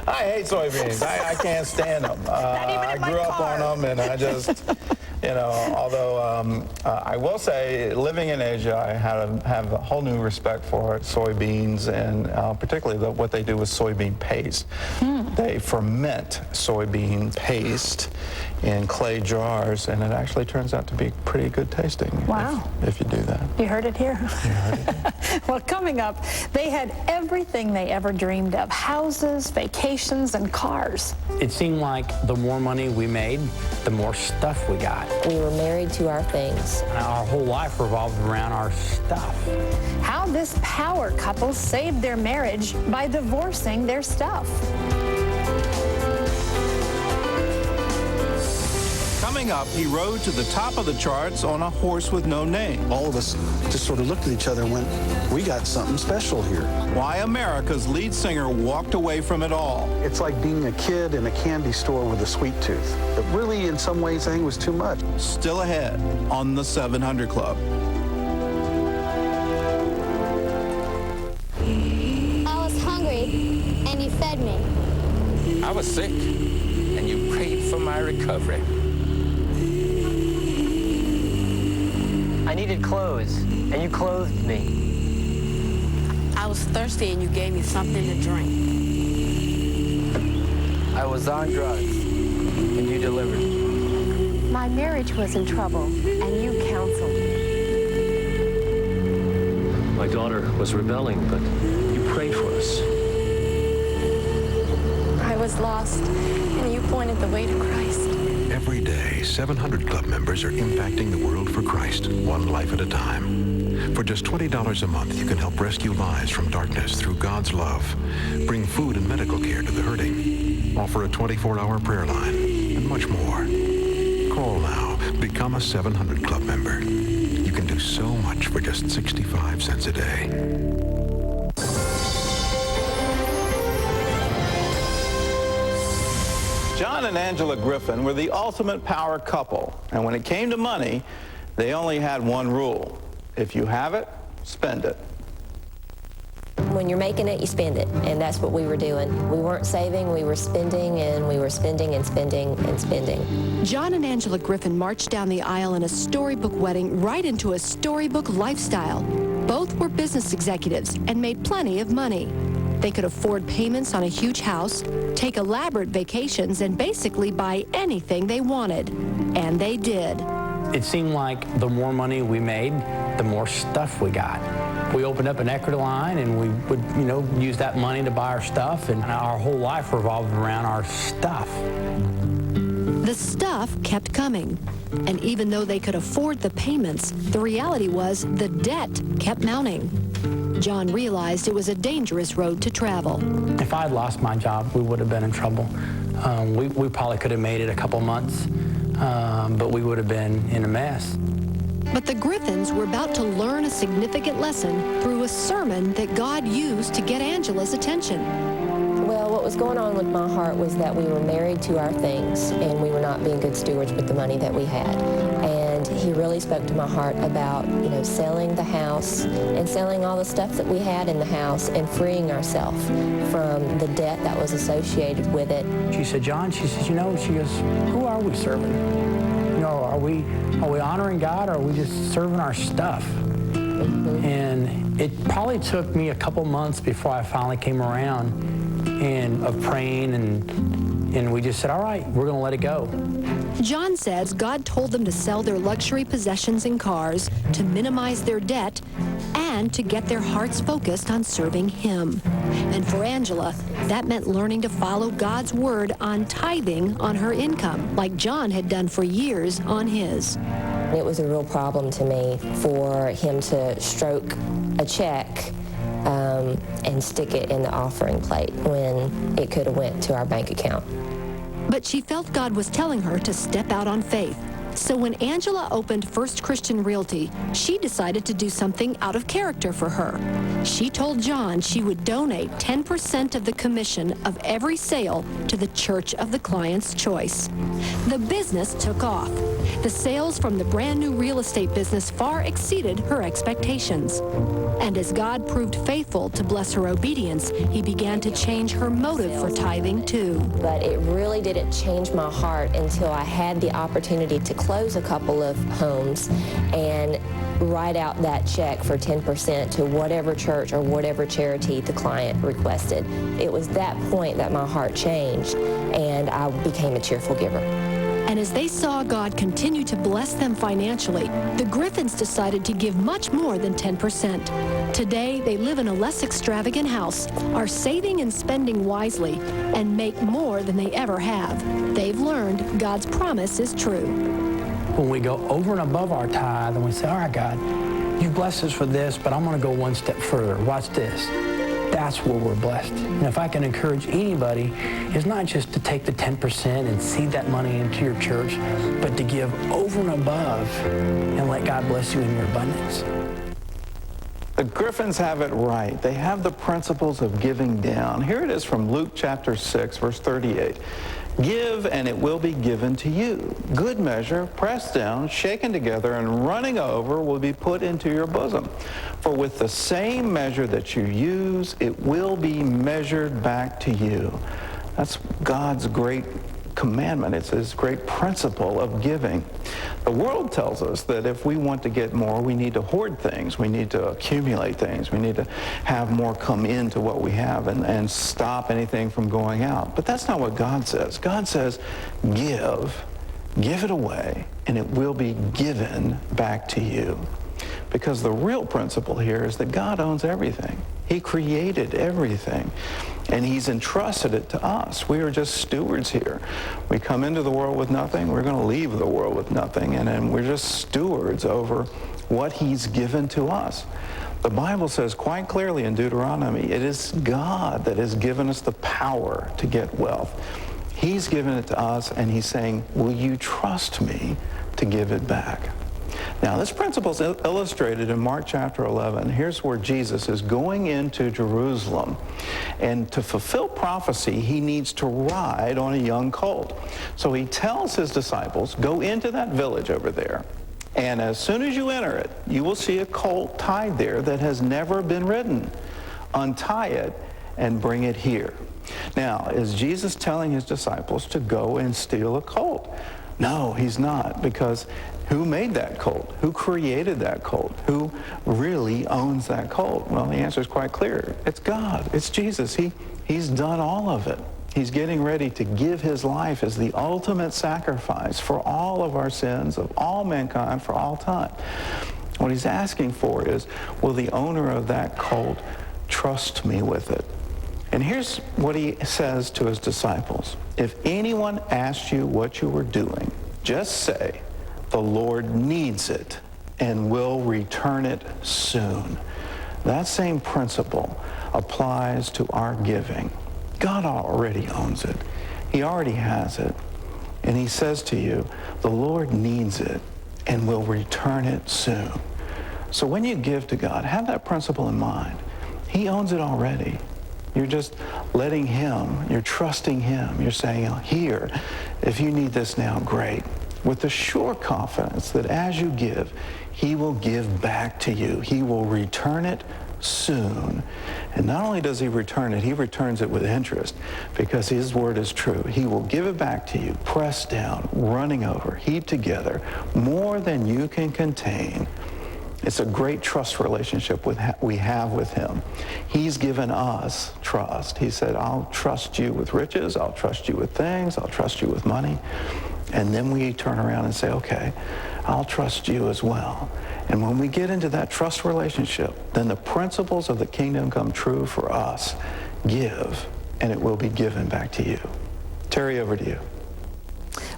I hate soybeans. I can't stand them. I grew up on them, and I just, although I will say, living in Asia, I have a whole new respect for soybeans, and particularly what they do with soybean paste. They ferment soybean paste in clay jars, and it actually turns out to be pretty good tasting. Wow. If you do that. You heard it here. You heard it. Well, coming up, they had everything they ever dreamed of: houses, vacations, and cars. It seemed like the more money we made, the more stuff we got. We were married to our things. Our whole life revolved around our stuff. How this power couple saved their marriage by divorcing their stuff. Coming up, he rode to the top of the charts on a horse with no name. All of us just sort of looked at each other and went, we got something special here. Why America's lead singer walked away from it all. It's like being a kid in a candy store with a sweet tooth. But really, in some ways, I think it was too much. Still ahead on the 700 Club. I was hungry, and you fed me. I was sick, and you prayed for my recovery. I needed clothes, and you clothed me. I was thirsty, and you gave me something to drink. I was on drugs, and you delivered. My marriage was in trouble, and you counseled me. My daughter was rebelling, but you prayed for us. I was lost, and you pointed the way to Christ. Every day, 700 Club members are impacting the world for Christ, one life at a time. For just $20 a month, you can help rescue lives from darkness through God's love, bring food and medical care to the hurting, offer a 24-hour prayer line, and much more. Call now. Become a 700 Club member. You can do so much for just 65 cents a day. John and Angela Griffin were the ultimate power couple, and when it came to money, they only had one rule: if you have it, spend it. When you're making it, you spend it, and that's what we were doing. We weren't saving, we were spending, and we were spending and spending and spending. John and Angela Griffin marched down the aisle in a storybook wedding right into a storybook lifestyle. Both were business executives and made plenty of money. They could afford payments on a huge house, take elaborate vacations, and basically buy anything they wanted. And they did. It seemed like the more money we made, the more stuff we got. We opened up an equity line, and we would, use that money to buy our stuff, and our whole life revolved around our stuff. The stuff kept coming. And even though they could afford the payments, the reality was the debt kept mounting. John realized it was a dangerous road to travel. If I had lost my job, we would have been in trouble. We probably could have made it a couple months, but we would have been in a mess. But the Griffins were about to learn a significant lesson through a sermon that God used to get Angela's attention. Well, what was going on with my heart was that we were married to our things, and we were not being good stewards with the money that we had. And he really spoke to my heart about, selling the house and selling all the stuff that we had in the house and freeing ourselves from the debt that was associated with it. She said, John, she says, she goes, who are we serving? Are we honoring God, or are we just serving our stuff? Mm-hmm. And it probably took me a couple months before I finally came around and of praying, and we just said, all right, we're going to let it go. John says God told them to sell their luxury possessions and cars, to minimize their debt, and to get their hearts focused on serving him. And for Angela, that meant learning to follow God's word on tithing on her income, like John had done for years on his. It was a real problem to me for him to stroke a check and stick it in the offering plate when it could have went to our bank account. But she felt God was telling her to step out on faith. So when Angela opened First Christian Realty, she decided to do something out of character for her. She told John she would donate 10% of the commission of every sale to the church of the client's choice. The business took off. The sales from the brand new real estate business far exceeded her expectations. And as God proved faithful to bless her obedience, he began to change her motive for tithing too. But it really didn't change my heart until I had the opportunity to close a couple of homes and write out that check for 10% to whatever church or whatever charity the client requested. It was that point that my heart changed and I became a cheerful giver. And as they saw God continue to bless them financially, the Griffins decided to give much more than 10%. Today, they live in a less extravagant house, are saving and spending wisely, and make more than they ever have. They've learned God's promise is true. When we go over and above our tithe and we say, all right, God, you blessed us for this, but I'm going to go one step further. Watch this. That's where we're blessed. And if I can encourage anybody, it's not just to take the 10% and seed that money into your church, but to give over and above and let God bless you in your abundance. The Griffins have it right. They have the principles of giving down. Here it is from Luke chapter 6, verse 38. Give, and it will be given to you. Good measure, pressed down, shaken together, and running over will be put into your bosom. For with the same measure that you use, it will be measured back to you. That's God's great commandment. It's his great principle of giving. The world tells us that if we want to get more, we need to hoard things. We need to accumulate things. We need to have more come into what we have and stop anything from going out. But that's not what God says. God says, give it away, and it will be given back to you. Because the real principle here is that God owns everything. He created everything, and he's entrusted it to us. We are just stewards here. We come into the world with nothing. We're going to leave the world with nothing, and then we're just stewards over what he's given to us. The Bible says quite clearly in Deuteronomy, it is God that has given us the power to get wealth. He's given it to us, and he's saying, will you trust me to give it back? Now, this principle is illustrated in Mark chapter 11. Here's where Jesus is going into Jerusalem. And to fulfill prophecy, he needs to ride on a young colt. So he tells his disciples, go into that village over there. And as soon as you enter it, you will see a colt tied there that has never been ridden. Untie it and bring it here. Now, is Jesus telling his disciples to go and steal a colt? No, he's not, because who made that colt? Who created that colt? Who really owns that colt? Well, the answer is quite clear. It's God. It's Jesus. He's done all of it. He's getting ready to give his life as the ultimate sacrifice for all of our sins, of all mankind, for all time. What he's asking for is, will the owner of that colt trust me with it? And here's what he says to his disciples. If anyone asks you what you were doing, just say, the Lord needs it and will return it soon. That same principle applies to our giving. God already owns it. He already has it. And he says to you, the Lord needs it and will return it soon. So when you give to God, have that principle in mind. He owns it already. You're just letting him, you're trusting him. You're saying, here, if you need this now, great. With the sure confidence that as you give, he will give back to you. He will return it soon. And not only does he return it, he returns it with interest, because his word is true. He will give it back to you, pressed down, running over, heaped together, more than you can contain. It's a great trust relationship we have with him. He's given us trust. He said, I'll trust you with riches, I'll trust you with things, I'll trust you with money. And then we turn around and say, okay, I'll trust you as well. And when we get into that trust relationship, then the principles of the kingdom come true for us. Give, and it will be given back to you. Terry, over to you.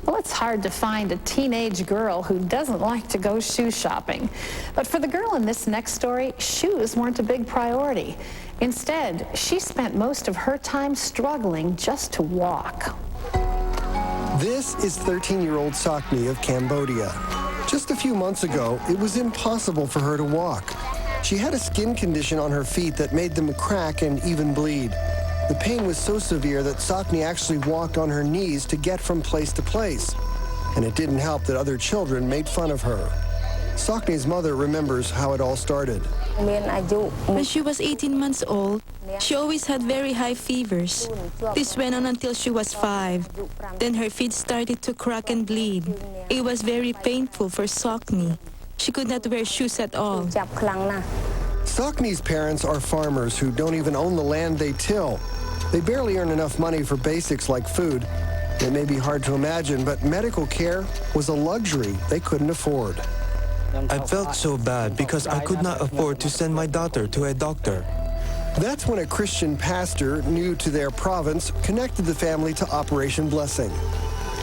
Well, it's hard to find a teenage girl who doesn't like to go shoe shopping. But for the girl in this next story, shoes weren't a big priority. Instead, she spent most of her time struggling just to walk. This is 13-year-old Sakni of Cambodia. Just a few months ago, it was impossible for her to walk. She had a skin condition on her feet that made them crack and even bleed. The pain was so severe that Sakni actually walked on her knees to get from place to place. And it didn't help that other children made fun of her. Sakni's mother remembers how it all started. When she was 18 months old, she always had very high fevers. This went on until she was 5. Then her feet started to crack and bleed. It was very painful for Sakni. She could not wear shoes at all. Sakni's parents are farmers who don't even own the land they till. They barely earn enough money for basics like food. It may be hard to imagine, but medical care was a luxury they couldn't afford. I felt so bad because I could not afford to send my daughter to a doctor. That's when a Christian pastor new to their province connected the family to Operation Blessing.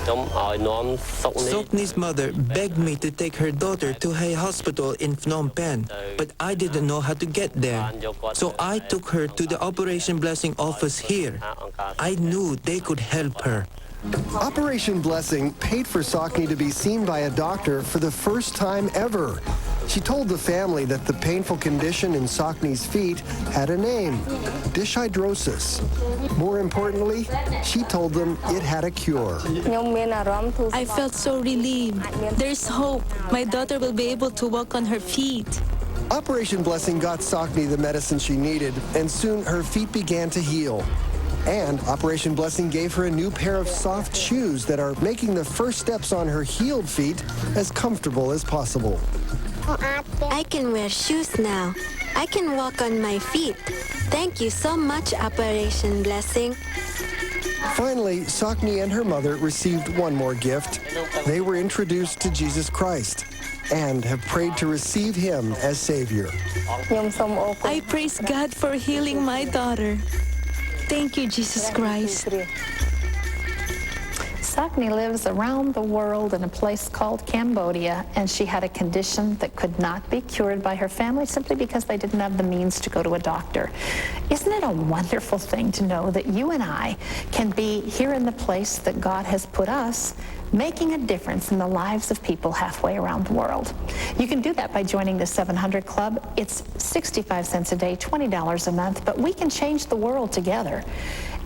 Sakni's mother begged me to take her daughter to a hospital in Phnom Penh, but I didn't know how to get there. So I took her to the Operation Blessing office here. I knew they could help her. Operation Blessing paid for Sakni to be seen by a doctor for the first time ever. She told the family that the painful condition in Sakni's feet had a name, dyshydrosis. More importantly, she told them it had a cure. I felt so relieved. There's hope. My daughter will be able to walk on her feet. Operation Blessing got Sakni the medicine she needed, and soon her feet began to heal. And Operation Blessing gave her a new pair of soft shoes that are making the first steps on her healed feet as comfortable as possible. I can wear shoes now. I can walk on my feet. Thank you so much, Operation Blessing. Finally, Sakni and her mother received one more gift. They were introduced to Jesus Christ and have prayed to receive him as Savior. I praise God for healing my daughter. Thank you, Jesus Christ. Sakni lives around the world in a place called Cambodia, and she had a condition that could not be cured by her family simply because they didn't have the means to go to a doctor. Isn't it a wonderful thing to know that you and I can be here in the place that God has put us, making a difference in the lives of people halfway around the world? You can do that by joining the 700 Club. It's 65 cents a day, $20 a month, but we can change the world together.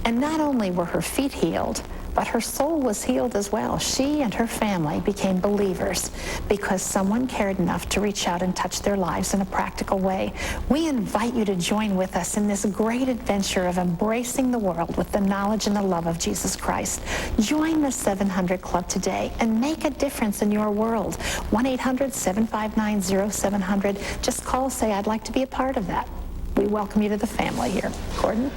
And not only were her feet healed, but her soul was healed as well. She and her family became believers because someone cared enough to reach out and touch their lives in a practical way. We invite you to join with us in this great adventure of embracing the world with the knowledge and the love of Jesus Christ. Join the 700 Club today and make a difference in your world. 1-800-759-0700. Just call, say, I'd like to be a part of that. We welcome you to the family here. Gordon?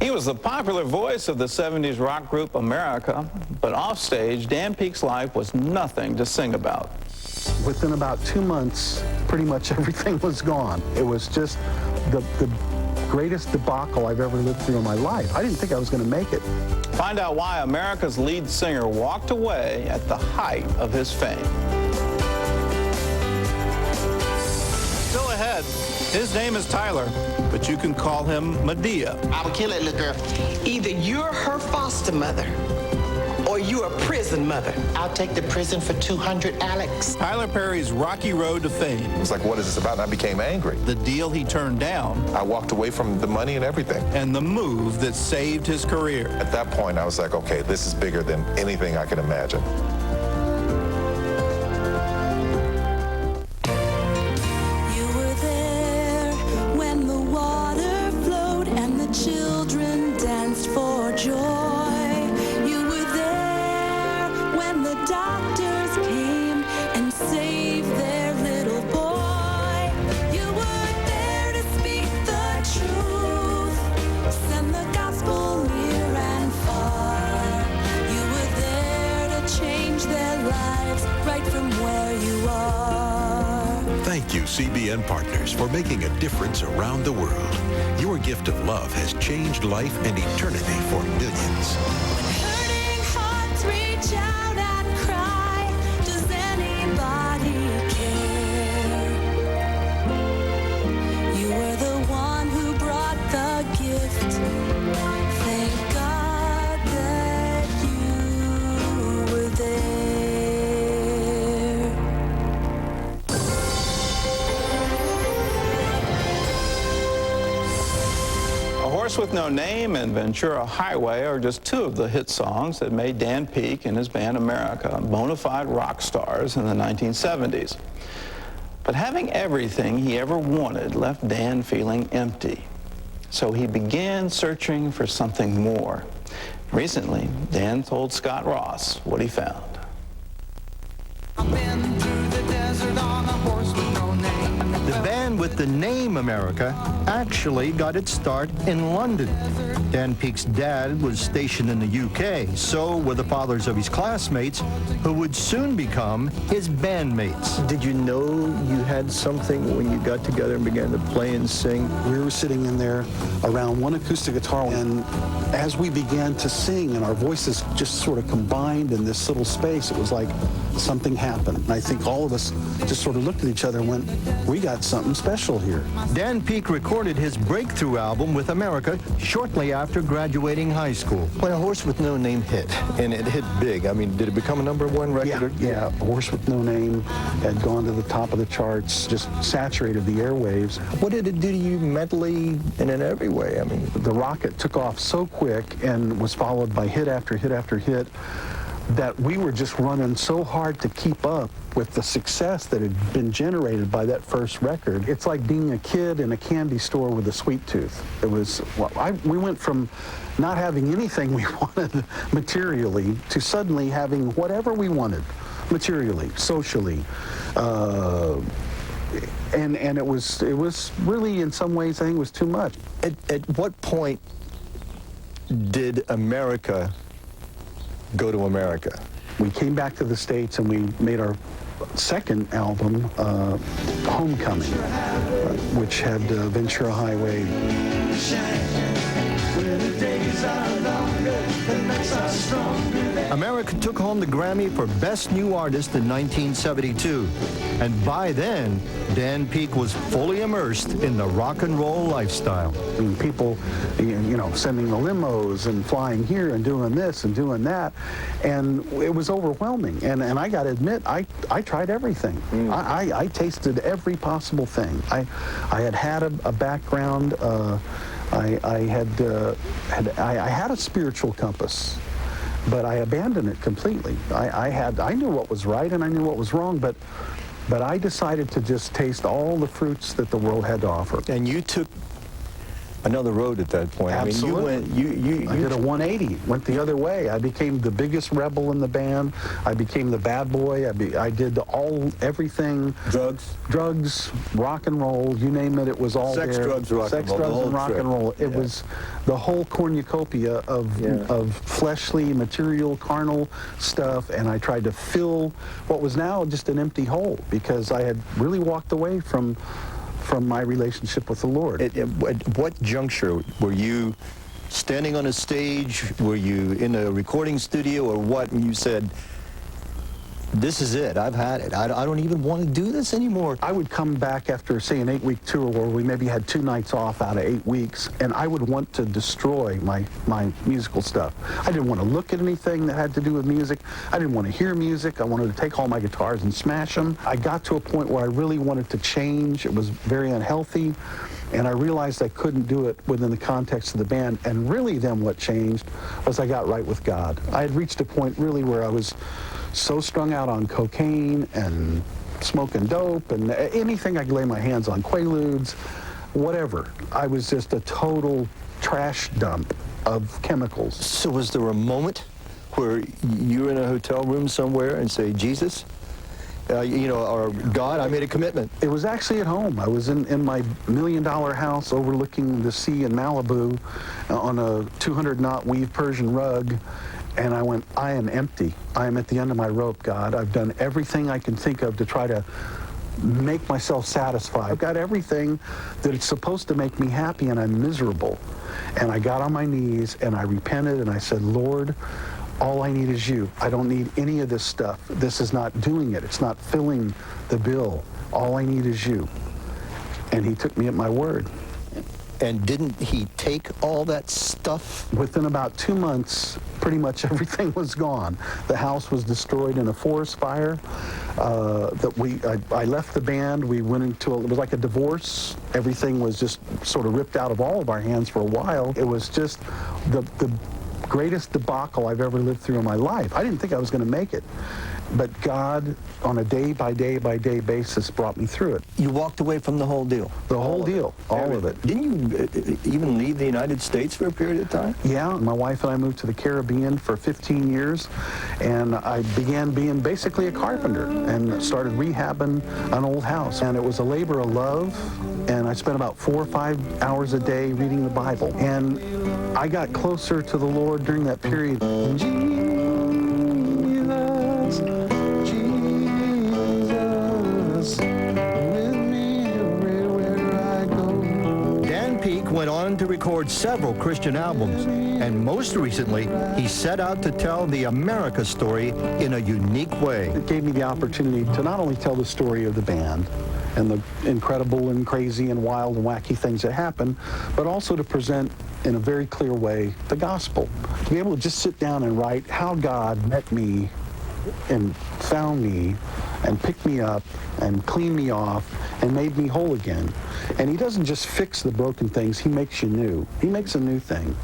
He was the popular voice of the 70s rock group America, but offstage, Dan Peek's life was nothing to sing about. Within about 2 months, pretty much everything was gone. It was just the greatest debacle I've ever lived through in my life. I didn't think I was going to make it. Find out why America's lead singer walked away at the height of his fame. Still ahead, his name is Tyler, but you can call him Medea. I will kill that little girl. Either you're her foster mother or you're a prison mother. I'll take the prison for 200, Alex. Tyler Perry's rocky road to fame. It was like, what is this about? And I became angry. The deal he turned down. I walked away from the money and everything. And the move that saved his career. At that point, I was like, okay, this is bigger than anything I could imagine. Children danced for joy. You were there when the doctors came and saved their little boy. You were there to speak the truth, send the gospel near and far. You were there to change their lives right from where you are. Thank you, CBN Partners, for making a difference around the world. Your gift of love has changed life and eternity for millions. Hurting hearts reach out and cry, does anybody care? You were the one who brought the gift. Thank God that you were Horse with No Name and Ventura Highway are just two of the hit songs that made Dan Peek and his band America bona fide rock stars in the 1970s. But having everything he ever wanted left Dan feeling empty. So he began searching for something more. Recently, Dan told Scott Ross what he found. I've been through the desert on a horse with no name. The band with the name America actually got its start in London. Dan Peek's dad was stationed in the UK, so were the fathers of his classmates, who would soon become his bandmates. Did you know you had something when you got together and began to play and sing? We were sitting in there around one acoustic guitar, and as we began to sing and our voices just sort of combined in this little space, it was like something happened. And I think all of us just sort of looked at each other and went, we got something special here. Dan Peek recorded his breakthrough album with America shortly after graduating high school. When A Horse with No Name hit, and it hit big, I mean, did it become a #1 record? Yeah, A Horse with No Name had gone to the top of the charts, just saturated the airwaves. What did it do to you mentally and in every way? I mean, the rocket took off so quick and was followed by hit after hit after hit that we were just running so hard to keep up with the success that had been generated by that first record. It's like being a kid in a candy store with a sweet tooth. It was, we went from not having anything we wanted materially to suddenly having whatever we wanted materially, socially. And it was really, in some ways, I think it was too much. At what point did America go to America? We came back to the States and we made our second album, Homecoming, which had Ventura Highway. America took home the Grammy for Best New Artist in 1972. And by then, Dan Peek was fully immersed in the rock and roll lifestyle. I mean, people, you know, sending the limos and flying here and doing this and doing that. And it was overwhelming. And I got to admit, I tried everything. I tasted every possible thing. I had a background. I had a spiritual compass, but I abandoned it completely. I knew what was right and I knew what was wrong, but I decided to just taste all the fruits that the world had to offer. And you took another road at that point. Absolutely. I mean, I did a 180, went the other way. I became the biggest rebel in the band. I became the bad boy. I did everything. Drugs, rock and roll, you name it, it was all Sex, there. drugs, rock Sex, and roll. drugs, and rock and roll. It Yeah. was the whole cornucopia of fleshly, material, carnal stuff, and I tried to fill what was now just an empty hole because I had really walked away from my relationship with the Lord. At what juncture were you standing on a stage? Were you in a recording studio or what? And you said, this is it. I've had it. I don't even want to do this anymore. I would come back after, say, an 8-week tour where we maybe had 2 nights off out of 8 weeks, and I would want to destroy my musical stuff. I didn't want to look at anything that had to do with music. I didn't want to hear music. I wanted to take all my guitars and smash them. I got to a point where I really wanted to change. It was very unhealthy, and I realized I couldn't do it within the context of the band. And really then what changed was I got right with God. I had reached a point really where I was so strung out on cocaine and smoking dope and anything I could lay my hands on, Quaaludes, whatever. I was just a total trash dump of chemicals. So was there a moment where you're in a hotel room somewhere and say, Jesus, or God, I made a commitment? It was actually at home. I was in my $1 million house overlooking the sea in Malibu on a 200-knot weave Persian rug. And I went, I am empty. I am at the end of my rope, God. I've done everything I can think of to try to make myself satisfied. I've got everything that it's supposed to make me happy, and I'm miserable. And I got on my knees, and I repented, and I said, Lord, all I need is you. I don't need any of this stuff. This is not doing it. It's not filling the bill. All I need is you. And he took me at my word. And didn't he take all that stuff? Within about 2 months, pretty much everything was gone. The house was destroyed in a forest fire. I left the band. We went into it was like a divorce. Everything was just sort of ripped out of all of our hands for a while. It was just the greatest debacle I've ever lived through in my life. I didn't think I was going to make it. But God, on a day-by-day basis, brought me through it. You walked away from the whole deal? The whole deal, all of it. Didn't you even leave the United States for a period of time? Yeah, my wife and I moved to the Caribbean for 15 years, and I began being basically a carpenter and started rehabbing an old house. And it was a labor of love, and I spent about 4 or 5 hours a day reading the Bible. And I got closer to the Lord during that period. Went on to record several Christian albums, and most recently, he set out to tell the America story in a unique way. It gave me the opportunity to not only tell the story of the band and the incredible and crazy and wild and wacky things that happened, but also to present in a very clear way the gospel. To be able to just sit down and write how God met me and found me and picked me up and cleaned me off and made me whole again. And he doesn't just fix the broken things, he makes you new. He makes a new thing.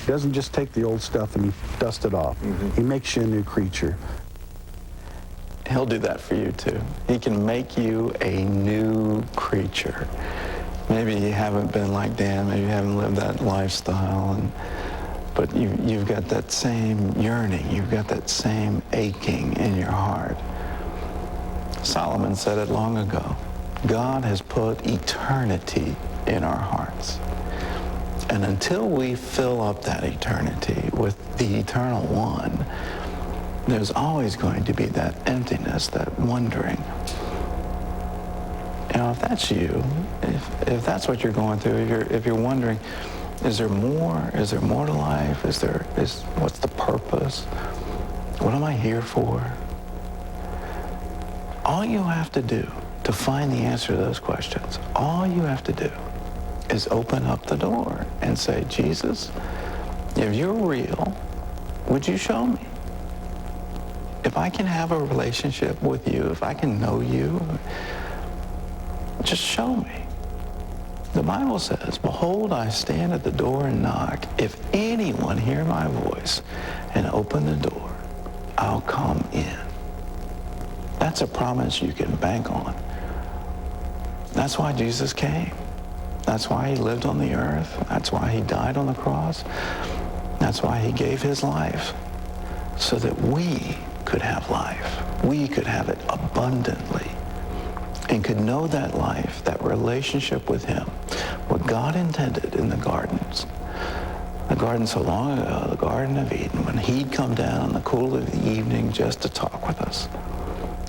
He doesn't just take the old stuff and dust it off. He makes you a new creature. He'll do that for you too. He can make you a new creature. Maybe you haven't been like Dan, maybe you haven't lived that lifestyle, but you've got that same yearning, you've got that same aching in your heart. Solomon said it long ago. God has put eternity in our hearts. And until we fill up that eternity with the eternal one, there's always going to be that emptiness, that wondering. You know, if that's you, if that's what you're going through, if you're wondering, is there more? Is there more to life? What's the purpose? What am I here for? All you have to do to find the answer to those questions, all you have to do is open up the door and say, Jesus, if you're real, would you show me? If I can have a relationship with you, if I can know you, just show me. The Bible says, behold, I stand at the door and knock. If anyone hear my voice and open the door, I'll come in. That's a promise you can bank on. That's why Jesus came. That's why he lived on the earth. That's why he died on the cross. That's why he gave his life, so that we could have life. We could have it abundantly and could know that life, that relationship with him, what God intended in the gardens. The garden so long ago, the Garden of Eden, when he'd come down in the cool of the evening just to talk with us.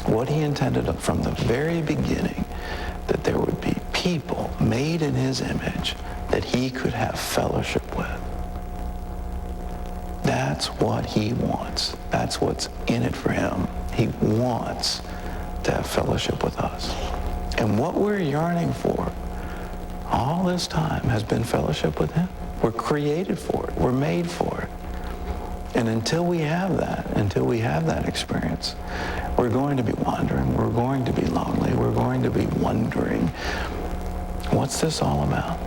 What he intended from the very beginning, that there would be people made in his image that he could have fellowship with. That's what he wants. That's what's in it for him. He wants to have fellowship with us. And what we're yearning for all this time has been fellowship with him. We're created for it. We're made for it. And until we have that experience, we're going to be wandering. We're going to be lonely. We're going to be wondering, what's this all about?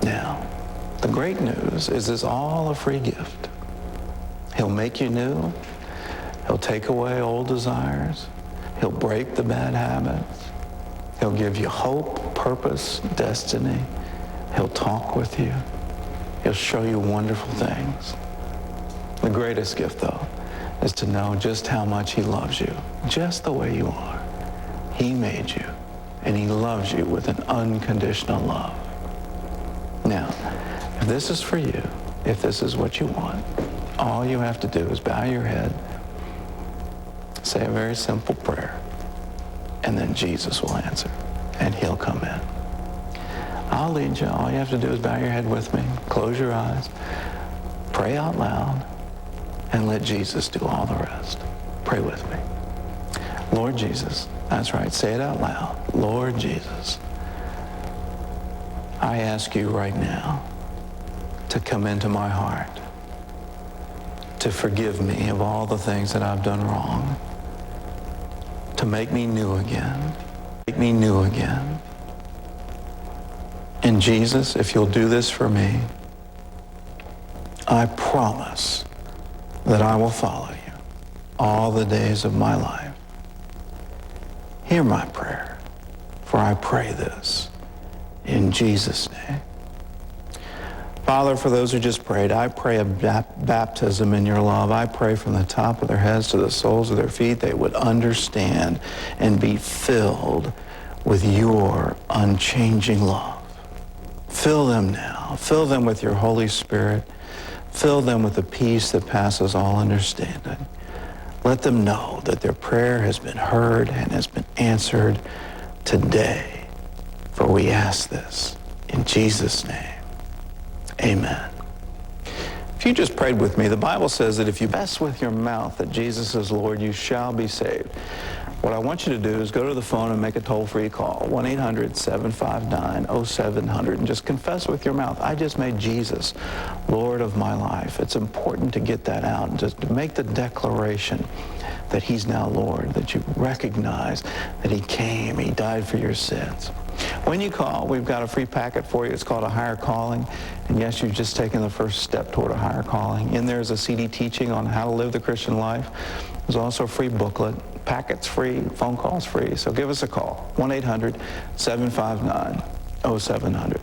Now, the great news is it's all a free gift. He'll make you new. He'll take away old desires. He'll break the bad habits. He'll give you hope, purpose, destiny. He'll talk with you. He'll show you wonderful things. The greatest gift, though, is to know just how much he loves you, just the way you are. He made you, and he loves you with an unconditional love. Now, if this is for you, if this is what you want, all you have to do is bow your head, say a very simple prayer, and then Jesus will answer, and he'll come in. I'll lead you. All you have to do is bow your head with me, close your eyes, pray out loud, and let Jesus do all the rest. Pray with me. Lord Jesus, that's right, say it out loud. Lord Jesus, I ask you right now to come into my heart, to forgive me of all the things that I've done wrong, to make me new again, make me new again. And Jesus, if you'll do this for me, I promise that I will follow you all the days of my life. Hear my prayer, for I pray this in Jesus' name. Father, for those who just prayed, I pray a baptism in your love. I pray from the top of their heads to the soles of their feet, they would understand and be filled with your unchanging love. Fill them now. Fill them with your Holy Spirit. Fill them with the peace that passes all understanding. Let them know that their prayer has been heard and has been answered today. For we ask this in Jesus' name. Amen. If you just prayed with me, the Bible says that if you confess with your mouth that Jesus is Lord, you shall be saved. What I want you to do is go to the phone and make a toll-free call, 1-800-759-0700, and just confess with your mouth, I just made Jesus Lord of my life. It's important to get that out and just to make the declaration that he's now Lord, that you recognize that he came, he died for your sins. When you call, we've got a free packet for you. It's called A Higher Calling. And yes, you've just taken the first step toward a higher calling. In there is a CD teaching on how to live the Christian life. There's also a free booklet. Packet's free, phone call's free. So give us a call, 1-800-759-0700.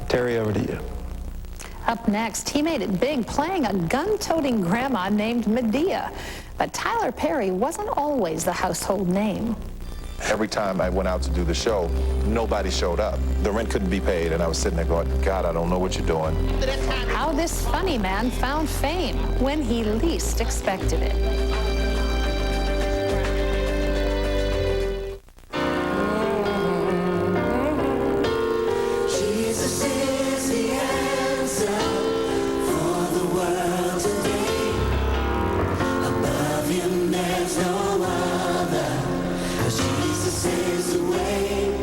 Terry, over to you. Up next, he made it big playing a gun-toting grandma named Medea. But Tyler Perry wasn't always the household name. Every time I went out to do the show, nobody showed up. The rent couldn't be paid, and I was sitting there going, God, I don't know what you're doing. How this funny man found fame when he least expected it. Jesus is the answer for the world today. Above him there's no other, 'cause Jesus is the way.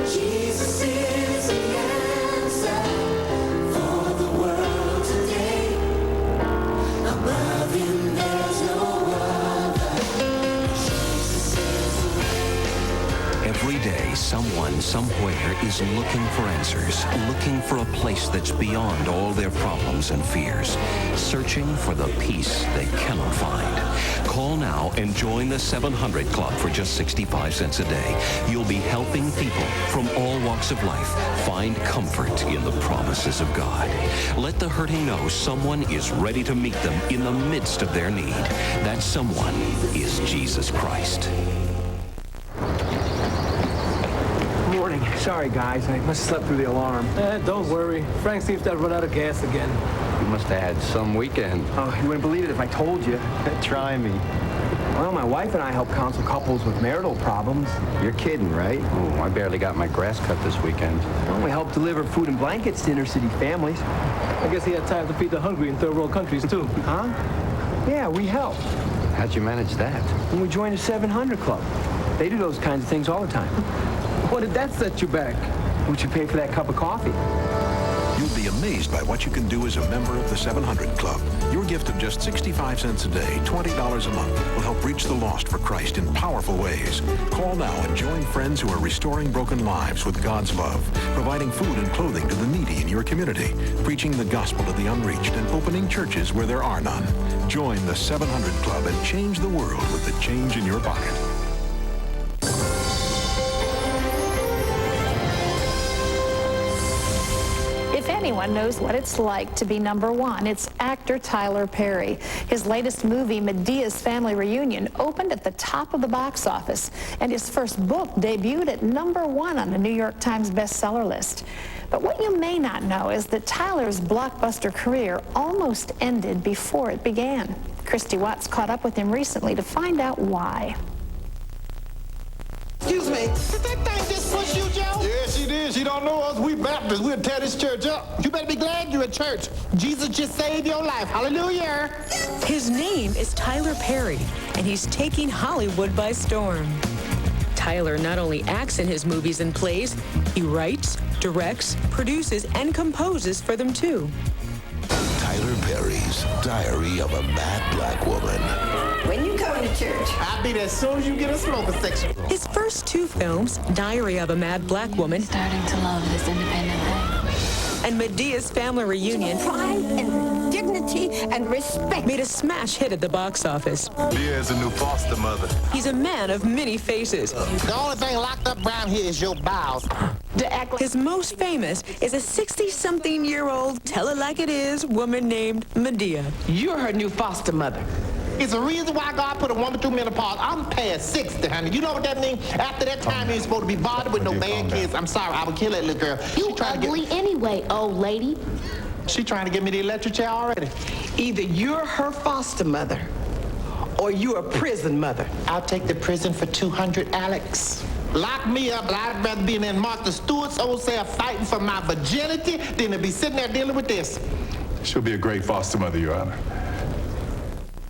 Jesus is the answer for the world today. Above him there's no other, Jesus is the way. Every day, someone, somewhere is looking for answers, looking for a place that's beyond all their problems and fears, searching for the peace they cannot find. Call now and join the 700 Club for just 65 cents a day. You'll be helping people from all walks of life find comfort in the promises of God. Let the hurting know someone is ready to meet them in the midst of their need. That someone is Jesus Christ. Morning. Sorry, guys. I must have slept through the alarm. Don't worry. Frank seems to have run out of gas again. You must have had some weekend. Oh, you wouldn't believe it if I told you. Try me. Well, my wife and I help counsel couples with marital problems. You're kidding, right? Oh, I barely got my grass cut this weekend. Well, we help deliver food and blankets to inner city families. I guess he had time to feed the hungry in third world countries, too. Huh? Yeah, we help. How'd you manage that? When we joined the 700 Club. They do those kinds of things all the time. What did that set you back? Would you pay for that cup of coffee? You'll be amazed by what you can do as a member of the 700 Club. Your gift of just 65 cents a day, $20 a month, will help reach the lost for Christ in powerful ways. Call now and join friends who are restoring broken lives with God's love, providing food and clothing to the needy in your community, preaching the gospel to the unreached, and opening churches where there are none. Join the 700 Club and change the world with the change in your pocket. If anyone knows what it's like to be number one, it's actor Tyler Perry. His latest movie, Medea's Family Reunion, opened at the top of the box office, and his first book debuted at #1 on the New York Times bestseller list. But what you may not know is that Tyler's blockbuster career almost ended before it began. Christy Watts caught up with him recently to find out why. Excuse me, did that thing just push you, Joe? Yeah, she did. She don't know us. We Baptists. We'll tear this church up. You better be glad you're at church. Jesus just saved your life. Hallelujah. His name is Tyler Perry, and he's taking Hollywood by storm. Tyler not only acts in his movies and plays, he writes, directs, produces, and composes for them too. Tyler Perry's Diary of a Mad Black Woman. When you come to church, I'll be there as soon as you get a smoker section. His first two films, Diary of a Mad Black Woman, Starting to love this independent thing. and Medea's Family Reunion, Pride and dignity and respect. made a smash hit at the box office. Medea is a new foster mother. He's a man of many faces. The only thing locked up around here is your bowels. His most famous is a 60-something-year-old, tell-it-like-it-is woman named Medea. You're her new foster mother. It's the reason why God put a woman through menopause. I'm past 60, honey. You know what that means? After that time, you ain't supposed to be bothered with no bad kids. I'm sorry, I would kill that little girl. You ugly anyway, old lady. She trying to get me the electric chair already. Either you're her foster mother or you're a prison mother. I'll take the prison for 200, Alex. Lock me up, but I'd rather be in Martha Stewart's old cell fighting for my virginity than to be sitting there dealing with this. She'll be a great foster mother, Your Honor.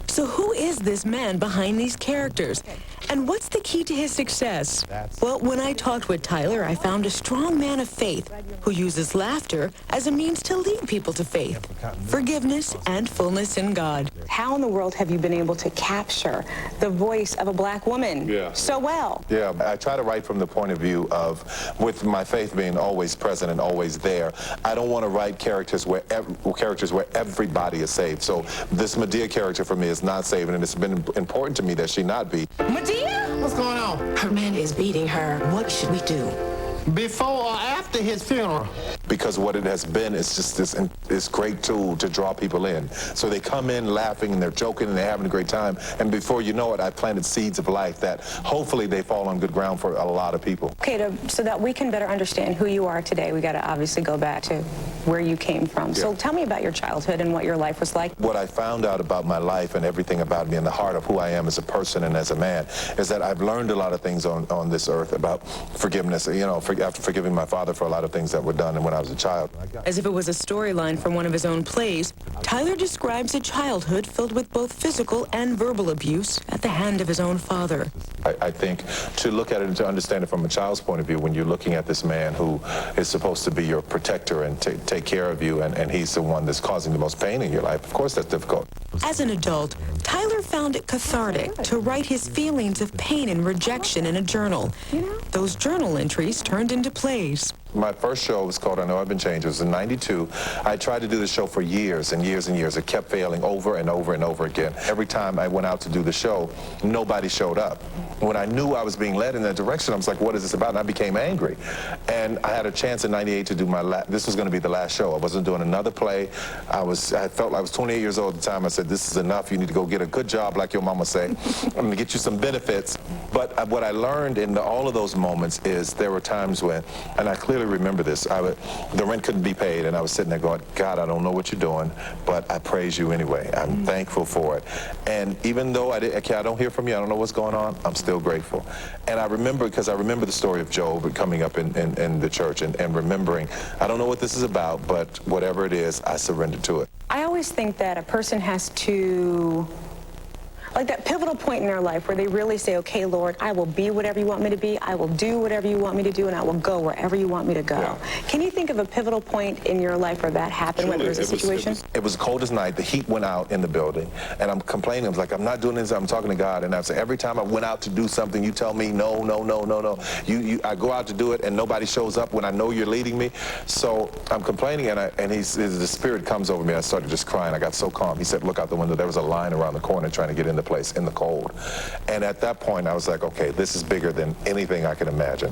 So who is this man behind these characters? And what's the key to his success? Well, when I talked with Tyler, I found a strong man of faith who uses laughter as a means to lead people to faith, forgiveness, and fullness in God. How in the world have you been able to capture the voice of a black woman so well? Yeah, I try to write from the point of view of, with my faith being always present and always there, I don't want to write characters where everybody is saved. So this Medea character for me is not saved, and it's been important to me that she not be. Medea? What's going on? Her man is beating her. What should we do? Before or after his funeral? Because what it has been is just this great tool to draw people in. So they come in laughing and they're joking and they're having a great time. And before you know it, I've planted seeds of life that hopefully they fall on good ground for a lot of people. Okay, so that we can better understand who you are today, we got to obviously go back to where you came from. So tell me about your childhood and what your life was like. What I found out about my life and everything about me and the heart of who I am as a person and as a man is that I've learned a lot of things on this earth about forgiveness, you know, after forgiving my father for a lot of things that were done when I was a child. As if it was a storyline from one of his own plays, Tyler describes a childhood filled with both physical and verbal abuse at the hand of his own father. I think to look at it and to understand it from a child's point of view, when you're looking at this man who is supposed to be your protector and take care of you, and he's the one that's causing the most pain in your life, of course that's difficult. As an adult, Tyler found it cathartic to write his feelings of pain and rejection in a journal. Those journal entries turned into plays. My first show was called I Know I've Been Changed. It was in '92. I tried to do the show for years and years and years. It kept failing over and over and over again. Every time I went out to do the show, nobody showed up. When I knew I was being led in that direction, I was like, what is this about? And I became angry. And I had a chance in '98 to do this was going to be the last show. I wasn't doing another play. I felt I was 28 years old at the time. I said, this is enough. You need to go get a good job, like your mama say. I'm going to get you some benefits. But what I learned in all of those moments is there were times when, and I clearly remember this, the rent couldn't be paid, and I was sitting there going, God, I don't know what you're doing, but I praise you anyway. I'm thankful for it. And even though I don't hear from you, I don't know what's going on, I'm still grateful. And I remember, because I remember the story of Job coming up in the church and remembering, I don't know what this is about, but whatever it is, I surrender to it. I always think that a person has to, like that pivotal point in their life where they really say, okay, Lord, I will be whatever you want me to be, I will do whatever you want me to do, and I will go wherever you want me to go. Yeah. Can you think of a pivotal point in your life where that happened, when there was a situation? It was cold as night. The heat went out in the building, and I'm complaining. I was like, I'm not doing this. I'm talking to God, and I say, every time I went out to do something, you tell me, no, no, no, no, no. I go out to do it, and nobody shows up when I know you're leading me. So I'm complaining, and the Spirit comes over me. I started just crying. I got so calm. He said, look out the window. There was a line around the corner trying to get in the place in the cold. And at that point, I was like, okay, this is bigger than anything I can imagine.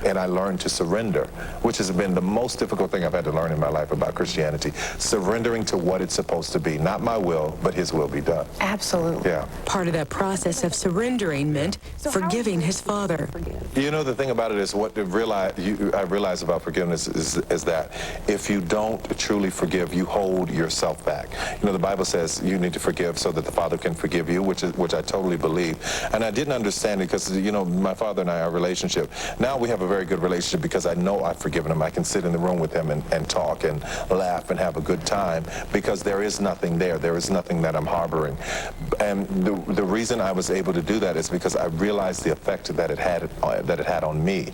And I learned to surrender, which has been the most difficult thing I've had to learn in my life about Christianity. Surrendering to what it's supposed to be. Not my will, but his will be done. Absolutely. Yeah. Part of that process of surrendering meant forgiving his father. You know, the thing about it is, what I realize about forgiveness is that if you don't truly forgive, you hold yourself back. You know, the Bible says you need to forgive so that the Father can forgive you, which I totally believe. And I didn't understand it because, you know, my father and I, our relationship, now we have a very good relationship because I know I've forgiven him. I can sit in the room with him and talk and laugh and have a good time because there is nothing there. There is nothing that I'm harboring. And the reason I was able to do that is because I realized the effect that it had on me.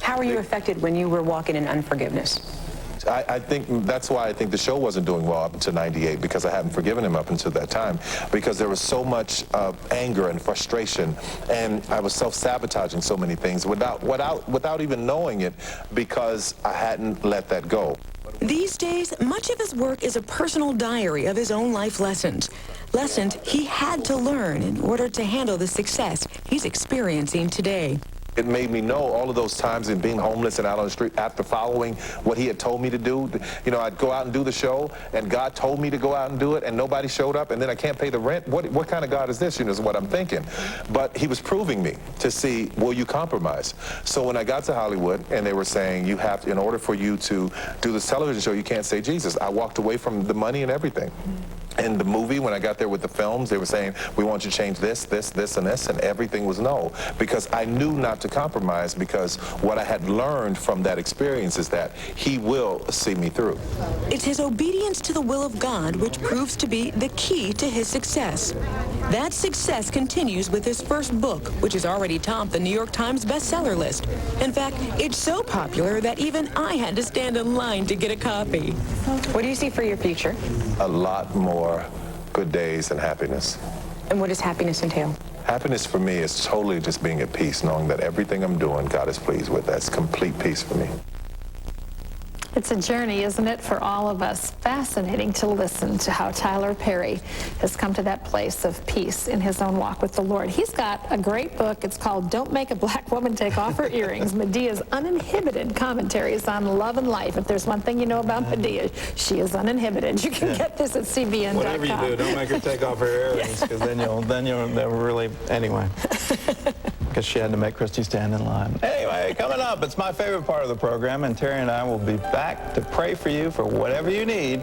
How were you affected when you were walking in unforgiveness? I think that's why I think the show wasn't doing well up until '98, because I hadn't forgiven him up until that time, because there was so much anger and frustration, and I was self-sabotaging so many things without even knowing it, because I hadn't let that go. These days, much of his work is a personal diary of his own life lessons. Lessons he had to learn in order to handle the success he's experiencing today. It made me know all of those times in being homeless and out on the street after following what he had told me to do. You know, I'd go out and do the show, and God told me to go out and do it, and nobody showed up, and then I can't pay the rent. What kind of God is this? You know, is what I'm thinking. But he was proving me to see, will you compromise? So when I got to Hollywood, and they were saying, you have to, in order for you to do this television show, you can't say Jesus. I walked away from the money and everything. In the movie, when I got there with the films, they were saying, we want you to change this, this, this, and this, and everything was no. Because I knew not to compromise, because what I had learned from that experience is that he will see me through. It's his obedience to the will of God which proves to be the key to his success. That success continues with his first book, which has already topped the New York Times bestseller list. In fact, it's so popular that even I had to stand in line to get a copy. What do you see for your future? A lot more good days and happiness. And what does happiness entail? Happiness for me is totally just being at peace, knowing that everything I'm doing, God is pleased with. That's complete peace for me. It's a journey, isn't it, for all of us? Fascinating to listen to how Tyler Perry has come to that place of peace in his own walk with the Lord. He's got a great book. It's called Don't Make a Black Woman Take Off Her Earrings, Medea's uninhibited commentaries on love and life. If there's one thing you know about Medea, she is uninhibited. You can get this at CBN.com. Whatever you do, don't make her take off her earrings, because then you'll really, anyway. Because she had to make Christy stand in line. Anyway, coming up, it's my favorite part of the program, and Terry and I will be back to pray for you for whatever you need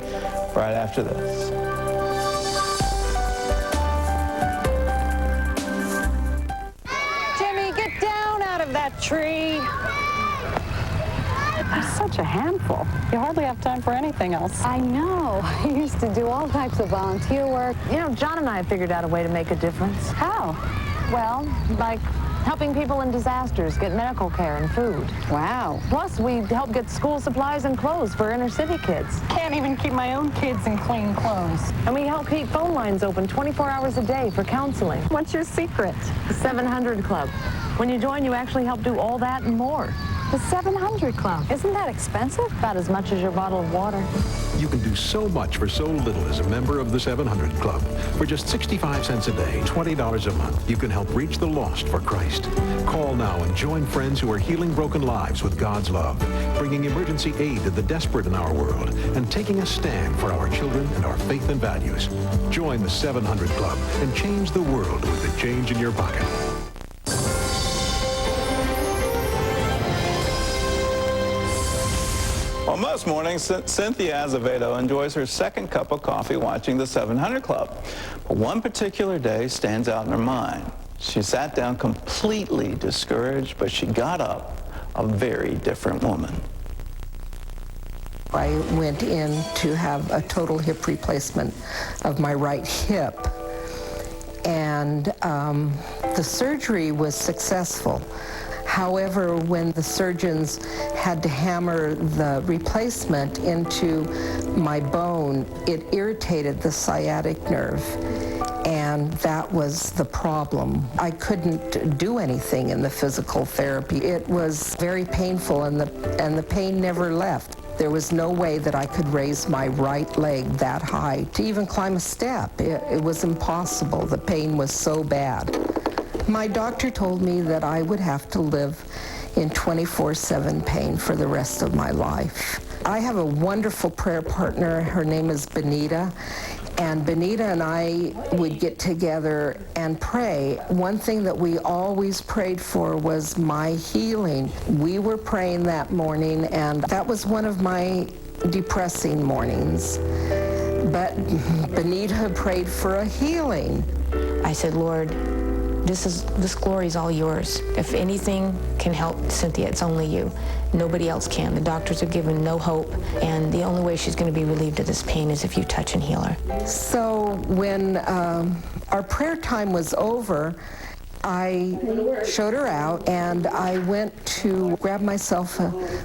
right after this. Jimmy, get down out of that tree. You're such a handful. You hardly have time for anything else. I know. I used to do all types of volunteer work. You know, John and I have figured out a way to make a difference. How? Well, like helping people in disasters get medical care and food. Wow. Plus, we help get school supplies and clothes for inner city kids. Can't even keep my own kids in clean clothes. And we help keep phone lines open 24 hours a day for counseling. What's your secret? The 700 Club. When you join, you actually help do all that and more. The 700 Club. Isn't that expensive? About as much as your bottle of water. You can do so much for so little as a member of the 700 Club. For just 65 cents a day, $20 a month, you can help reach the lost for Christ. Call now and join friends who are healing broken lives with God's love, bringing emergency aid to the desperate in our world, and taking a stand for our children and our faith and values. Join the 700 Club and change the world with the change in your pocket. Well, most mornings, Cynthia Azevedo enjoys her second cup of coffee watching the 700 Club. But one particular day stands out in her mind. She sat down completely discouraged, but she got up a very different woman. I went in to have a total hip replacement of my right hip, and the surgery was successful. However, when the surgeons had to hammer the replacement into my bone, it irritated the sciatic nerve, and that was the problem. I couldn't do anything in the physical therapy. It was very painful, and the pain never left. There was no way that I could raise my right leg that high to even climb a step. It was impossible. The pain was so bad. My doctor told me that I would have to live in 24/7 pain for the rest of my life. I have a wonderful prayer partner. Her name is Benita. And Benita and I would get together and pray. One thing that we always prayed for was my healing. We were praying that morning, and that was one of my depressing mornings. But Benita prayed for a healing. I said, Lord, this glory is all yours. If anything can help Cynthia, it's only you. Nobody else can. The doctors have given no hope, and the only way she's going to be relieved of this pain is if you touch and heal her. So when our prayer time was over, I showed her out, and I went to grab myself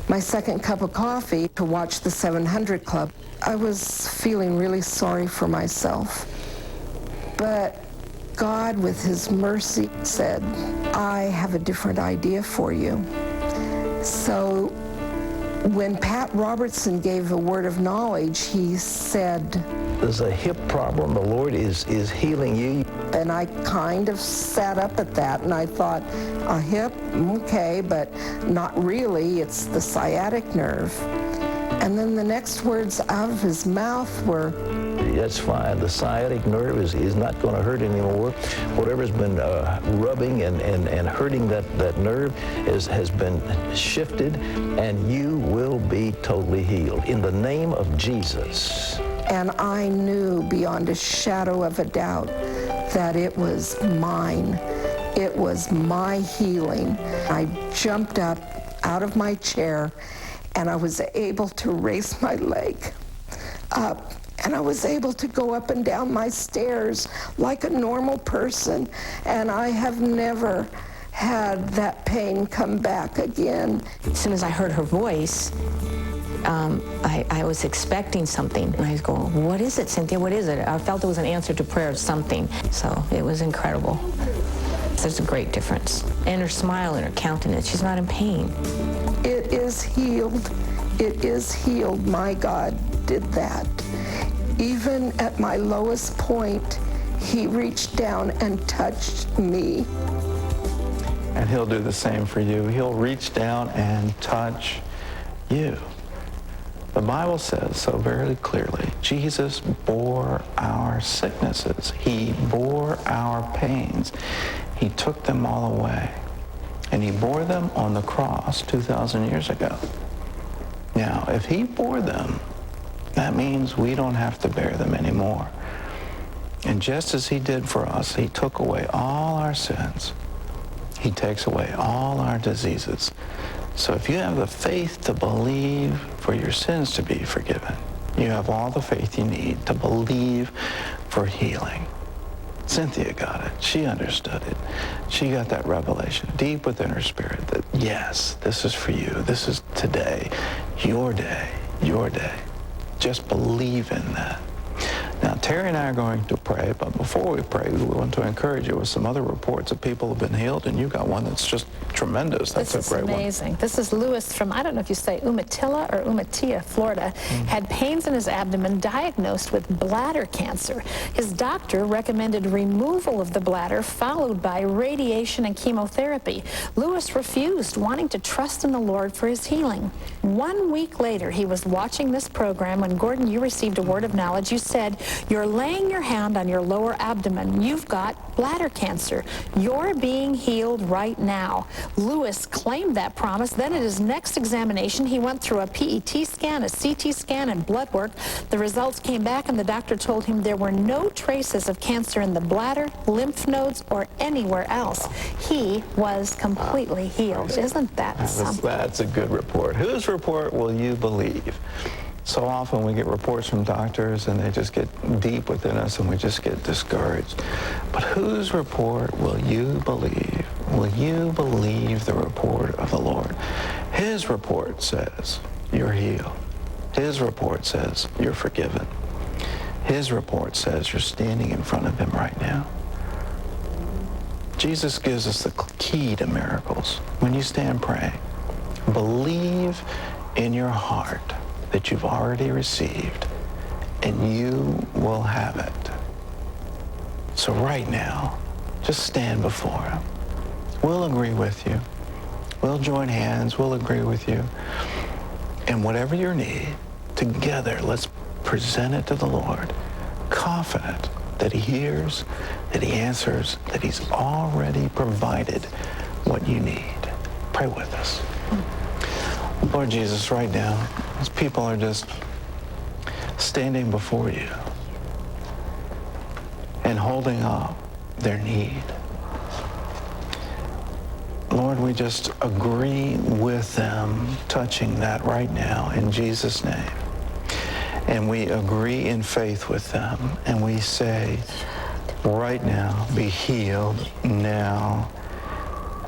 my second cup of coffee to watch the 700 Club. I was feeling really sorry for myself, but God, with his mercy, said, I have a different idea for you. So when Pat Robertson gave a word of knowledge, he said, there's a hip problem. The Lord is healing you. And I kind of sat up at that, and I thought, a hip, okay, but not really. It's the sciatic nerve. And then the next words out of his mouth were, that's fine. The sciatic nerve is not going to hurt anymore. Whatever's been rubbing and hurting that nerve has been shifted, and you will be totally healed in the name of Jesus. And I knew beyond a shadow of a doubt that it was mine. It was my healing. I jumped up out of my chair, and I was able to raise my leg up, and I was able to go up and down my stairs like a normal person, and I have never had that pain come back again. As soon as I heard her voice, I was expecting something, and I was going, what is it, Cynthia? What is it? I felt it was an answer to prayer, something. So it was incredible. There's a great difference. And her smile and her countenance, she's not in pain. It is healed. It is healed. My God did that. Even at my lowest point, he reached down and touched me. And he'll do the same for you. He'll reach down and touch you. The Bible says so very clearly, Jesus bore our sicknesses. He bore our pains. He took them all away. And he bore them on the cross 2,000 years ago. Now, if he bore them, that means we don't have to bear them anymore. And just as he did for us, he took away all our sins. He takes away all our diseases. So if you have the faith to believe for your sins to be forgiven, you have all the faith you need to believe for healing. Cynthia got it. She understood it. She got that revelation deep within her spirit that, yes, this is for you. This is today, your day, your day. Just believe in that. Now, Terry and I are going to pray, but before we pray, we want to encourage you with some other reports of people who have been healed, and you got one that's just tremendous. That's a great one. This is amazing. This is Lewis from, I don't know if you say Umatilla or Umatilla, Florida, had pains in his abdomen, diagnosed with bladder cancer. His doctor recommended removal of the bladder, followed by radiation and chemotherapy. Lewis refused, wanting to trust in the Lord for his healing. 1 week later, he was watching this program when, Gordon, you received a word of knowledge. You said, you're laying your hand on your lower abdomen. You've got bladder cancer. You're being healed right now. Lewis claimed that promise. Then at his next examination, he went through a PET scan, a CT scan, and blood work. The results came back, and the doctor told him there were no traces of cancer in the bladder, lymph nodes, or anywhere else. He was completely healed. Isn't that something? That's a good report. Whose report will you believe? So often we get reports from doctors and they just get deep within us and we just get discouraged. But whose report will you believe? Will you believe the report of the Lord? His report says you're healed. His report says you're forgiven. His report says you're standing in front of him right now. Jesus gives us the key to miracles. When you stand praying, believe in your heart that you've already received, and you will have it. So right now, just stand before him. We'll agree with you. We'll join hands. We'll agree with you. And whatever your need, together, let's present it to the Lord, confident that he hears, that he answers, that he's already provided what you need. Pray with us. Lord Jesus, right now, as people are just standing before you and holding up their need, Lord, we just agree with them touching that right now in Jesus' name. And we agree in faith with them, and we say, right now. Be healed now.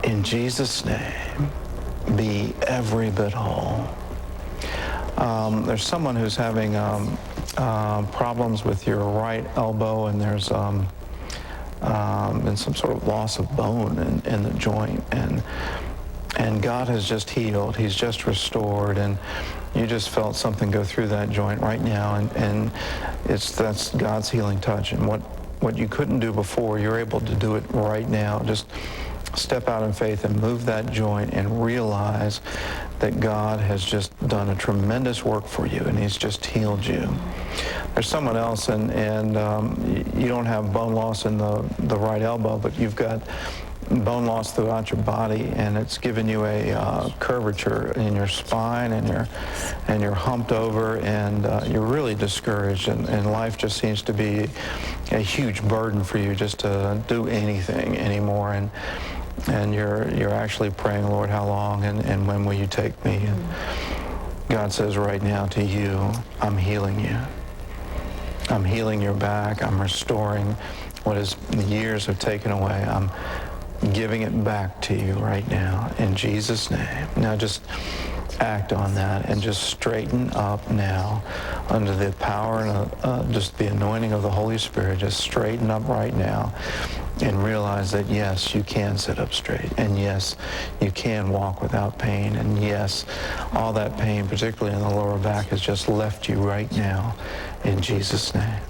In Jesus' name, be every bit whole. There's someone who's having problems with your right elbow, and there's been some sort of loss of bone in the joint, and God has just healed. He's just restored, and you just felt something go through that joint right now, and that's God's healing touch. And what you couldn't do before, you're able to do it right now. Just step out in faith and move that joint and realize that God has just done a tremendous work for you, and he's just healed you. There's someone else, and you don't have bone loss in the right elbow, but you've got bone loss throughout your body, and it's given you a curvature in your spine, and you're humped over, and you're really discouraged, and life just seems to be a huge burden for you just to do anything anymore, and you're actually praying, Lord, how long, and when will you take me? And God says right now to you, I'm healing you. I'm healing your back. I'm restoring what the years have taken away. I'm giving it back to you right now in Jesus' name. Now just act on that and just straighten up now under the power and just the anointing of the Holy Spirit. Just straighten up right now and realize that yes, you can sit up straight, and yes, you can walk without pain, and yes, all that pain, particularly in the lower back, has just left you right now in Jesus' name.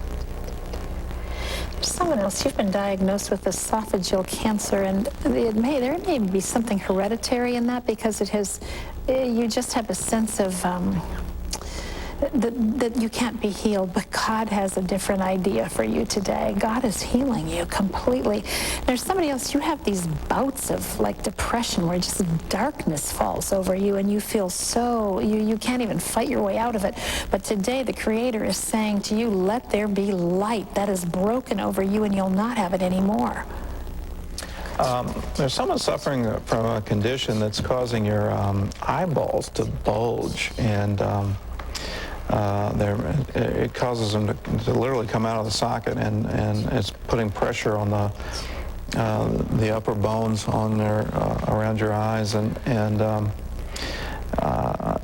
Someone else, you've been diagnosed with esophageal cancer, and there may be something hereditary in that, because you just have a sense of that you can't be healed, but God has a different idea for you today. God is healing you completely. There's somebody else, you have these bouts of like depression where just darkness falls over you, and you feel you can't even fight your way out of it. But today the Creator is saying to you, let there be light. That is broken over you, and you'll not have it anymore. There's someone suffering from a condition that's causing your eyeballs to bulge, and it causes them to literally come out of the socket, and it's putting pressure on the upper bones on around your eyes, and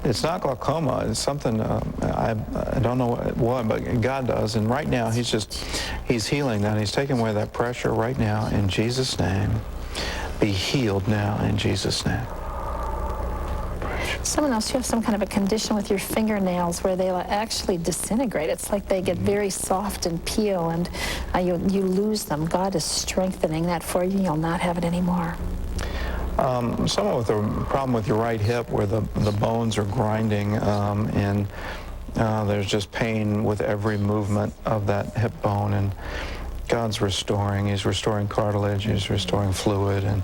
it's not glaucoma. It's something I don't know what, but God does. And right now he's healing that. He's taking away that pressure right now in Jesus' name. Be healed now in Jesus' name. Someone else, you have some kind of a condition with your fingernails where they actually disintegrate. It's like they get very soft and peel, and you lose them. God is strengthening that for you. You'll not have it anymore. Someone with a problem with your right hip where the bones are grinding, and there's just pain with every movement of that hip bone, and God's restoring. He's restoring cartilage, he's restoring fluid, and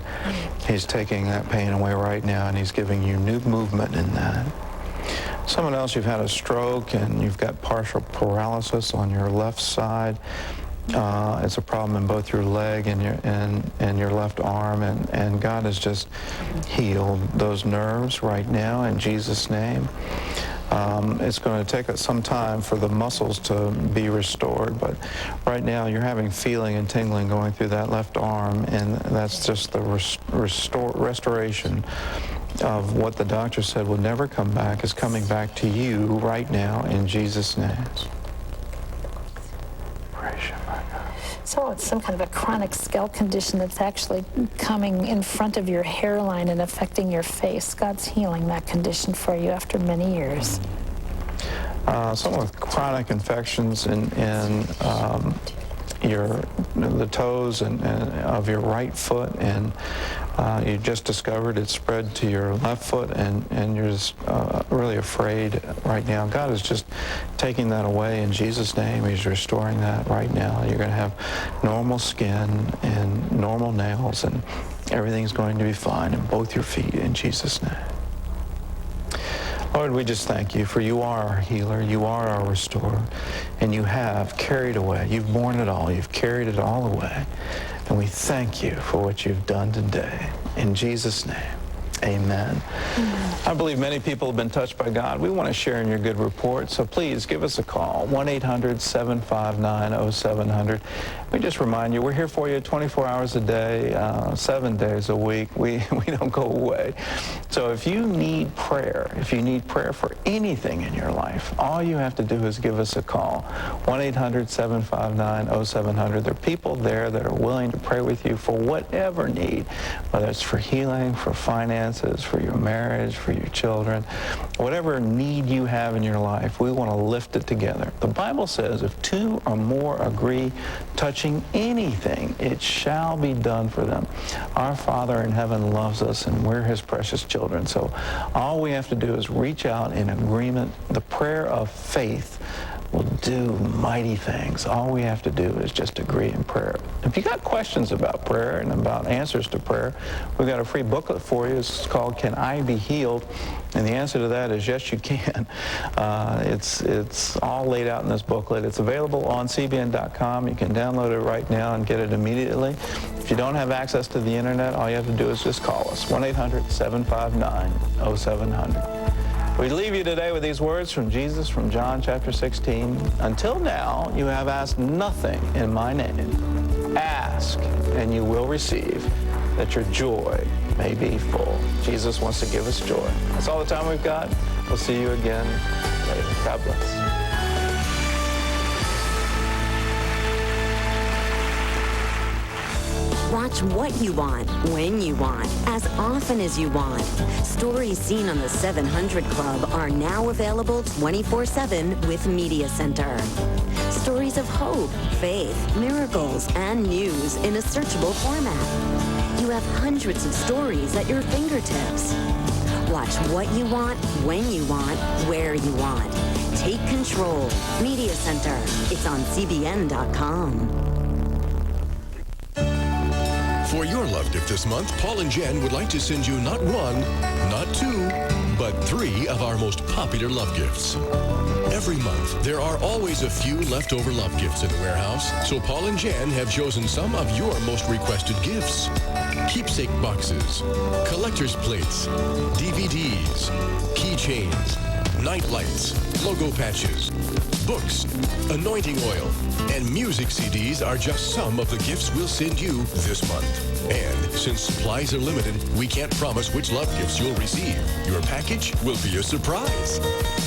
he's taking that pain away right now, and he's giving you new movement in that. Someone else, you've had a stroke and you've got partial paralysis on your left side. It's a problem in both your leg and your left arm, and God has just healed those nerves right now in Jesus' name. It's going to take some time for the muscles to be restored, but right now you're having feeling and tingling going through that left arm, and that's just the restoration of what the doctor said would never come back is coming back to you right now in Jesus' name. So it's some kind of a chronic scalp condition that's actually coming in front of your hairline and affecting your face. God's healing that condition for you after many years. Someone with chronic infections in the toes and of your right foot, and you just discovered it spread to your left foot, and you're just really afraid right now. God is just taking that away in Jesus' name. He's restoring that right now. You're going to have normal skin and normal nails, and everything's going to be fine in both your feet in Jesus' name. Lord, we just thank you, for you are our healer, you are our restorer, and you have carried away. You've borne it all. You've carried it all away. And we thank you for what you've done today. In Jesus' name, Amen. I believe many people have been touched by God. We want to share in your good report, so please give us a call, 1-800-759-0700. We just remind you, we're here for you 24 hours a day, 7 days a week. We don't go away. So if you need prayer for anything in your life, all you have to do is give us a call, 1-800-759-0700. There are people there that are willing to pray with you for whatever need, whether it's for healing, for finances, for your marriage, for your children, whatever need you have in your life, we want to lift it together. The Bible says if two or more agree touching anything, it shall be done for them. Our Father in heaven loves us, and we're his precious children. So all we have to do is reach out in agreement. The prayer of faith will do mighty things. All we have to do is just agree in prayer. If you got questions about prayer and about answers to prayer, we've got a free booklet for you. It's called Can I Be Healed? And the answer to that is yes, you can. It's all laid out in this booklet. It's available on cbn.com. You can download it right now and get it immediately. If you don't have access to the internet, all you have to do is just call us, 1-800-759-0700. We leave you today with these words from Jesus from John chapter 16. Until now, you have asked nothing in my name. Ask, and you will receive, that your joy may be full. Jesus wants to give us joy. That's all the time we've got. We'll see you again later. God bless. Watch what you want, when you want, as often as you want. Stories seen on the 700 Club are now available 24/7 with Media Center. Stories of hope, faith, miracles, and news in a searchable format. You have hundreds of stories at your fingertips. Watch what you want, when you want, where you want. Take control. Media Center. It's on CBN.com. For your love gift this month, Paul and Jen would like to send you not one, not two, but 3 of our most popular love gifts. Every month, there are always a few leftover love gifts in the warehouse, so Paul and Jen have chosen some of your most requested gifts. Keepsake boxes, collector's plates, DVDs, keychains, night lights, logo patches, books, anointing oil, and music CDs are just some of the gifts we'll send you this month. And since supplies are limited, we can't promise which love gifts you'll receive. Your package will be a surprise.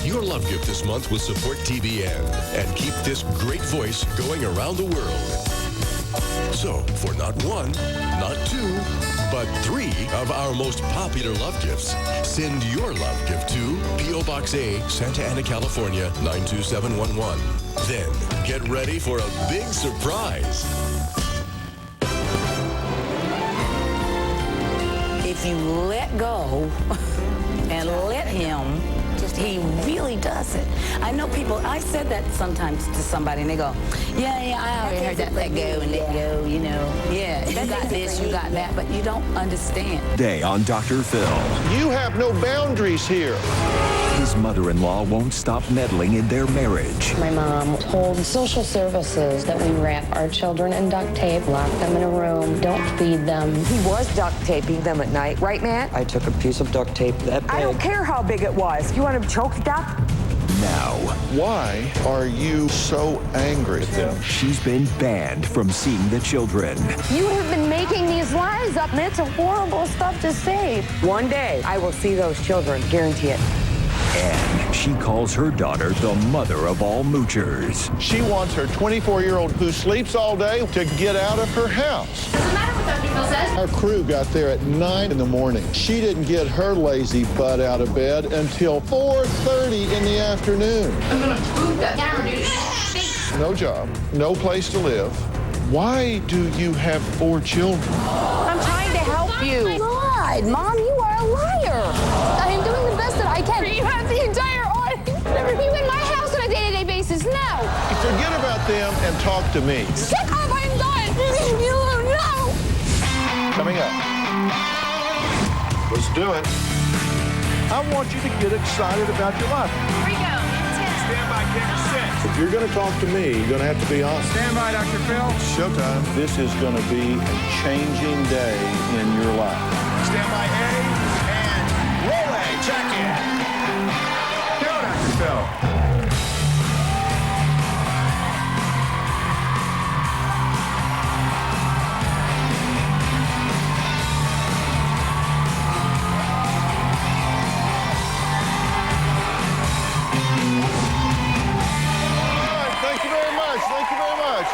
Your love gift this month will support TBN and keep this great voice going around the world. So, for not one, not two, but 3 of our most popular love gifts, send your love gift to P.O. Box A, Santa Ana, California, 92711. Then, get ready for a big surprise. If you let go and let him, he really does it. I know people, I said that sometimes to somebody and they go, yeah, I already heard that, let go and let go, you know. Yeah, you got this, you got that, but you don't understand. Day on Dr. Phil. You have no boundaries here. His mother-in-law won't stop meddling in their marriage. My mom told social services that we wrap our children in duct tape, lock them in a room, don't feed them. He was duct taping them at night, right, Matt? I took a piece of duct tape that big. I don't care how big it was. You want to choke to death? Now, why are you so angry at them? She's been banned from seeing the children. You have been making these lies up, and it's horrible stuff to say. One day, I will see those children, guarantee it. And she calls her daughter the mother of all moochers. She wants her 24-year-old who sleeps all day to get out of her house. What's the matter with Dr. Phil says? Our crew got there at 9 in the morning. She didn't get her lazy butt out of bed until 4:30 in the afternoon. I'm gonna boot that camera, dude. No job, no place to live. Why do you have 4 children? I'm trying to help you. God, Mom, you are a liar. I am doing the best that I can. You have the entire audience. Never be in my house on a day-to-day basis. No. Forget about them and talk to me. Shut up, I'm done. Leave me alone now. Coming up. Let's do it. I want you to get excited about your life. Here we go. Stand by, camera set. If you're going to talk to me, you're going to have to be honest. Stand by, Dr. Phil. Showtime. This is going to be a changing day in your life. Stand by, A, and Rolling, check in. Go, Dr. Phil. Thank you very much. Thank you very much.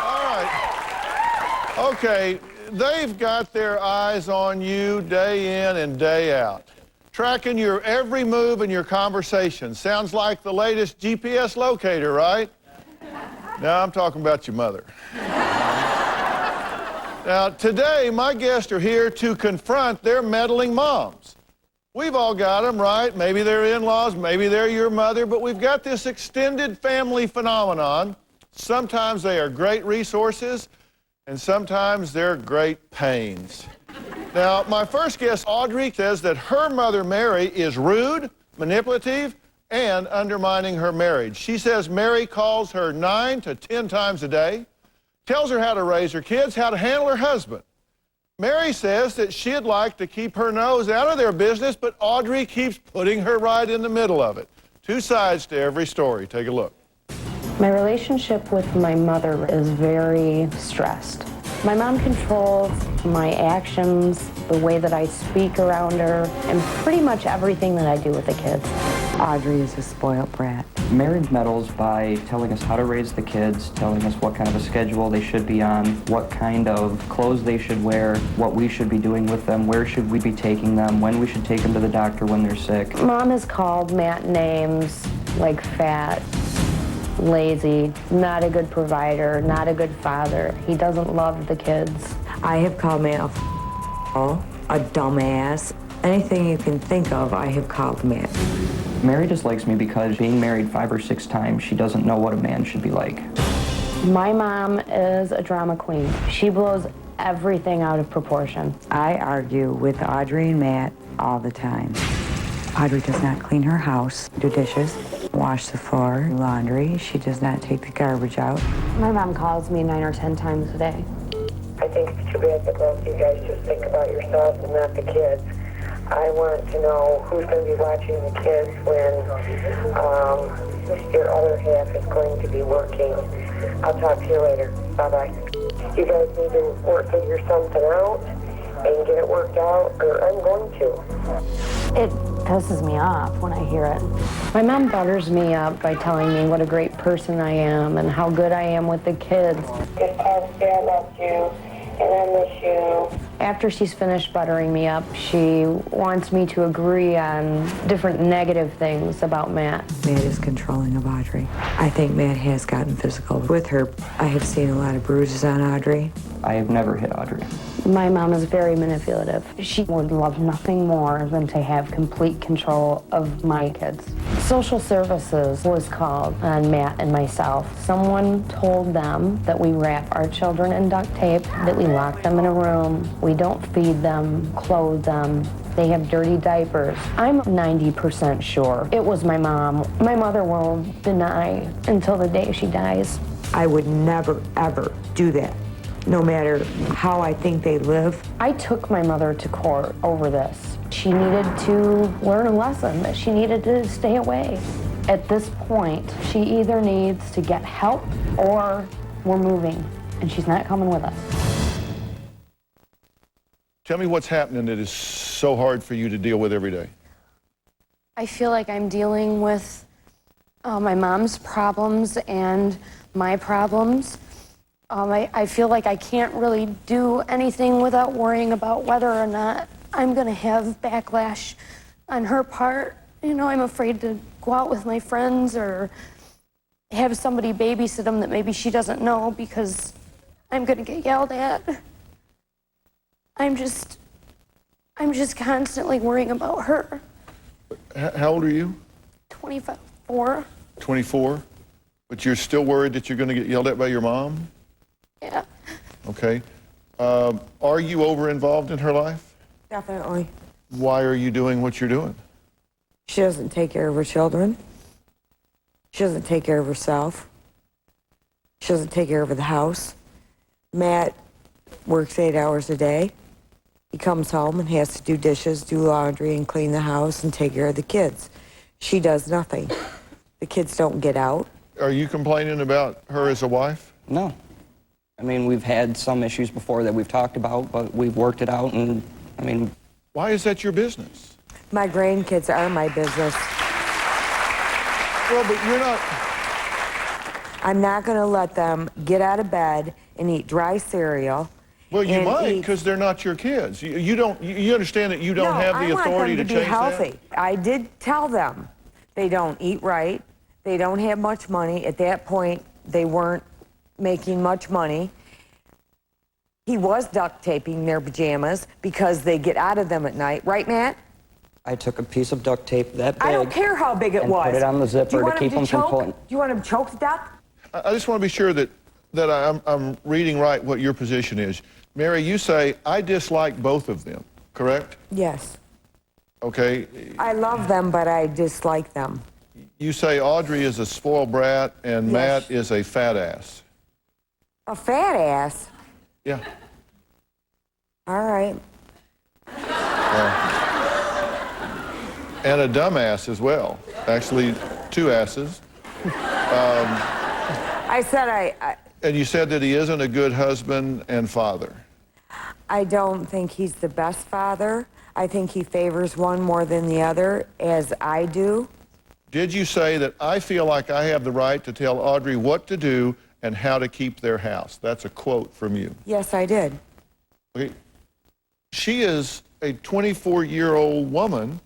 All right. Okay, they've got their eyes on you day in and day out, tracking your every move in your conversation. Sounds like the latest GPS locator, right? No, I'm talking about your mother. Now, today, my guests are here to confront their meddling moms. We've all got them, right? Maybe they're in-laws, maybe they're your mother, but we've got this extended family phenomenon. Sometimes they are great resources, and sometimes they're great pains. Now, my first guest, Audrey, says that her mother, Mary, is rude, manipulative, and undermining her marriage. She says Mary calls her 9 to 10 times a day, tells her how to raise her kids, how to handle her husband. Mary says that she'd like to keep her nose out of their business, but Audrey keeps putting her right in the middle of it. Two sides to every story. Take a look. My relationship with my mother is very stressed. My mom controls my actions, the way that I speak around her, and pretty much everything that I do with the kids. Audrey is a spoiled brat. Mary meddles by telling us how to raise the kids, telling us what kind of a schedule they should be on, what kind of clothes they should wear, what we should be doing with them, where should we be taking them, when we should take them to the doctor when they're sick. Mom has called Matt names like fat, lazy, not a good provider, not a good father. He doesn't love the kids. I have called Matt a dumbass. Anything you can think of, I have called Matt. Mary dislikes me because being married 5 or 6 times, she doesn't know what a man should be like. My mom is a drama queen. She blows everything out of proportion. I argue with Audrey and Matt all the time. Audrey does not clean her house, do dishes, wash the floor, laundry. She does not take the garbage out. My mom calls me 9 or 10 times a day. I think it's too bad that both of you guys just think about yourselves and not the kids. I want to know who's going to be watching the kids when your other half is going to be working. I'll talk to you later. Bye-bye. You guys need to figure something out and get it worked out, or I'm going to. It pisses me off when I hear it. My mom butters me up by telling me what a great person I am and how good I am with the kids. Just tell me I love you and I miss you. After she's finished buttering me up, she wants me to agree on different negative things about Matt. Matt is controlling of Audrey. I think Matt has gotten physical with her. I have seen a lot of bruises on Audrey. I have never hit Audrey. My mom is very manipulative. She would love nothing more than to have complete control of my kids. Social services was called on Matt and myself. Someone told them that we wrap our children in duct tape, that we lock them in a room, we don't feed them, clothe them. They have dirty diapers. I'm 90% sure it was my mom. My mother will deny until the day she dies. I would never, ever do that, no matter how I think they live. I took my mother to court over this. She needed to learn a lesson, that she needed to stay away. At this point, she either needs to get help or we're moving, and she's not coming with us. Tell me what's happening that is so hard for you to deal with every day. I feel like I'm dealing with my mom's problems and my problems. I feel like I can't really do anything without worrying about whether or not I'm going to have backlash on her part. You know, I'm afraid to go out with my friends or have somebody babysit them that maybe she doesn't know because I'm going to get yelled at. I'm just constantly worrying about her. How old are you? 24. 24? But you're still worried that you're going to get yelled at by your mom? Yeah. Okay. Are you over-involved in her life? Definitely. Why are you doing what you're doing? She doesn't take care of her children. She doesn't take care of herself. She doesn't take care of the house. Matt works 8 hours a day. He comes home and has to do dishes, do laundry, and clean the house and take care of the kids. She does nothing. The kids don't get out. Are you complaining about her as a wife? No. I mean, we've had some issues before that we've talked about, but we've worked it out, and, I mean... Why is that your business? My grandkids are my business. Well, but you're not... I'm not going to let them get out of bed and eat dry cereal. Well, you might, because they're not your kids. You don't. You understand that you don't have the authority to change that? I want them to be healthy. I did tell them they don't eat right. They don't have much money. At that point, they weren't making much money. He was duct taping their pajamas because they get out of them at night. Right, Matt? I took a piece of duct tape that big. I don't care how big it was. Put it on the zipper to keep them from pulling. Do you want him to choke to death? I just want to be sure that I'm reading right what your position is. Mary, you say, I dislike both of them, correct? Yes. Okay. I love them, but I dislike them. You say Audrey is a spoiled brat and Matt is a fat ass. A fat ass? Yeah. All right. And a dumb ass as well. Actually, two asses. I said And you said that he isn't a good husband and father. I don't think he's the best father. I think he favors one more than the other, as I do. Did you say that I feel like I have the right to tell Audrey what to do and how to keep their house? That's a quote from you. Yes, I did. Okay. She is a 24-year-old woman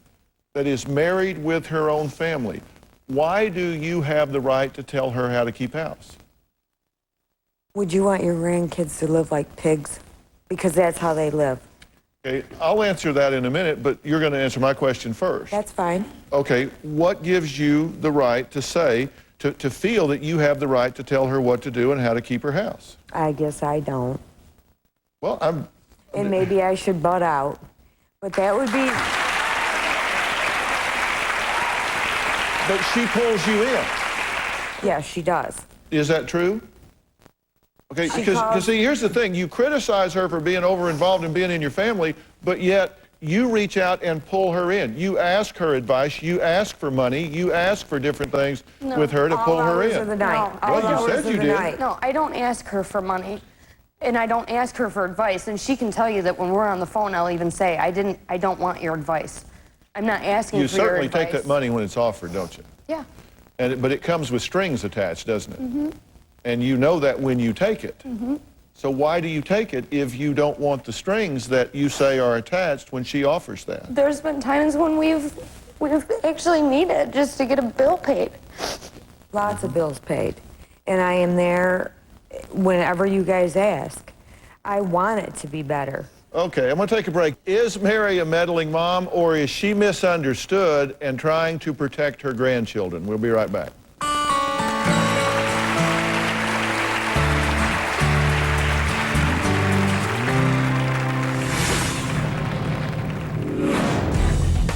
that is married with her own family. Why do you have the right to tell her how to keep house? Would you want your grandkids to live like pigs? Because that's how they live. Okay, I'll answer that in a minute, but you're going to answer my question first. That's fine. Okay, what gives you the right to say, to feel that you have the right to tell her what to do and how to keep her house? I guess I don't. Well, And maybe I should butt out. But that would be... But she pulls you in. Yes, she does. Is that true? Okay, because see, here's the thing. You criticize her for being over-involved and being in your family, but yet you reach out and pull her in. You ask her advice. You ask for money. You ask for different things with her to pull her in. Well, you said you did. No, I don't ask her for money, and I don't ask her for advice. And she can tell you that when we're on the phone, I'll even say, I don't want your advice. I'm not asking for your advice. You certainly take that money when it's offered, don't you? Yeah. But it comes with strings attached, doesn't it? Mm-hmm. And you know that when you take it. Mm-hmm. So why do you take it if you don't want the strings that you say are attached when she offers that? There's been times when we've actually needed just to get a bill paid. Lots of bills paid. And I am there whenever you guys ask. I want it to be better. Okay, I'm going to take a break. Is Mary a meddling mom, or is she misunderstood and trying to protect her grandchildren? We'll be right back.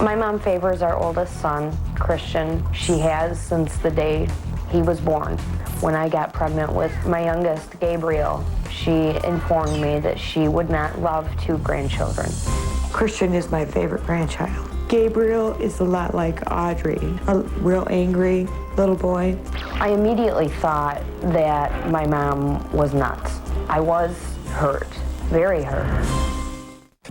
My mom favors our oldest son, Christian. She has since the day he was born. When I got pregnant with my youngest, Gabriel, she informed me that she would not love two grandchildren. Christian is my favorite grandchild. Gabriel is a lot like Audrey, a real angry little boy. I immediately thought that my mom was nuts. I was hurt, very hurt.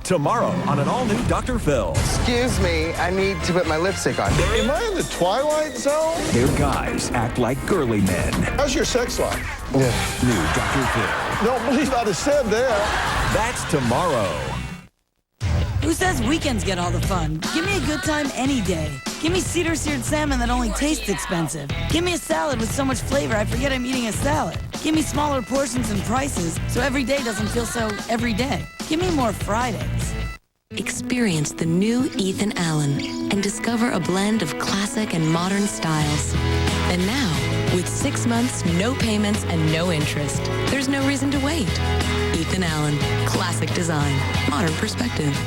Tomorrow on an all-new Dr. Phil. Excuse me, I need to put my lipstick on. Am I in the Twilight Zone? Their guys act like girly men. How's your sex life? New Dr. Phil. Don't believe I'd have said that. That's tomorrow. Who says weekends get all the fun? Give me a good time any day. Give me cedar seared salmon that only tastes expensive. Give me a salad with so much flavor I forget I'm eating a salad. Give me smaller portions and prices so every day doesn't feel so every day. Give me more Fridays. Experience the new Ethan Allen and discover a blend of classic and modern styles. And now, with 6 months, no payments, and no interest, there's no reason to wait. Ethan Allen, classic design, modern perspective.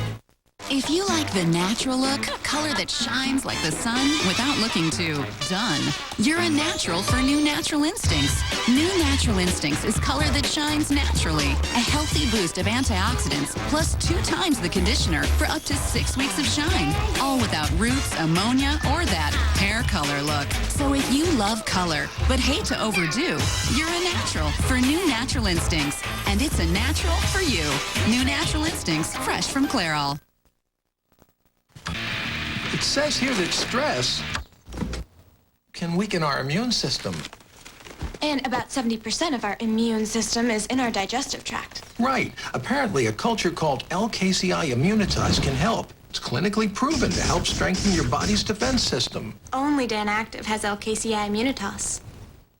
If you like the natural look, color that shines like the sun without looking too done, you're a natural for New Natural Instincts. New Natural Instincts is color that shines naturally. A healthy boost of antioxidants, plus 2 times the conditioner for up to 6 weeks of shine. All without roots, ammonia, or that hair color look. So if you love color, but hate to overdo, you're a natural for New Natural Instincts. And it's a natural for you. New Natural Instincts, fresh from Clairol. It says here that stress can weaken our immune system. And about 70% of our immune system is in our digestive tract. Right. Apparently, a culture called LKCI Immunitas can help. It's clinically proven to help strengthen your body's defense system. Only Dan Active has LKCI Immunitas.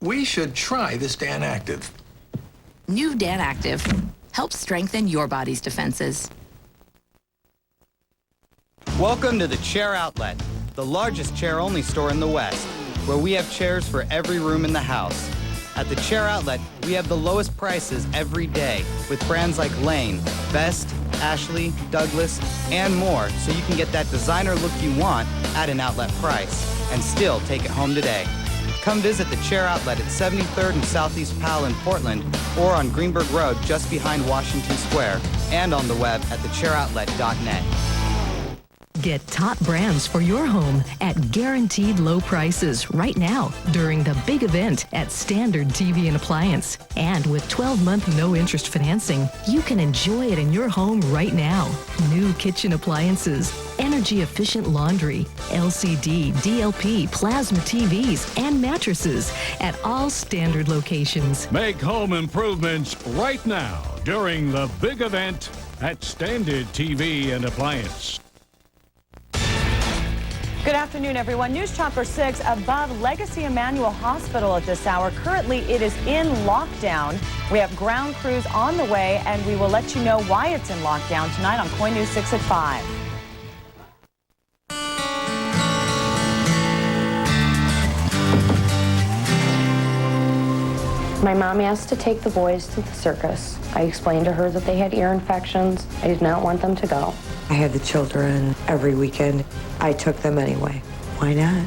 We should try this Dan Active. New Dan Active helps strengthen your body's defenses. Welcome to the Chair Outlet, the largest chair-only store in the West, where we have chairs for every room in the house. At the Chair Outlet, we have the lowest prices every day with brands like Lane, Best, Ashley, Douglas, and more, so you can get that designer look you want at an outlet price and still take it home today. Come visit the Chair Outlet at 73rd and Southeast Powell in Portland or on Greenberg Road just behind Washington Square and on the web at thechairoutlet.net. Get top brands for your home at guaranteed low prices right now during the big event at Standard TV and Appliance. And with 12-month no-interest financing, you can enjoy it in your home right now. New kitchen appliances, energy-efficient laundry, LCD, DLP, plasma TVs, and mattresses at all Standard locations. Make home improvements right now during the big event at Standard TV and Appliance. Good afternoon, everyone. News Chopper 6 above Legacy Emmanuel Hospital at this hour. Currently, it is in lockdown. We have ground crews on the way, and we will let you know why it's in lockdown tonight on KOIN News 6 at 5. My mom asked to take the boys to the circus. I explained to her that they had ear infections. I did not want them to go. I had the children every weekend. I took them anyway. Why not?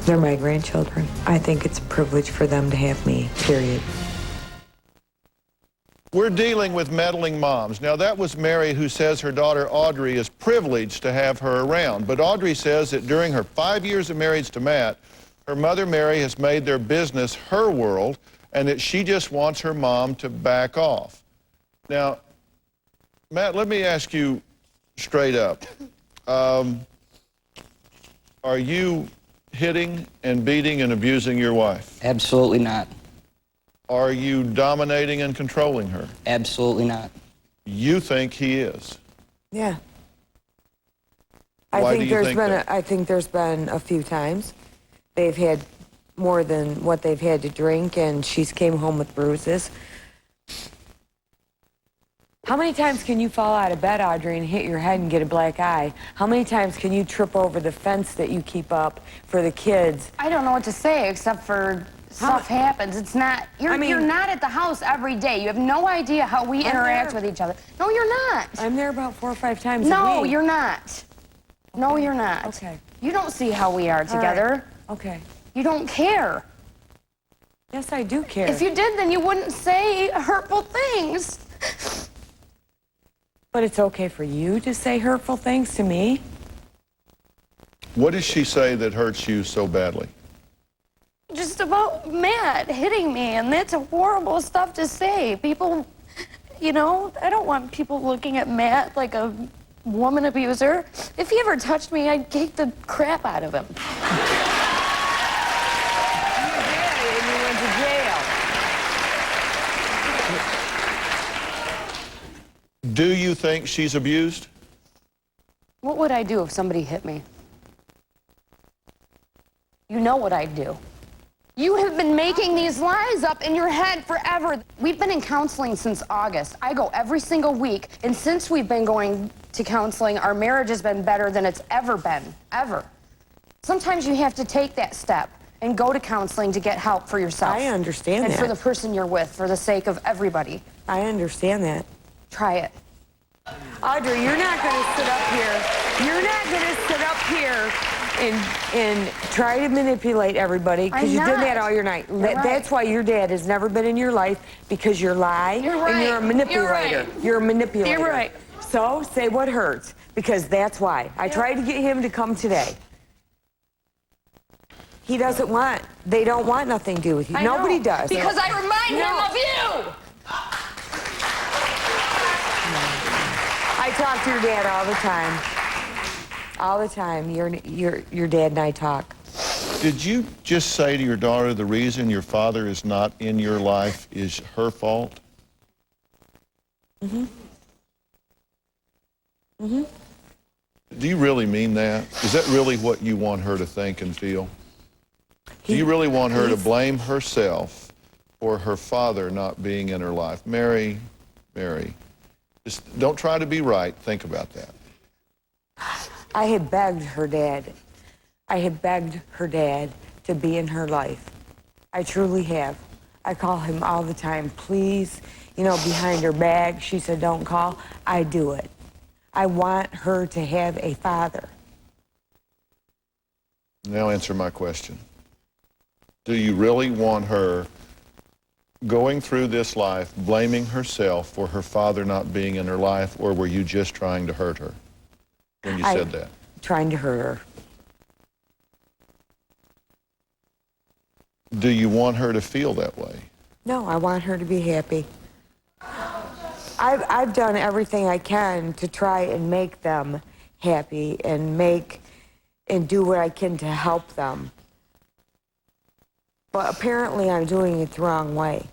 They're my grandchildren. I think it's a privilege for them to have me, period. We're dealing with meddling moms. Now, that was Mary, who says her daughter Audrey is privileged to have her around. But Audrey says that during her 5 years of marriage to Matt, her mother Mary has made their business her world, and that she just wants her mom to back off. Now, Matt, let me ask you straight up. Are you hitting and beating and abusing your wife? Absolutely not. Are you dominating and controlling her? Absolutely not. You think he is? Yeah. Why do you think that? I think there's been a few times they've had more than what they've had to drink, and she's came home with bruises. How many times can you fall out of bed, Audrey, and hit your head and get a black eye? How many times can you trip over the fence that you keep up for the kids? I don't know what to say except for stuff happens. It's not, you're not at the house every day. You have no idea how we interact with each other. No, you're not. I'm there about 4 or 5 times a No, week. you're not. No, you're not. Okay. You don't see how we are together. Okay. You don't care. Yes, I do care. If you did, then you wouldn't say hurtful things. But it's okay for you to say hurtful things to me? What does she say that hurts you so badly? Just about Matt hitting me, and that's horrible stuff to say. People, you know, I don't want people looking at Matt like a woman abuser. If he ever touched me, I'd kick the crap out of him. Do you think she's abused? What would I do if somebody hit me? You know what I'd do. You have been making these lies up in your head forever. We've been in counseling since August. I go every single week, and since we've been going to counseling, our marriage has been better than it's ever been, ever. Sometimes you have to take that step and go to counseling to get help for yourself. I understand that. And for the person you're with, for the sake of everybody. I understand that. Try it. Audrey, you're not going to sit up here You're not going to sit up here and try to manipulate everybody, because you've done that all your night. That's why your dad has never been in your life, because you lie and you're a manipulator. You're a manipulator. You're right. So say what hurts, because that's why. I tried to get him to come today. He doesn't want, they don't want nothing to do with you. Nobody does. Because I remind him of you. I talk to your dad all the time. All the time. Your dad and I talk. Did you just say to your daughter the reason your father is not in your life is her fault? Mm-hmm. Mm-hmm. Do you really mean that? Is that really what you want her to think and feel? Do you really want her to blame herself for her father not being in her life? Mary, just don't try to be right. Think about that. I had begged her dad. I had begged her dad to be in her life. I truly have. I call him all the time. Please, you know, behind her back. She said, don't call. I do it. I want her to have a father. Now answer my question. Do you really want her going through this life blaming herself for her father not being in her life, or were you just trying to hurt her when you said that? Trying to hurt her. Do you want her to feel that way? No, I want her to be happy. I've done everything I can to try and make them happy and do what I can to help them. But apparently I'm doing it the wrong way.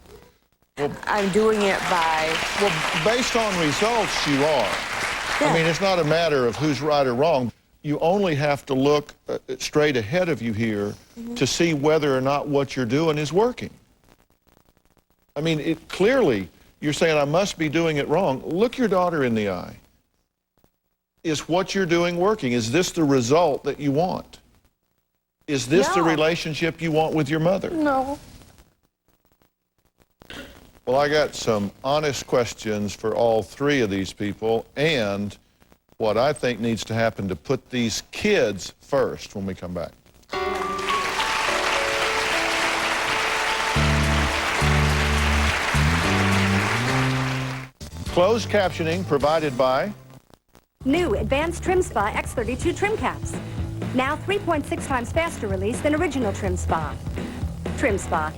Well, I'm doing it by... Well, based on results, you are. Yeah. I mean, it's not a matter of who's right or wrong. You only have to look straight ahead of you here to see whether or not what you're doing is working. I mean, clearly, you're saying, I must be doing it wrong. Look your daughter in the eye. Is what you're doing working? Is this the result that you want? Is this the relationship you want with your mother? No. Well, I got some honest questions for all three of these people, and what I think needs to happen to put these kids first when we come back. Closed captioning provided by New Advanced Trim Spa X32 Trim Caps. Now 3.6 times faster release than original Trim Spa. Trim Spa.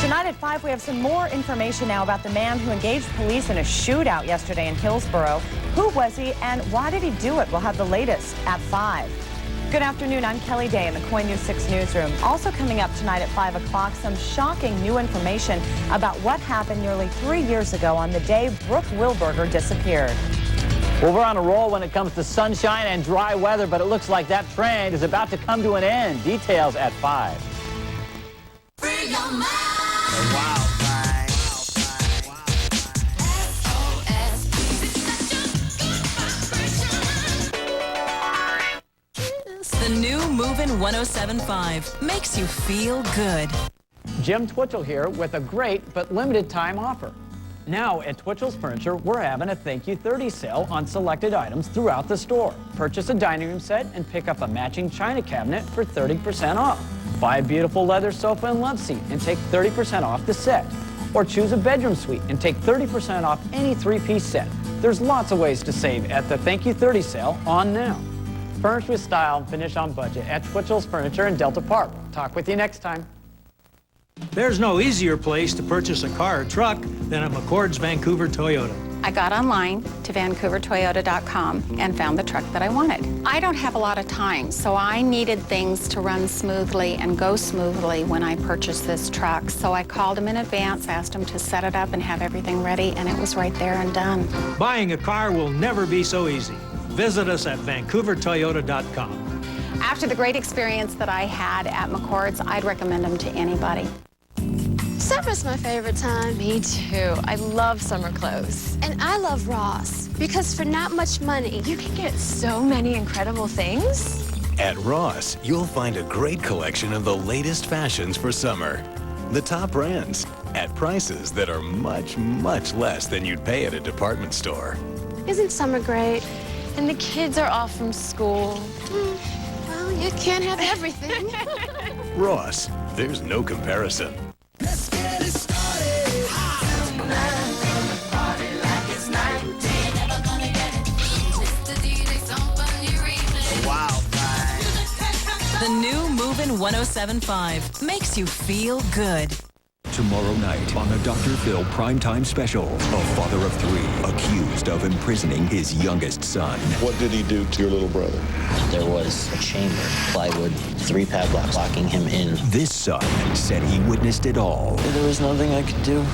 Tonight at 5, we have some more information now about the man who engaged police in a shootout yesterday in Hillsborough. Who was he and why did he do it? We'll have the latest at 5. Good afternoon, I'm Kelly Day in the KOIN News 6 newsroom. Also coming up tonight at 5 o'clock, some shocking new information about what happened nearly 3 years ago on the day Brooke Wilberger disappeared. Well, we're on a roll when it comes to sunshine and dry weather, but it looks like that trend is about to come to an end. Details at 5. Free your mind. The new Movin' 107.5 makes you feel good. Jim Twitchell here with a great but limited time offer. Now at Twitchell's Furniture, we're having a Thank You 30 sale on selected items throughout the store. Purchase a dining room set and pick up a matching china cabinet for 30% off. Buy a beautiful leather sofa and love seat and take 30% off the set. Or choose a bedroom suite and take 30% off any 3-piece set. There's lots of ways to save at the Thank You 30 sale on now. Furnished with style and finish on budget at Twitchell's Furniture in Delta Park. Talk with you next time. There's no easier place to purchase a car or truck than at McCord's Vancouver Toyota. I got online to VancouverToyota.com and found the truck that I wanted. I don't have a lot of time, so I needed things to run smoothly and go smoothly when I purchased this truck. So I called them in advance, asked them to set it up and have everything ready, and it was right there and done. Buying a car will never be so easy. Visit us at VancouverToyota.com. After the great experience that I had at McCord's, I'd recommend them to anybody. Summer's my favorite time. Me too. I love summer clothes. And I love Ross because for not much money, You can get so many incredible things. At Ross, you'll find a great collection of the latest fashions for summer. The top brands at prices that are much, much less than you'd pay at a department store. Isn't summer great? And the kids are off from school. Well, you can't have everything. Ross, there's no comparison. The new Movin' 107.5 makes you feel good. Tomorrow night on the Dr. Phil primetime special, a father of 3 accused of imprisoning his youngest son. What did he do to your little brother? There was a chamber, plywood, 3 padlocks locking him in. This son said he witnessed it all. There was nothing I could do.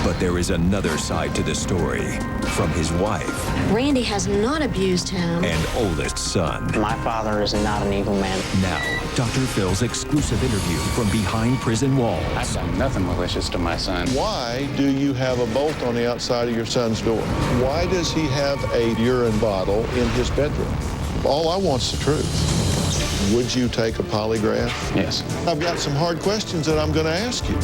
But there is another side to the story from his wife Randy has not abused him. and oldest son. My father is not an evil man. Now, Dr. Phil's exclusive interview from behind prison walls. I've done nothing malicious to my son. Why do you have a bolt on the outside of your son's door? Why does he have a urine bottle in his bedroom? All I want's the truth. Would you take a polygraph? Yes. I've got some hard questions that I'm going to ask you.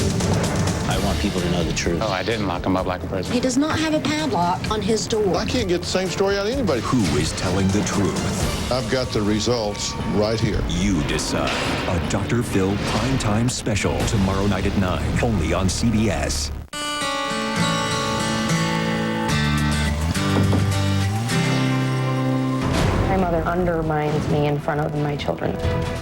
I want people to know the truth. Oh, I didn't lock him up like a He prisoner. does not have a padlock on his door. I can't get the same story out of anybody. Who is telling the truth? I've got the results right here. You decide. A Dr. Phil primetime special tomorrow night at 9, only on CBS. My mother undermines me in front of my children.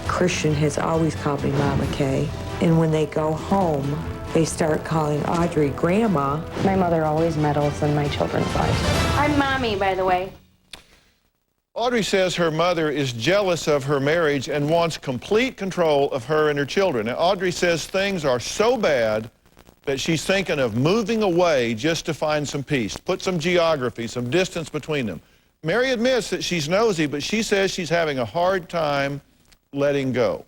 Christian has always called me Mama Kay. And when they go home, they start calling Audrey Grandma. My mother always meddles in my children's lives. I'm Mommy, by the way. Audrey says her mother is jealous of her marriage and wants complete control of her and her children. Now, Audrey says things are so bad that she's thinking of moving away just to find some peace, put some geography, some distance between them. Mary admits that she's nosy, but she says she's having a hard time letting go.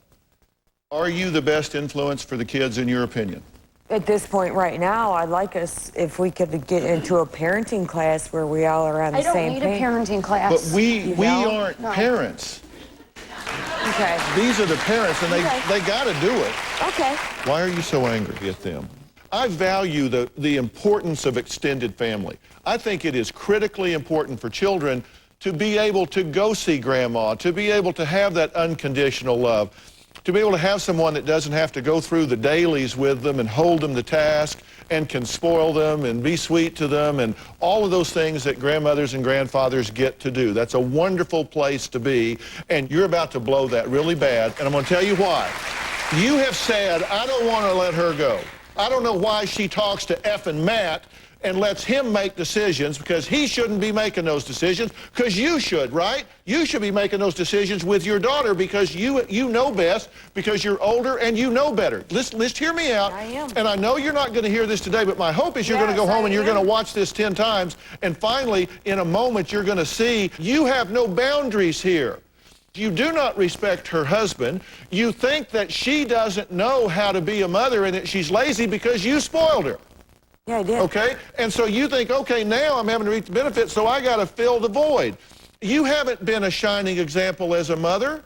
Are you the best influence for the kids, in your opinion? At this point right now, I'd like us, if we could get into a parenting class where we all are on the I don't same need page. a parenting class. But we aren't No. parents. Okay. These are the parents, and they got to do it. Okay. Why are you so angry at them? I value the importance of extended family. I think it is critically important for children to be able to go see grandma, to be able to have that unconditional love, to be able to have someone that doesn't have to go through the dailies with them and hold them to task and can spoil them and be sweet to them and all of those things that grandmothers and grandfathers get to do. That's a wonderful place to be, and you're about to blow that really bad, and I'm going to tell you why. You have said, I don't want to let her go. I don't know why she talks to effing Matt and lets him make decisions, because he shouldn't be making those decisions, because you should, right? You should be making those decisions with your daughter, because you know best, because you're older and you know better. Listen, hear me out. I am. And I know you're not going to hear this today, but my hope is you're going to go home and you're going to watch this 10 times, and finally, in a moment, you're going to see you have no boundaries here. You do not respect her husband. You think that she doesn't know how to be a mother and that she's lazy because you spoiled her. Yeah, I did. Okay? And so you think, okay, now I'm having to reap the benefits, so I got to fill the void. You haven't been a shining example as a mother.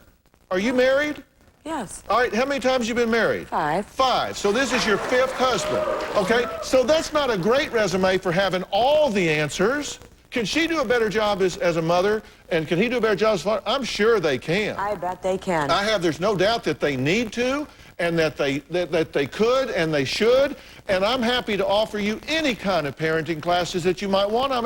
Are you married? Yes. All right, how many times have you been married? 5. 5. So this is your 5th husband. Okay? So that's not a great resume for having all the answers. Can she do a better job as a mother? And can he do a better job as a father? I'm sure they can. I bet they can. There's no doubt that they need to, and that they could and they should, and I'm happy to offer you any kind of parenting classes that you might want. I'm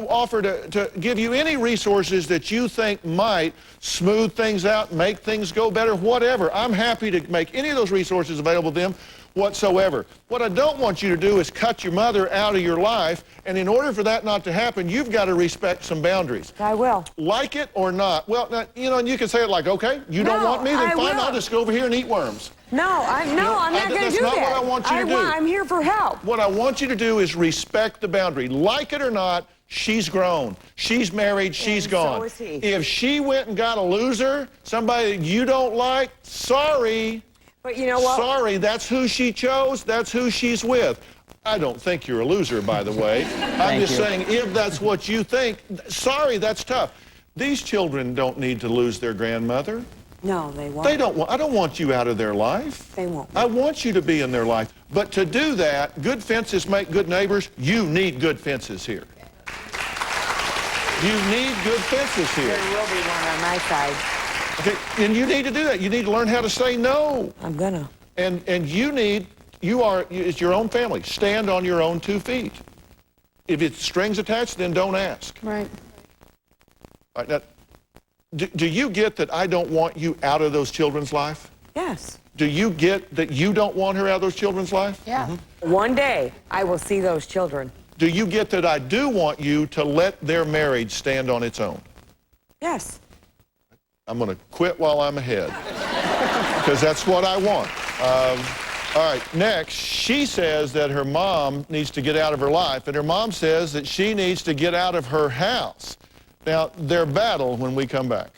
offer to give you any resources that you think might smooth things out, make things go better, whatever. I'm happy to make any of those resources available to them whatsoever. What I don't want you to do is cut your mother out of your life, and in order for that not to happen, you've got to respect some boundaries. I will. Like it or not. Well, now, and you can say it like, okay, you don't want me, then fine, I'll just go over here and eat worms. No, I'm not going to do that. That's not what I want you to do. I'm here for help. What I want you to do is respect the boundary. Like it or not, she's grown. She's married. She's gone. So is he. If she went and got a loser, somebody that you don't like, sorry. But you know what? Sorry, that's who she chose. That's who she's with. I don't think you're a loser, by the way. I'm just saying, if that's what you think, sorry, that's tough. These children don't need to lose their grandmother. No, they won't. They don't want, I don't want you out of their life. They won't. I want you to be in their life. But to do that, good fences make good neighbors. You need good fences here. You need good fences here. There will be one on my side. Okay, and you need to do that. You need to learn how to say no. I'm gonna. And it's your own family. Stand on your own 2 feet. If it's strings attached, then don't ask. Right. All right, now, do you get that I don't want you out of those children's life? Yes. Do you get that you don't want her out of those children's life? Yeah. One day, I will see those children. Do you get that I do want you to let their marriage stand on its own? Yes. I'm going to quit while I'm ahead, because that's what I want. All right, next, she says that her mom needs to get out of her life, and her mom says that she needs to get out of her house. Now, their battle when we come back.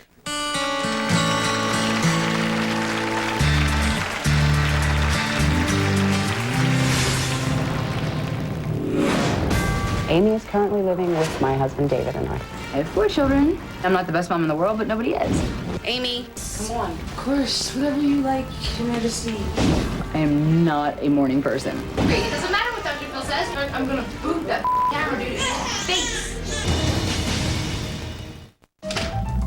Amy is currently living with my husband, David, and I. I have 4 children. I'm not the best mom in the world, but nobody is. Amy, come on. Of course, whatever you like, Your Majesty. I am not a morning person. Great, it doesn't matter what Dr. Phil says. I'm gonna boot that camera dude in his face.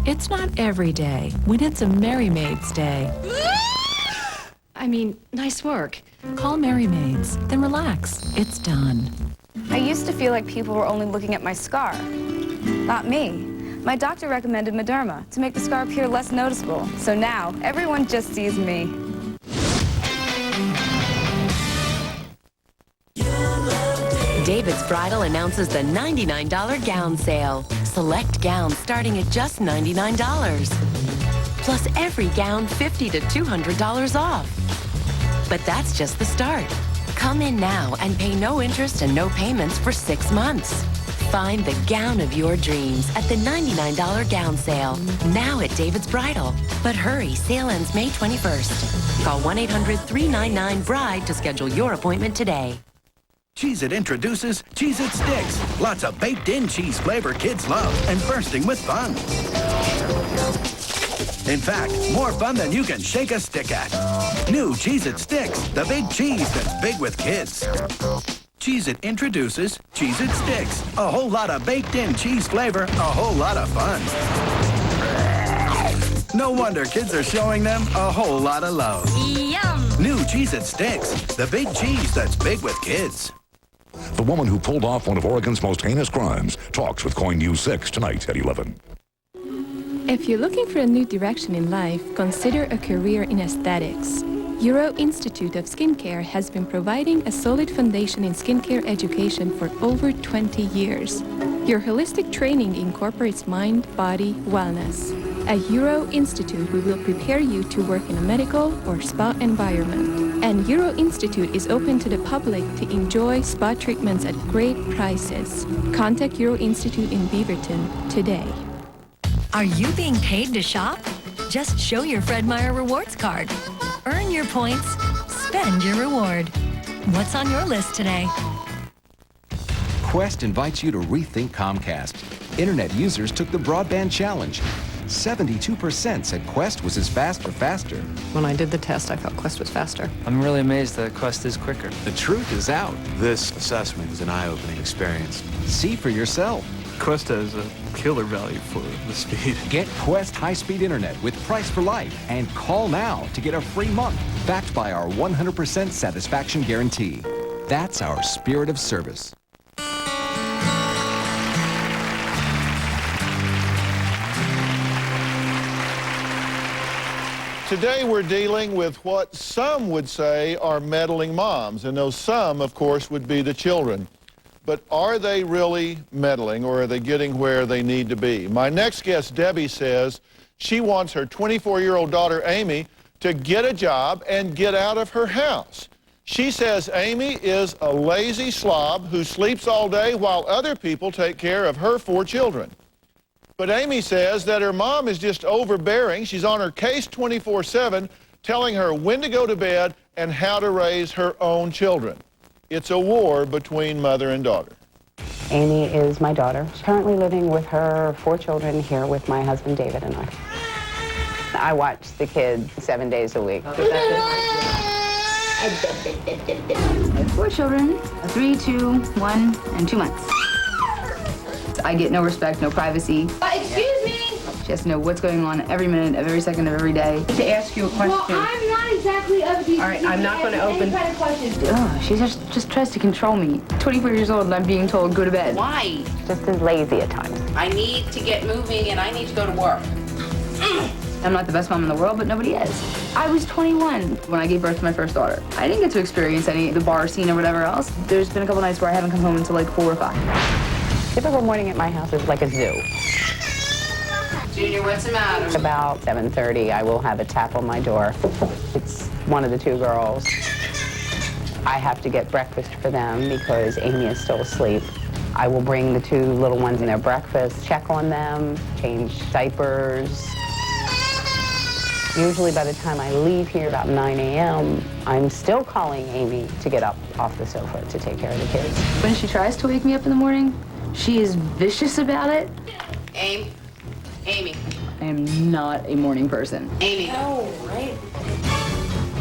It's not every day when it's a Merry Maids Day. I mean, nice work. Call Merry Maids, then relax. It's done. I used to feel like people were only looking at my scar. Not me. My doctor recommended Mederma to make the scar appear less noticeable. So now, everyone just sees me. David's Bridal announces the $99 gown sale. Select gowns starting at just $99. Plus every gown $50 to $200 off. But that's just the start. Come in now and pay no interest and no payments for 6 months. Find the gown of your dreams at the $99 gown sale, now at David's Bridal. But hurry, sale ends May 21st. Call 1-800-399-BRIDE to schedule your appointment today. Cheez-It introduces Cheez-It Sticks. Lots of baked-in cheese flavor kids love and bursting with fun. In fact, more fun than you can shake a stick at. New Cheez-It Sticks, the big cheese that's big with kids. Cheez-It introduces Cheez-It Sticks. A whole lot of baked-in cheese flavor, a whole lot of fun. No wonder kids are showing them a whole lot of love. Yum! New Cheez-It Sticks, the big cheese that's big with kids. The woman who pulled off one of Oregon's most heinous crimes talks with KOIN News 6 tonight at 11. If you're looking for a new direction in life, consider a career in aesthetics. Euro Institute of Skincare has been providing a solid foundation in skincare education for over 20 years. Your holistic training incorporates mind, body, wellness. At Euro Institute, we will prepare you to work in a medical or spa environment. And Euro Institute is open to the public to enjoy spa treatments at great prices. Contact Euro Institute in Beaverton today. Are you being paid to shop? Just show your Fred Meyer Rewards card. Earn your points, spend your reward. What's on your list today? Quest invites you to rethink Comcast. Internet users took the broadband challenge. 72% said Quest was as fast or faster. When I did the test, I felt Quest was faster. I'm really amazed that Quest is quicker. The truth is out. This assessment is an eye-opening experience. See for yourself. Quest has a killer value for the speed. Get Quest high-speed internet with Price for Life and call now to get a free month, backed by our 100% satisfaction guarantee. That's our spirit of service. Today we're dealing with what some would say are meddling moms, and those some, of course, would be the children. But are they really meddling, or are they getting where they need to be? My next guest, Debbie, says she wants her 24-year-old daughter, Amy, to get a job and get out of her house. She says Amy is a lazy slob who sleeps all day while other people take care of her 4 children. But Amy says that her mom is just overbearing. She's on her case 24/7, telling her when to go to bed and how to raise her own children. It's a war between mother and daughter. Amy is my daughter. She's currently living with her 4 children here with my husband, David, and I. I watch the kids 7 days a week. I have 4 children, 3, 2, 1, and 2 months. I get no respect, no privacy. Excuse me! She has to know what's going on every minute of every second of every day. To ask you a question. Well, I'm not exactly of these. All right, I'm not going to open. Kind of questions. She just tries to control me. 24 years old and I'm being told go to bed. Why? Just as lazy at times. I need to get moving and I need to go to work. I'm not the best mom in the world, but nobody is. I was 21 when I gave birth to my first daughter. I didn't get to experience any of the bar scene or whatever else. There's been a couple nights where I haven't come home until like 4 or 5. Typical morning at my house is like a zoo. Junior, what's the matter? About 7:30, I will have a tap on my door. It's one of the 2 girls. I have to get breakfast for them because Amy is still asleep. I will bring the 2 little ones in their breakfast, check on them, change diapers. Usually by the time I leave here about 9 a.m., I'm still calling Amy to get up off the sofa to take care of the kids. When she tries to wake me up in the morning, she is vicious about it. Amy. I am not a morning person. Amy. Oh, right.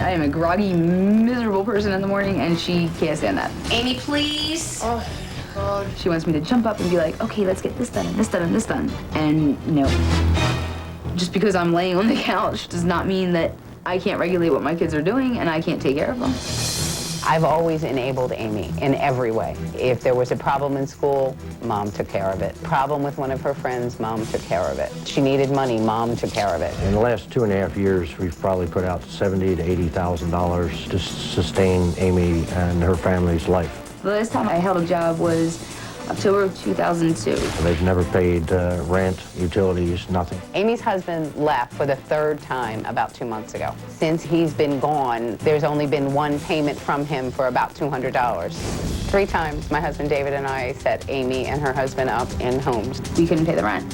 I am a groggy, miserable person in the morning, and she can't stand that. Amy, please. Oh, God. She wants me to jump up and be like, okay, let's get this done and this done and this done. And no. Just because I'm laying on the couch does not mean that I can't regulate what my kids are doing and I can't take care of them. I've always enabled Amy in every way. If there was a problem in school, Mom took care of it. Problem with one of her friends, Mom took care of it. She needed money, Mom took care of it. In the last 2.5 years, we've probably put out $70,000 to $80,000 to sustain Amy and her family's life. The last time I held a job was October of 2002. They've never paid rent, utilities, nothing. Amy's husband left for the 3rd time about 2 months ago. Since he's been gone, there's only been 1 payment from him for about $200. 3 times my husband David and I set Amy and her husband up in homes. We couldn't pay the rent,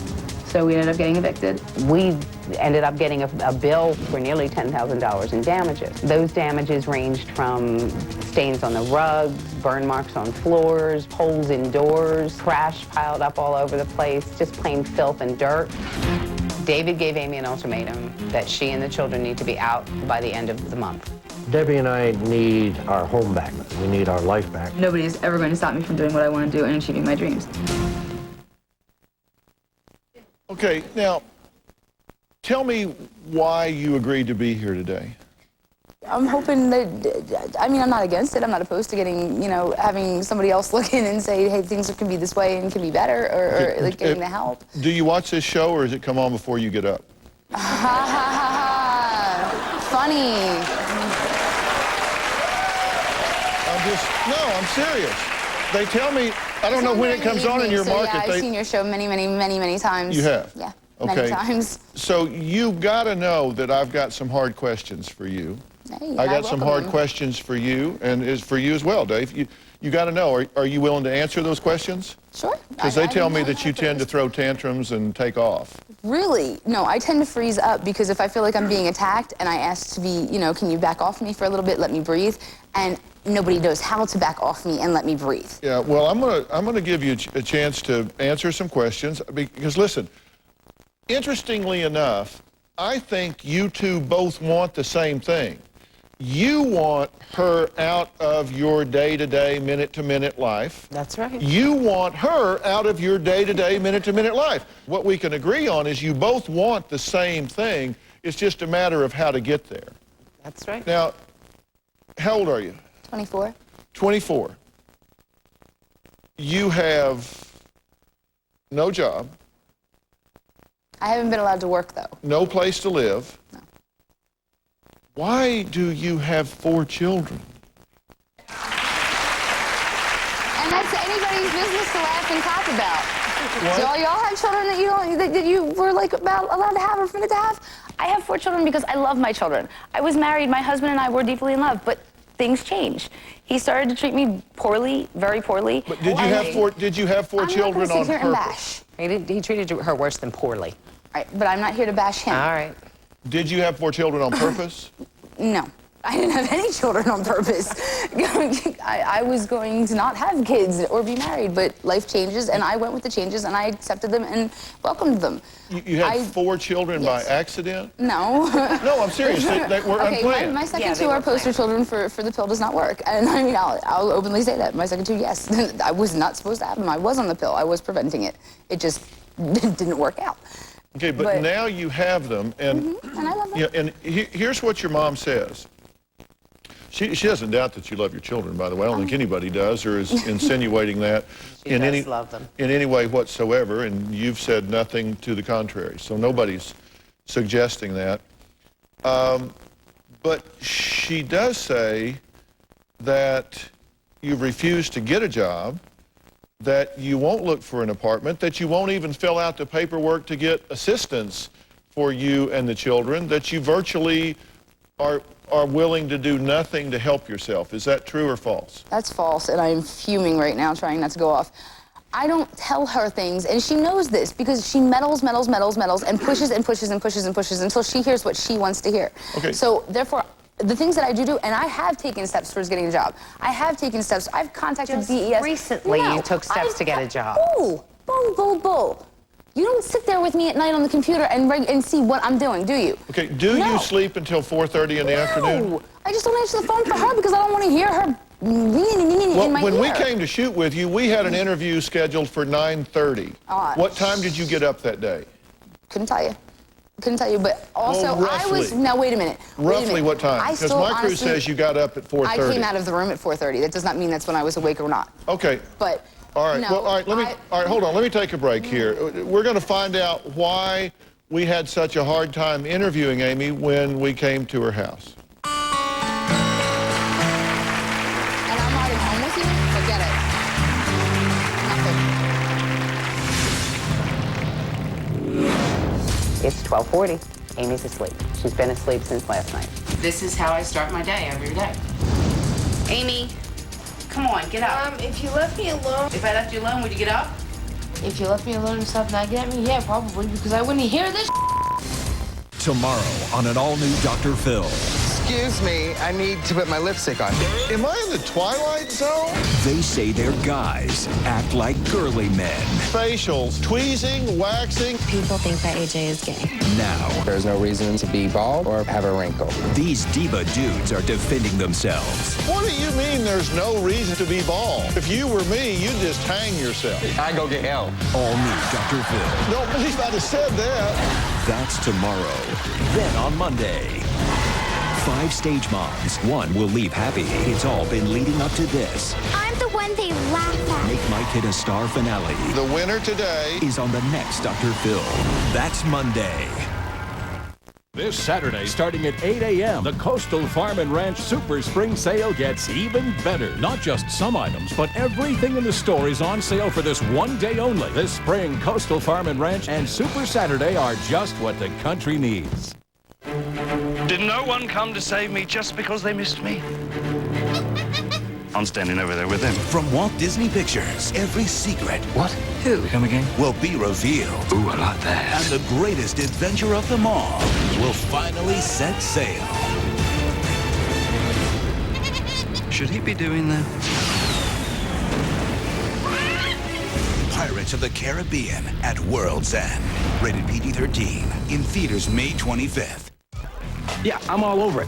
so we ended up getting evicted. We ended up getting a bill for nearly $10,000 in damages. Those damages ranged from stains on the rugs, burn marks on floors, holes in doors, trash piled up all over the place, just plain filth and dirt. David gave Amy an ultimatum that she and the children need to be out by the end of the month. Debbie and I need our home back. We need our life back. Nobody is ever going to stop me from doing what I want to do and achieving my dreams. Okay, now, tell me why you agreed to be here today. I'm hoping that, I mean, I'm not against it. I'm not opposed to getting, having somebody else look in and say, hey, things can be this way and can be better, or like getting the help. Do you watch this show, or does it come on before you get up? Ha ha ha ha. Funny. I'm serious. They tell me, I don't know when it comes on in your market. Yeah, I've seen your show many times. You have? Yeah, okay. many times. So you got to know that I've got some hard questions for you. Hey, I got some hard questions for you, and is for you as well, Dave. You got to know, are you willing to answer those questions? Sure. Because they tell me that you tend to throw tantrums and take off. Really? No, I tend to freeze up because if I feel like I'm being attacked and I ask to be, can you back off me for a little bit, let me breathe, and nobody knows how to back off me and let me breathe. Yeah, well, I'm gonna give you a chance to answer some questions because listen, interestingly enough, I think you two both want the same thing. You want her out of your day-to-day, minute-to-minute life. That's right. You want her out of your day-to-day, minute-to-minute life. What we can agree on is you both want the same thing. It's just a matter of how to get there. That's right. Now, how old are you? 24. 24. You have no job. I haven't been allowed to work, though. No place to live. No. Why do you have 4 children? And that's anybody's business to laugh and talk about. What? So y'all have children that you were like allowed to have or permitted to have? I have 4 children because I love my children. I was married, my husband and I were deeply in love, but things changed. He started to treat me poorly, very poorly. But did you have 4 children on purpose? He treated her worse than poorly. All right, but I'm not here to bash him. All right. Did you have 4 children on purpose? No. I didn't have any children on purpose. I was going to not have kids or be married, but life changes, and I went with the changes, and I accepted them and welcomed them. You had 4 children by accident? No. No, I'm serious. They were unplanned. My second 2 are poster children for the pill does not work. And I mean, I'll openly say that. My second 2, yes. I was not supposed to have them. I was on the pill. I was preventing it. It just didn't work out. Okay, but now you have them, and, and I love them. Yeah, and here's what your mom says. She doesn't doubt that you love your children, by the way. I don't think anybody does or is insinuating that in any way whatsoever, and you've said nothing to the contrary. So nobody's suggesting that. But she does say that you've refused to get a job, that you won't look for an apartment, that you won't even fill out the paperwork to get assistance for you and the children, that you virtually are willing to do nothing to help yourself. Is that true or false? That's false, and I'm fuming right now, trying not to go off. I don't tell her things, and she knows this because she meddles, and pushes and pushes and pushes and pushes until she hears what she wants to hear. Okay. So therefore, the things that I do, and I have taken steps towards getting a job. I have taken steps. I've contacted DES. Recently, you took steps to get a job. Bull. You don't sit there with me at night on the computer and see what I'm doing, do you? Okay, do you sleep until 4:30 in the afternoon? I just don't answer the phone for her because I don't want to hear her in my when ear. we came to shoot with you, we had an interview scheduled for 9:30. What time did you get up that day? Couldn't tell you, but also roughly. now wait a minute. Roughly what time? Because my crew says you got up at 4:30. I came out of the room at 4:30. That does not mean that's when I was awake or not. Okay. But all right. No, well, all right. Hold on. Let me take a break here. We're going to find out why we had such a hard time interviewing Amy when we came to her house. And I'm not even home with you? Forget it. It's 12:40. Amy's asleep. She's been asleep since last night. This is how I start my day every day. Amy, come on, get up. If you left me alone. If I left you alone, would you get up? If you left me alone and stop nagging at me, yeah, probably, because I wouldn't hear this. Tomorrow on an all-new Dr. Phil. Excuse me, I need to put my lipstick on. Am I in the Twilight Zone? They say they're guys act like girly men. Facials, tweezing, waxing. People think that AJ is gay. Now, There's no reason to be bald or have a wrinkle. these diva dudes are defending themselves. What do you mean there's no reason to be bald? If you were me, you'd just hang yourself. I go get help. All new Dr. Phil. No, please not have said that. That's tomorrow. Then on Monday. 5 stage moms. 1 will leave happy. It's all been leading up to this. I'm the one they laugh at. Make My Kid a Star finale. The winner today is on the next Dr. Phil. That's Monday. This Saturday, starting at 8 a.m., the Coastal Farm and Ranch Super Spring Sale gets even better. Not just some items, but everything in the store is on sale for this one day only. This spring, Coastal Farm and Ranch and Super Saturday are just what the country needs. Did no one come to save me just because they missed me? I'm standing over there with them. From Walt Disney Pictures, every secret. What? Who? Come again? Will be revealed. Ooh, I like that. And the greatest adventure of them all will finally set sail. Should he be doing that? Pirates of the Caribbean at World's End. Rated PG-13. In theaters May 25th. Yeah, I'm all over it.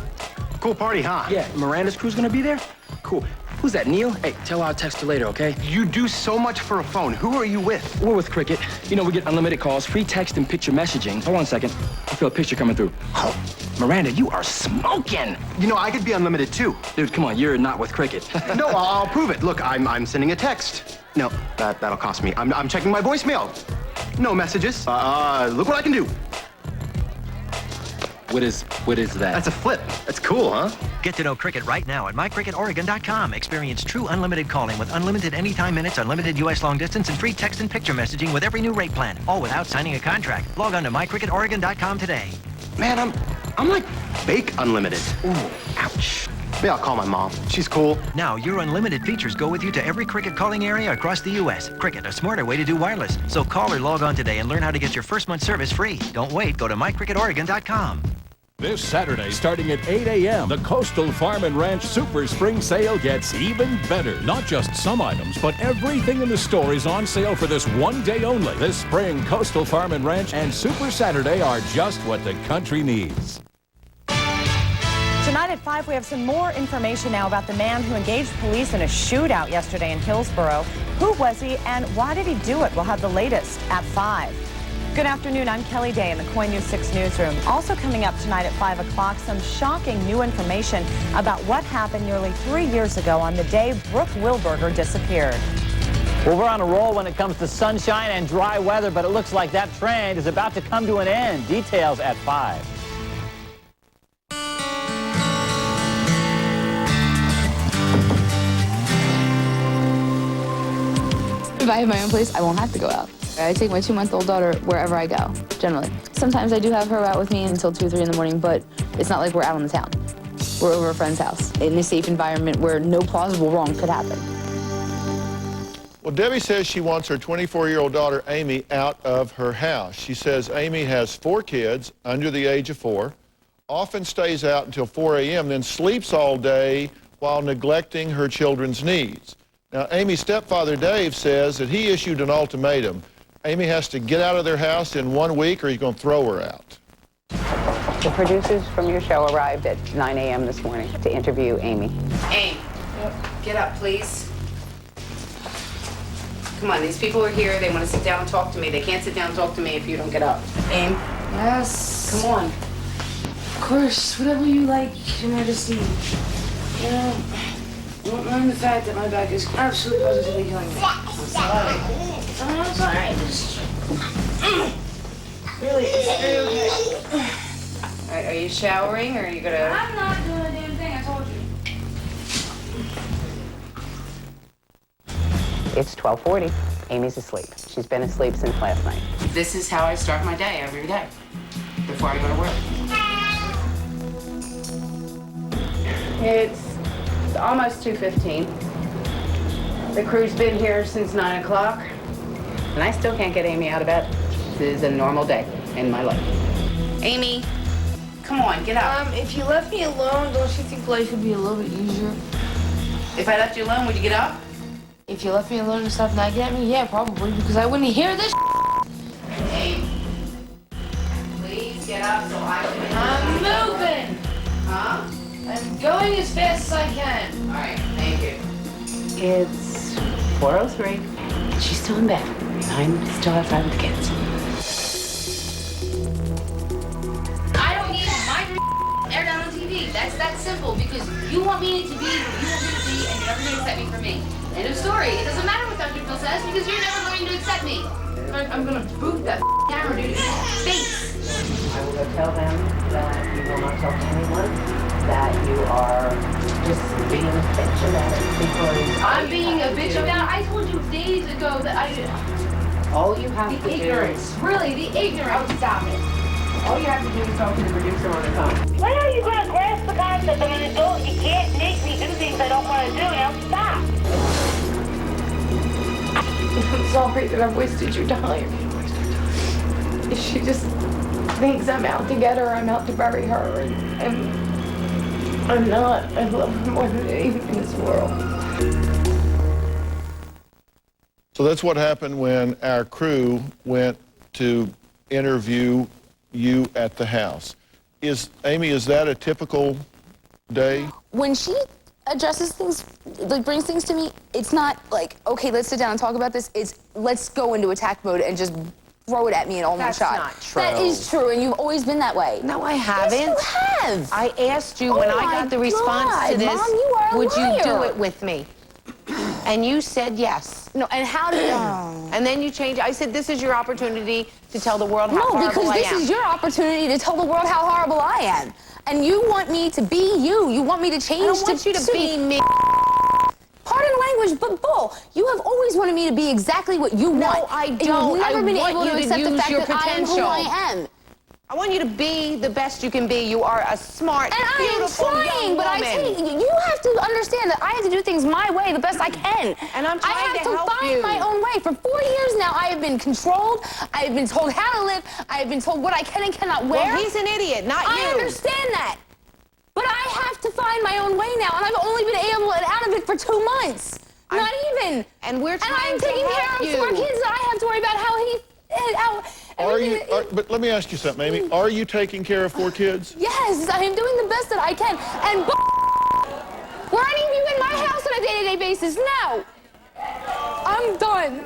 Cool party, huh? Yeah, Miranda's crew's gonna be there? Cool. Who's that, Neil? Hey, tell her I'll text her later, okay? You do so much for a phone. Who are you with? We're with Cricket. You know, we get unlimited calls, free text, and picture messaging. Hold on a second. I feel a picture coming through. Oh, Miranda, you are smoking! You know, I could be unlimited, too. Dude, come on, you're not with Cricket. No, I'll prove it. Look, I'm sending a text. No, that'll cost me. I'm checking my voicemail. No messages. Look what I can do. What is that? That's a flip. That's cool, huh? Get to know Cricket right now at mycricketoregon.com. Experience true unlimited calling with unlimited anytime minutes, unlimited U.S. long distance, and free text and picture messaging with every new rate plan, all without signing a contract. Log on to mycricketoregon.com today. Man, I'm like fake unlimited. Ooh, ouch. Maybe I'll call my mom. She's cool. Now, your unlimited features go with you to every Cricket calling area across the U.S. Cricket, a smarter way to do wireless. So call or log on today and learn how to get your first month service free. Don't wait. Go to mycricketoregon.com. This Saturday, starting at 8 a.m., the Coastal Farm and Ranch Super Spring Sale gets even better. Not just some items, but everything in the store is on sale for this one day only. This spring, Coastal Farm and Ranch and Super Saturday are just what the country needs. Tonight at 5, we have some more information now about the man who engaged police in a shootout yesterday in Hillsborough. Who was he and why did he do it? We'll have the latest at 5. Good afternoon, I'm Kelly Day in the KOIN News 6 newsroom. Also coming up tonight at 5 o'clock, some shocking new information about what happened nearly 3 years ago on the day Brooke Wilberger disappeared. Well, we're on a roll when it comes to sunshine and dry weather, but it looks like that trend is about to come to an end. Details at 5. If I have my own place, I won't have to go out. I take my 2-month-old daughter wherever I go, generally. Sometimes I do have her out with me until 2 or 3 in the morning, but it's not like we're out on the town. We're over a friend's house in a safe environment where no plausible wrong could happen. Well, Debbie says she wants her 24-year-old daughter, Amy, out of her house. She says Amy has 4 kids under the age of 4, often stays out until 4 a.m., then sleeps all day while neglecting her children's needs. Now, Amy's stepfather, Dave, says that he issued an ultimatum. Amy has to get out of their house in 1 week or he's going to throw her out. The producers from your show arrived at 9 a.m. this morning to interview Amy. Amy, get up, please. Come on, these people are here. They want to sit down and talk to me. They can't sit down and talk to me if you don't get up. Amy. Yes. Come on. Of course, whatever you like, Your Majesty. You know, don't mind the fact that my back is absolutely positively killing me. I'm sorry. Oh, it's all right. Really, it's okay. Are you showering or are you gonna? I'm not doing a damn thing, I told you. It's 12:40. Amy's asleep. She's been asleep since last night. This is how I start my day every day before I go to work. It's almost 2:15. The crew's been here since 9 o'clock, and I still can't get Amy out of bed. This is a normal day in my life. Amy, come on, get up. If you left me alone, don't you think life would be a little bit easier? If I left you alone, would you get up? If you left me alone and stop nagging at me, yeah, probably, because I wouldn't hear this. Amy, please get up so I can. I'm moving. Huh? I'm going as fast as I can. All right, thank you. It's 4:03. She's still in bed. I'm still outside with the kids. I don't need my aired out on TV. That's that simple, because you want me to be who you want me to be, and you're never going to accept me for me. End of story. It doesn't matter what Dr. Phil says, because you're never going to accept me. I'm going to boot that camera dude in his face. I will go tell them that you will not talk to anyone, that you are just being a bitch about it because... I'm being a bitch about it? I told you days ago that all you have to the ignorance. Really, the ignorance. Oh, stop it. All you have to do is talk to the producer on the phone. When are you going to grasp the concept of an adult? You can't make me do things I don't want to do. Now stop. I'm sorry that I've wasted your time. If she just thinks I'm out to get her, I'm out to bury her, and I'm not. I love her more than anything in this world. So that's what happened when our crew went to interview you at the house. Amy, is that a typical day? When she addresses things, like brings things to me, it's not like, okay, let's sit down and talk about this. It's let's go into attack mode and just throw it at me in all one shot. That's not true. That is true, and you've always been that way. No, I haven't. Yes, you have. I asked you when I got the response to this, Mom, you are a would you do liar. it with me? And you said yes. No, and how did... And then you changed. I said, this is your opportunity to tell the world how No, horrible because I this am. is your opportunity to tell the world how horrible I am. And you want me to be you. You want me to change I don't want you to be me. Pardon language, but Bull, you have always wanted me to be exactly what you want. No, I And don't. You've never I been want able you to to accept the use fact your that I am who potential. I am. I want you to be the best you can be. You are a smart, and beautiful I am trying, young but woman. you have to understand that I have to do things my way, the best I can. And I'm trying I have to help find you. my own way. For 4 years now, I have been controlled. I have been told how to live. I have been told what I can and cannot wear. Well, he's an idiot, not you. I understand that. But I have to find my own way now, and I've only been able to get out of it for 2 months. Not even. And we're trying I'm to taking care help of you. 4 kids that I have to worry about But let me ask you something, Amy. Are you taking care of 4 kids? Yes, I am doing the best that I can. And were any of you in my house on a day-to-day basis? No. I'm done.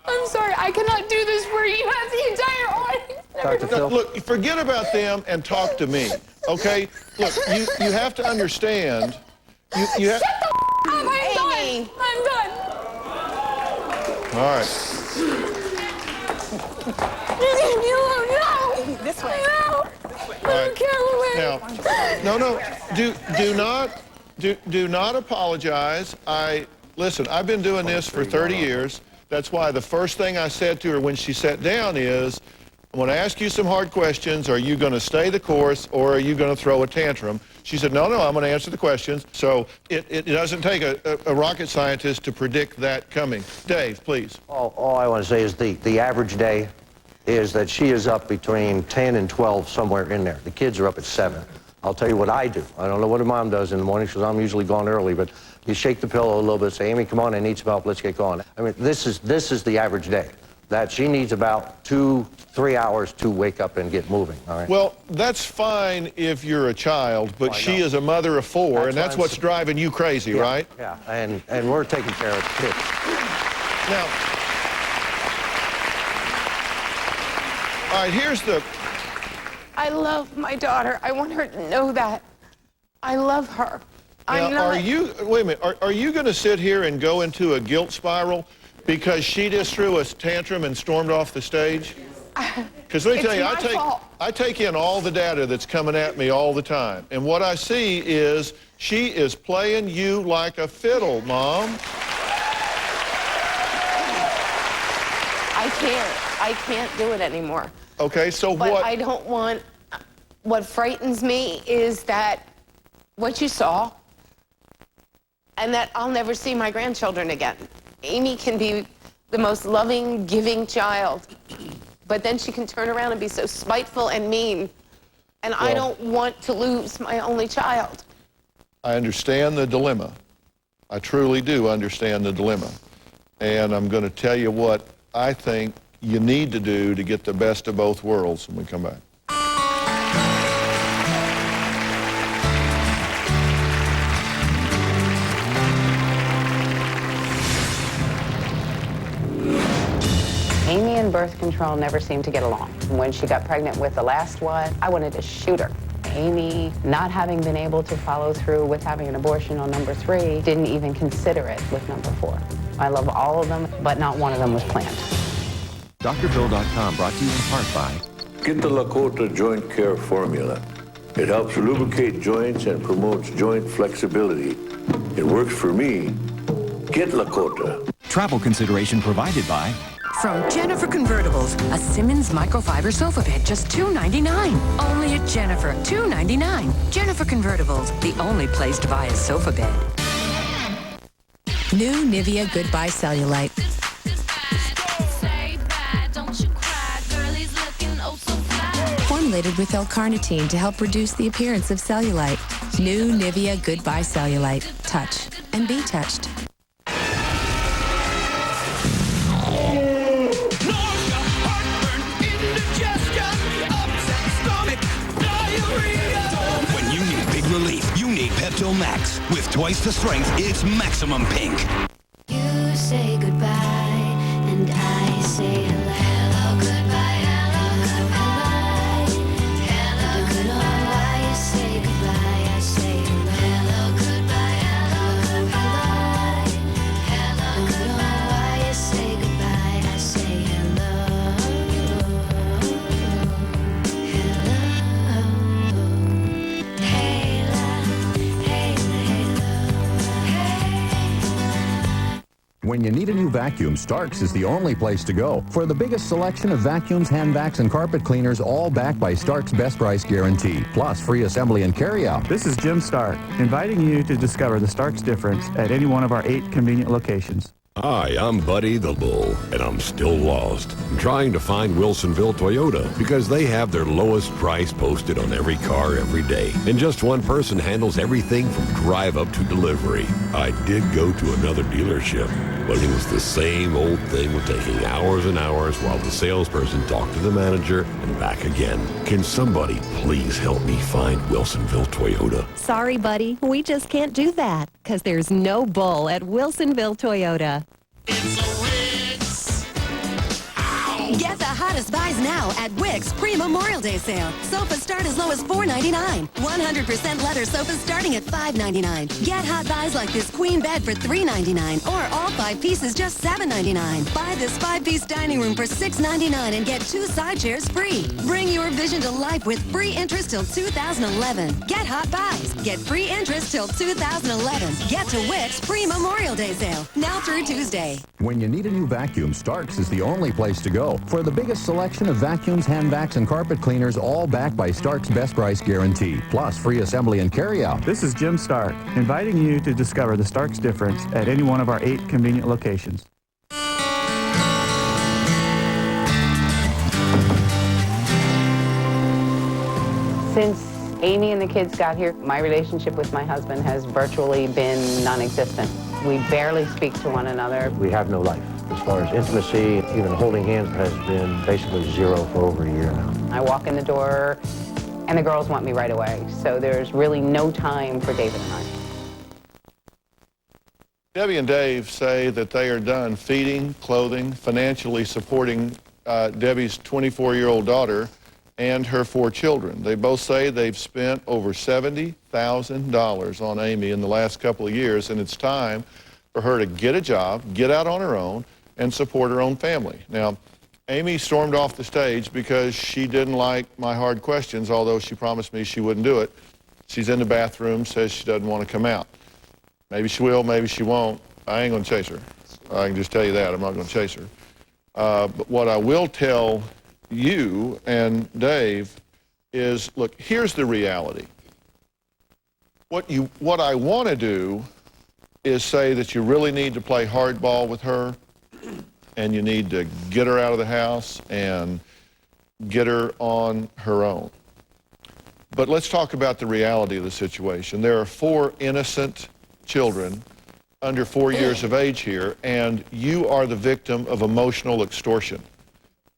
I'm sorry, I cannot do this for you. You have the entire audience. Dr. Phil? Look, forget about them and talk to me, okay? Look, you have to understand. You have. Shut the up! I'm done. I'm done. All right. You leave me alone. No. This way. No. I don't care what Now, do not apologize. Listen, I've been doing this for 30 years. That's why the first thing I said to her when she sat down is, I'm going to ask you some hard questions. Are you going to stay the course, or are you going to throw a tantrum? She said, no, I'm going to answer the questions. So it doesn't take a rocket scientist to predict that coming. Dave, please. All I want to say is the average day is that she is up between 10 and 12, somewhere in there. The kids are up at 7. I'll tell you what I do. I don't know what her mom does in the morning, because I'm usually gone early, but you shake the pillow a little bit, say, Amy, come on, I need some help, let's get going. I mean, this is the average day, that she needs about 2-3 hours to wake up and get moving, all right? Well, that's fine if you're a child, but she is a mother of 4, and that's what's driving you crazy, right? Yeah, and we're taking care of the kids. Now, all right, here's the... I love my daughter. I want her to know that. I love her. Now, wait a minute, are you going to sit here and go into a guilt spiral because she just threw a tantrum and stormed off the stage? Because let me tell you, I take in all the data that's coming at me all the time, and what I see is she is playing you like a fiddle, Mom. I can't do it anymore. Okay, so But what? I don't want, what frightens me is that what you saw, and that I'll never see my grandchildren again. Amy can be the most loving, giving child, but then she can turn around and be so spiteful and mean, and I don't want to lose my only child. I understand the dilemma. I truly do understand the dilemma. And I'm going to tell you what I think you need to do to get the best of both worlds when we come back. Amy and birth control never seemed to get along. When she got pregnant with the last one, I wanted to shoot her. Amy, not having been able to follow through with having an abortion on number 3, didn't even consider it with number 4. I love all of them, but not one of them was planned. DrPhil.com brought to you in part by Get the Lakota Joint Care Formula. It helps lubricate joints and promotes joint flexibility. It works for me. Get Lakota. Travel consideration provided by From Jennifer Convertibles, a Simmons microfiber sofa bed, just $2.99. Only at Jennifer, $2.99. Jennifer Convertibles, the only place to buy a sofa bed. New Nivea Goodbye Cellulite. Formulated with L-carnitine to help reduce the appearance of cellulite. New Nivea Goodbye Cellulite. Touch and be touched. When you need big relief, you need Pepto Max. With twice the strength, it's maximum pink. You say goodbye, and I say hello. Hello, goodbye, hello, goodbye. Hello, goodbye. Why you say goodbye, I say hello. Hello, goodbye, hello, goodbye. Hello, goodbye. Why you say goodbye, I say hello. When you need a new vacuum, Starks is the only place to go. For the biggest selection of vacuums, hand vacs, and carpet cleaners, all backed by Stark's best price guarantee, plus free assembly and carryout. This is Jim Stark, inviting you to discover the Stark's difference at any one of our 8 convenient locations. Hi, I'm Buddy the Bull, and I'm still lost. I'm trying to find Wilsonville Toyota because they have their lowest price posted on every car every day. And just one person handles everything from drive up to delivery. I did go to another dealership, but it was the same old thing with taking hours and hours while the salesperson talked to the manager and back again. Can somebody please help me find Wilsonville Toyota? Sorry, buddy. We just can't do that because there's no bull at Wilsonville Toyota. Get the hottest buys now at Wick's pre-Memorial Day sale. Sofas start as low as $4.99. 100% leather sofas starting at $5.99. Get hot buys like this queen bed for $3.99 or all 5 pieces just $7.99. Buy this 5-piece dining room for $6.99 and get 2 side chairs free. Bring your vision to life with free interest till 2011. Get hot buys. Get free interest till 2011. Get to Wick's pre-Memorial Day sale now through Tuesday. When you need a new vacuum, Starks is the only place to go. For the biggest selection of vacuums, hand vacs, and carpet cleaners, all backed by Stark's best price guarantee, plus free assembly and carryout. This is Jim Stark, inviting you to discover the Stark's difference at any one of our 8 convenient locations. Since Amy and the kids got here, my relationship with my husband has virtually been non-existent. We barely speak to one another. We have no life. As far as intimacy, even holding hands has been basically zero for over a year now. I walk in the door and the girls want me right away. So there's really no time for David and I. Debbie and Dave say that they are done feeding, clothing, financially supporting Debbie's 24-year-old daughter and her 4 children. They both say they've spent over $70,000 on Amy in the last couple of years, and it's time for her to get a job, get out on her own, and support her own family. Now, Amy stormed off the stage because she didn't like my hard questions, although she promised me she wouldn't do it. She's in the bathroom, says she doesn't want to come out. Maybe she will, maybe she won't. I ain't going to chase her. I can just tell you that. I'm not going to chase her. But what I will tell you and Dave is, look, here's the reality. What I want to do is say that you really need to play hardball with her, and you need to get her out of the house and get her on her own. But let's talk about the reality of the situation. There are 4 innocent children under 4 years of age here, and you are the victim of emotional extortion.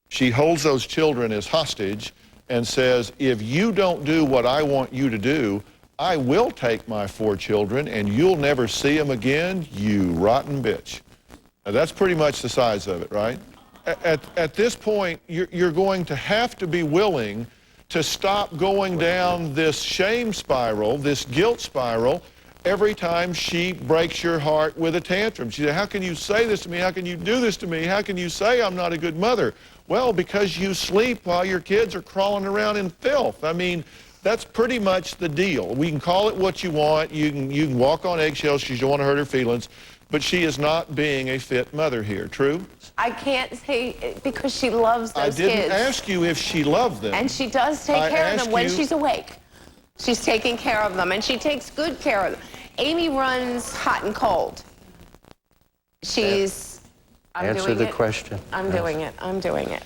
She holds those children as hostage and says, if you don't do what I want you to do, I will take my 4 children and you'll never see them again, you rotten bitch. Now, that's pretty much the size of it, right? At this point, you're going to have to be willing to stop going down this shame spiral, this guilt spiral, every time she breaks your heart with a tantrum. She said, how can you say this to me? How can you do this to me? How can you say I'm not a good mother? Well, because you sleep while your kids are crawling around in filth. I mean, that's pretty much the deal. We can call it what you want. You can walk on eggshells because you don't want to hurt her feelings. But she is not being a fit mother here. True? I can't say because she loves those kids. I didn't ask you if she loved them. And she does take care of them when she's awake. She's taking care of them, and she takes good care of them. Amy runs hot and cold. She's... Answer the question. I'm doing it. I'm doing it.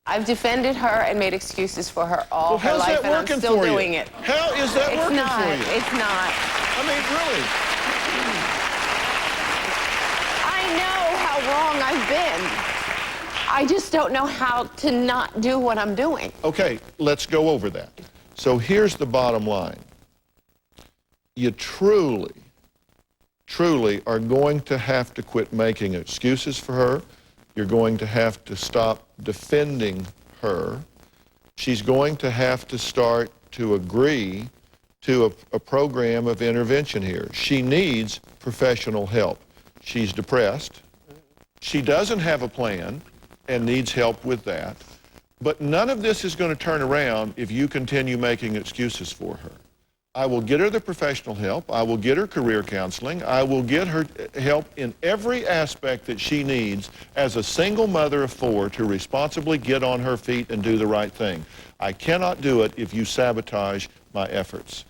I've defended her and made excuses for her all her life, and I'm still doing it. How is that working for you? It's not. I mean, really. I know how wrong I've been. I just don't know how to not do what I'm doing. Okay, let's go over that. So here's the bottom line. You truly are going to have to quit making excuses for her. You're going to have to stop defending her. She's going to have to start to agree to a program of intervention here. She needs professional help. She's depressed. She doesn't have a plan and needs help with that. But none of this is going to turn around if you continue making excuses for her. I will get her the professional help. I will get her career counseling. I will get her help in every aspect that she needs as a single mother of 4 to responsibly get on her feet and do the right thing. I cannot do it if you sabotage my efforts.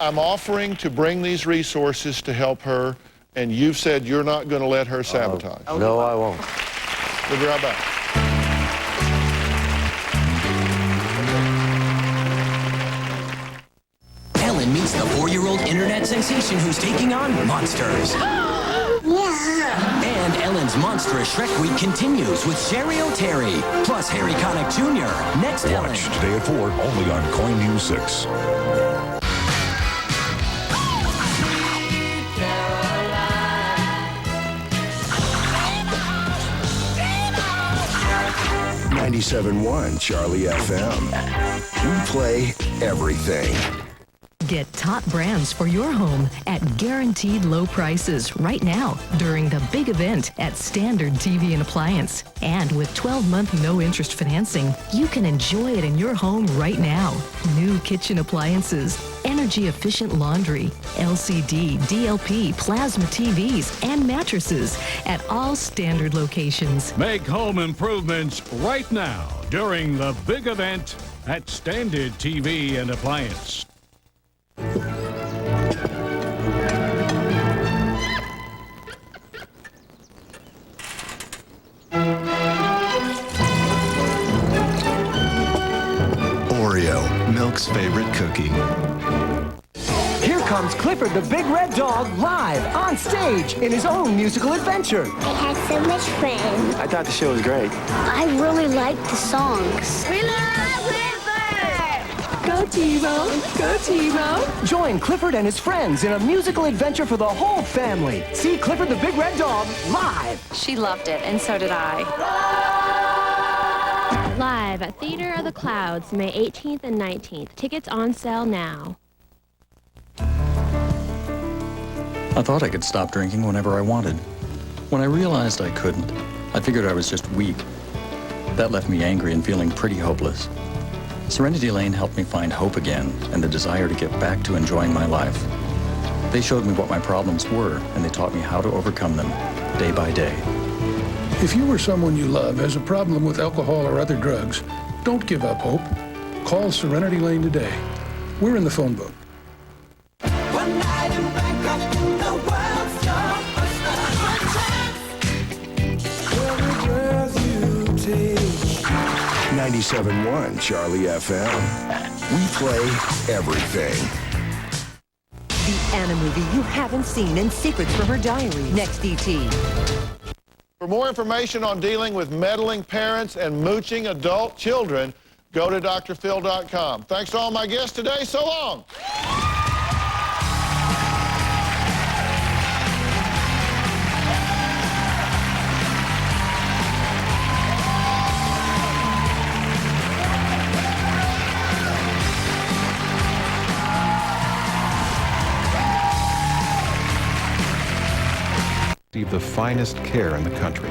I'm offering to bring these resources to help her, and you've said you're not going to let her sabotage. No, I won't. We'll be right back. Ellen meets the 4-year-old internet sensation who's taking on monsters. And Ellen's Monstrous Shrek Week continues with Sherry O'Terry, plus Harry Connick Jr. Next, Ellen. Watch today at 4, only on KOIN News 6. .97.1 Charlie FM. We play everything. Get top brands for your home at guaranteed low prices right now during the big event at Standard TV and Appliance. And with 12-month no-interest financing, you can enjoy it in your home right now. New kitchen appliances, energy-efficient laundry, LCD, DLP, plasma TVs, and mattresses at all Standard locations. Make home improvements right now during the big event at Standard TV and Appliance. Oreo, Milk's favorite cookie. Here comes Clifford the Big Red Dog live on stage in his own musical adventure. I had so much fun. I thought the show was great. I really liked the songs. We love Go T-Row, go T-Row. Join Clifford and his friends in a musical adventure for the whole family. See Clifford the Big Red Dog live. She loved it, and so did I. Live at Theater of the Clouds, May 18th and 19th. Tickets on sale now. I thought I could stop drinking whenever I wanted. When I realized I couldn't, I figured I was just weak. That left me angry and feeling pretty hopeless. Serenity Lane helped me find hope again and the desire to get back to enjoying my life. They showed me what my problems were, and they taught me how to overcome them, day by day. If you or someone you love has a problem with alcohol or other drugs, don't give up hope. Call Serenity Lane today. We're in the phone book. 97.1 Charlie FM. We play everything. The Anna movie you haven't seen and secrets from her diary. Next ET. For more information on dealing with meddling parents and mooching adult children, go to drphil.com. Thanks to all my guests today. So long. Receive the finest care in the country.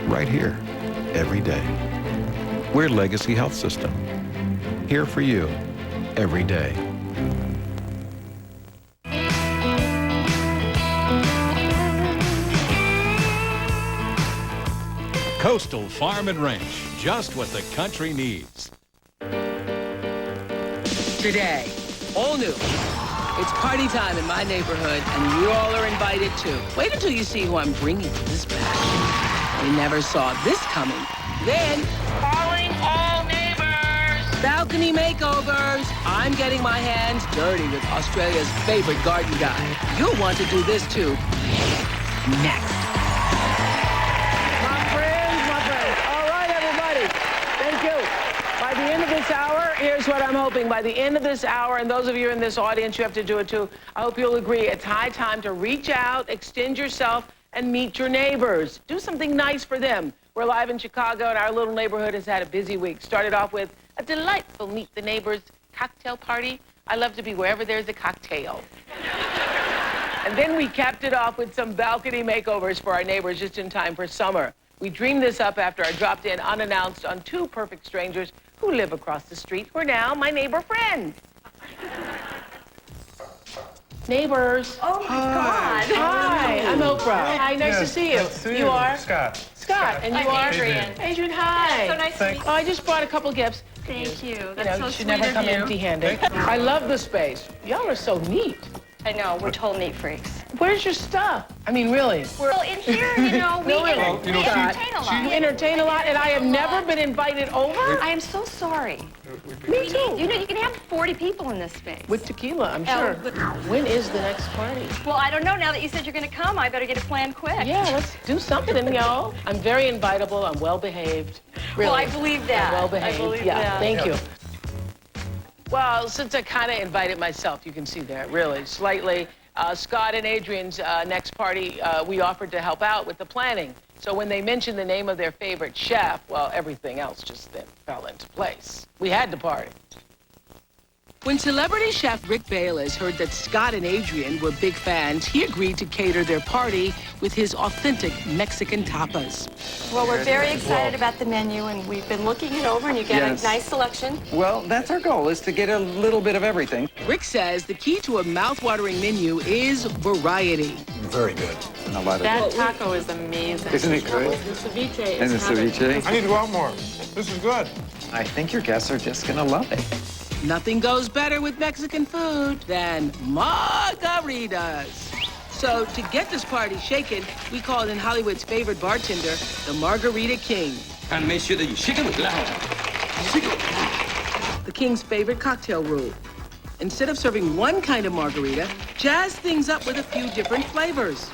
Right here, every day. We're Legacy Health System. Here for you, every day. Coastal Farm and Ranch, just what the country needs. Today, all new. It's party time in my neighborhood, and you all are invited too. Wait until you see who I'm bringing to this bash. They never saw this coming. Then, calling all neighbors. Balcony makeovers. I'm getting my hands dirty with Australia's favorite garden guy. You'll want to do this too. Next. My friends. All right, everybody. Thank you. By the end of this hour, here's what I'm hoping. By the end of this hour, and those of you in this audience, you have to do it too, I hope you'll agree it's high time to reach out, extend yourself, and meet your neighbors. Do something nice for them. We're live in Chicago, and our little neighborhood has had a busy week. Started off with a delightful Meet the Neighbors cocktail party. I love to be wherever there's a cocktail. And then we capped it off with some balcony makeovers for our neighbors just in time for summer. We dreamed this up after I dropped in unannounced on two perfect strangers who live across the street who are now my neighbor friends. Neighbors. Oh my God. Hi, I'm Oprah. Hi, nice to see you. Nice to see You are? Scott. Scott, and you I'm are? Adrian. Adrian, hi. So nice to meet you. Oh, I just brought a couple gifts. Thank you. You That's know, so you should sweet never of come you. empty-handed. I love the space. Y'all are so neat. I know, we're total neat freaks. Where's your stuff? I mean, really. Well, in here, you know, we, No, really. we entertain a lot. You entertain a lot, and I have never been invited over. I am so sorry. Me too. You know, you can have 40 people in this space. With tequila, I'm Oh, sure. but- When is the next party? Well, I don't know. Now that you said you're going to come, I better get it planned quick. Yeah, let's do something, y'all. I'm very invitable. I'm well-behaved. Really. Well, I believe that. I'm well-behaved. I believe yeah, that. thank you. Well, since I kind of invited myself, you can see that, really, slightly. Scott and Adrian's next party, we offered to help out with the planning. So when they mentioned the name of their favorite chef, well, everything else just then fell into place. We had to party. When celebrity chef Rick Bayless heard that Scott and Adrian were big fans, he agreed to cater their party with his authentic Mexican tapas. Well, we're very excited about the menu, and we've been looking it over, and you get Yes. a nice selection. Well, that's our goal, is to get a little bit of everything. Rick says the key to a mouth-watering menu is variety. Very good. And a lot of That taco is amazing. Isn't it good? The ceviche And the is heaven. ceviche? I need to go out more. This is good. I think your guests are just gonna love it. Nothing goes better with Mexican food than margaritas. So to get this party shaken, we called in Hollywood's favorite bartender, the Margarita King. And make sure that you shake it loud. Shake it. The King's favorite cocktail rule. Instead of serving one kind of margarita, jazz things up with a few different flavors.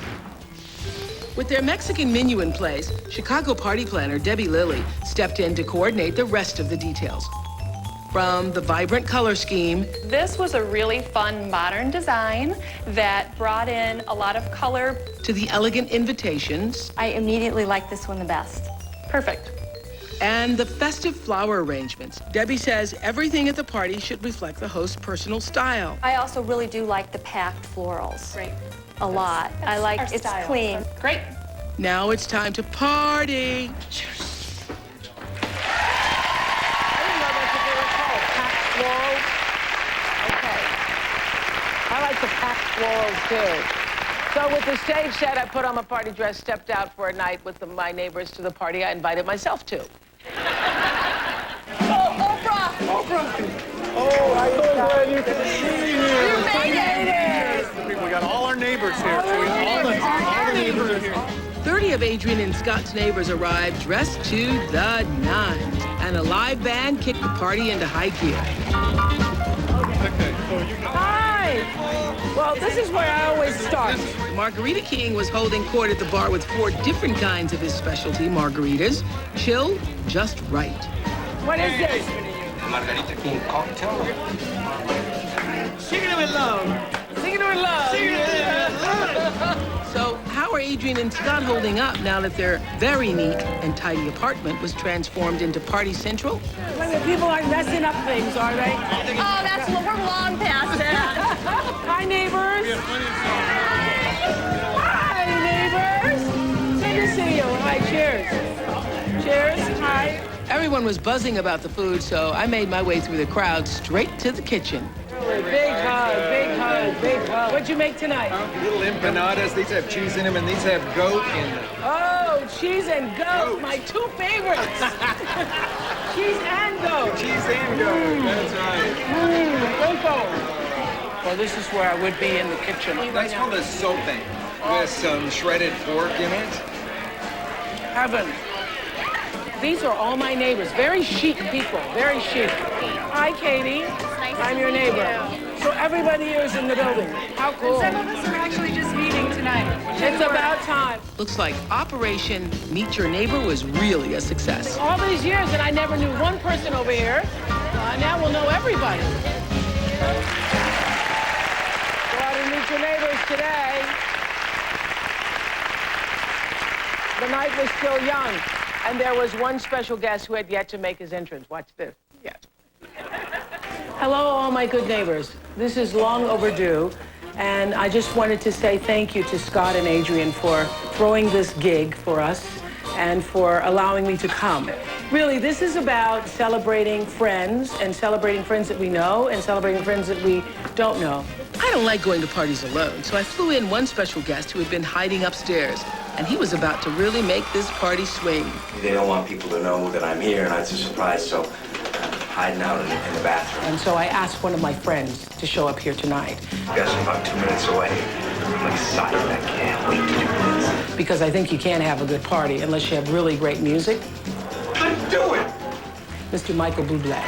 With their Mexican menu in place, Chicago party planner Debbie Lilly stepped in to coordinate the rest of the details. From the vibrant color scheme This was a really fun, modern design that brought in a lot of color. to the elegant invitations I immediately liked this one the best. Perfect. and the festive flower arrangements. Debbie says everything at the party should reflect the host's personal style. I also really do like the packed florals. Great. A lot. I like our it's style. clean. Great. Now it's time to party. Florals. Okay. I like the packed florals too. So with the stage set, I put on my party dress, stepped out for a night with my neighbors to the party I invited myself to. Oh, Oprah! Oh, I'm so glad you can see here. You made it! We got all our neighbors here. So we all the neighbors are here. 30 of Adrian and Scott's neighbors arrived dressed to the nines, and a live band kicked the party into high gear. Okay, so you got... Hi! Well, this is where I always start. Margarita King was holding court at the bar with 4 different kinds of his specialty margaritas. Chill, just right. What is this? Margarita King cocktail. Singing it with love. Singing it with love. Singing it with love. So, how are Adrian and Scott holding up now that their very neat and tidy apartment was transformed into Party Central? Well, the people aren't messing up things, are they? Oh, that's we're long past that. Hi, neighbors. Hi, neighbors. Good to see you. Hi, cheers. Cheers. Hi. Everyone was buzzing about the food, so I made my way through the crowd straight to the kitchen. Big hug, big hug, big hug. What'd you make tonight? Little empanadas. These have cheese in them, and these have goat in them. Oh, cheese and goat, my 2 favorites. Cheese and goat. Cheese and goat. That's right. Well, this is where I would be in the kitchen. That's called a sope with some shredded pork in it. Heaven. These are all my neighbors. Very chic people. Very chic. Hi, Katie. I'm your neighbor. So everybody here is in the building. How cool. Some of us are actually just meeting tonight. It's about time. Looks like Operation Meet Your Neighbor was really a success. All these years, and I never knew one person over here. Now we'll know everybody. Go out and meet your neighbors today. The night was still young, and there was one special guest who had yet to make his entrance. Watch this. Yeah. Hello, all my good neighbors. This is long overdue, and I just wanted to say thank you to Scott and Adrian for throwing this gig for us and for allowing me to come. Really, this is about celebrating friends and celebrating friends that we know and celebrating friends that we don't know. I don't like going to parties alone, so I flew in one special guest who had been hiding upstairs, and he was about to really make this party swing. They don't want people to know that I'm here, and it's a surprise, so I'm hiding out in the bathroom. And so I asked one of my friends to show up here tonight. Guess I'm about 2 minutes away. I'm excited. I can't wait to do this. Because I think you can't have a good party unless you have really great music. Let's do it! Mr. Michael Bublé.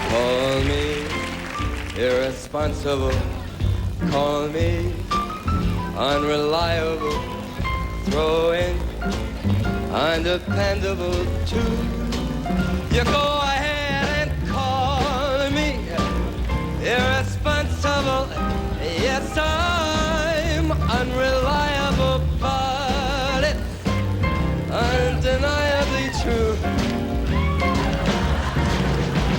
Call me irresponsible, call me unreliable, throw in undependable too. You go ahead and call me irresponsible. Yes, I'm unreliable, but it's undeniably true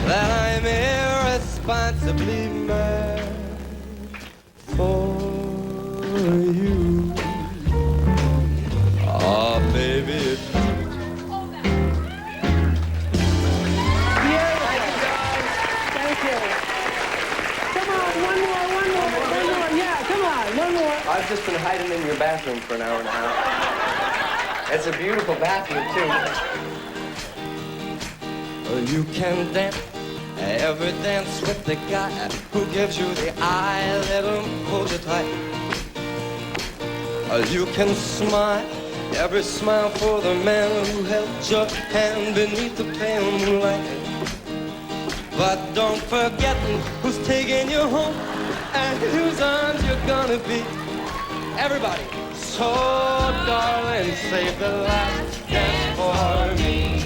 that I'm irresponsibly mad for you. Oh, baby, it's Thank you. Come on, one more. Yeah, come on, one more. I've just been hiding in your bathroom for an hour and a half. It's a beautiful bathroom, too. You can dance every dance with the guy who gives you the eye, let him hold you tight. You can smile every smile for the man who held your hand beneath the pale moonlight. But don't forget who's taking you home and whose arms you're gonna be. Everybody, so darling, save the last dance for me.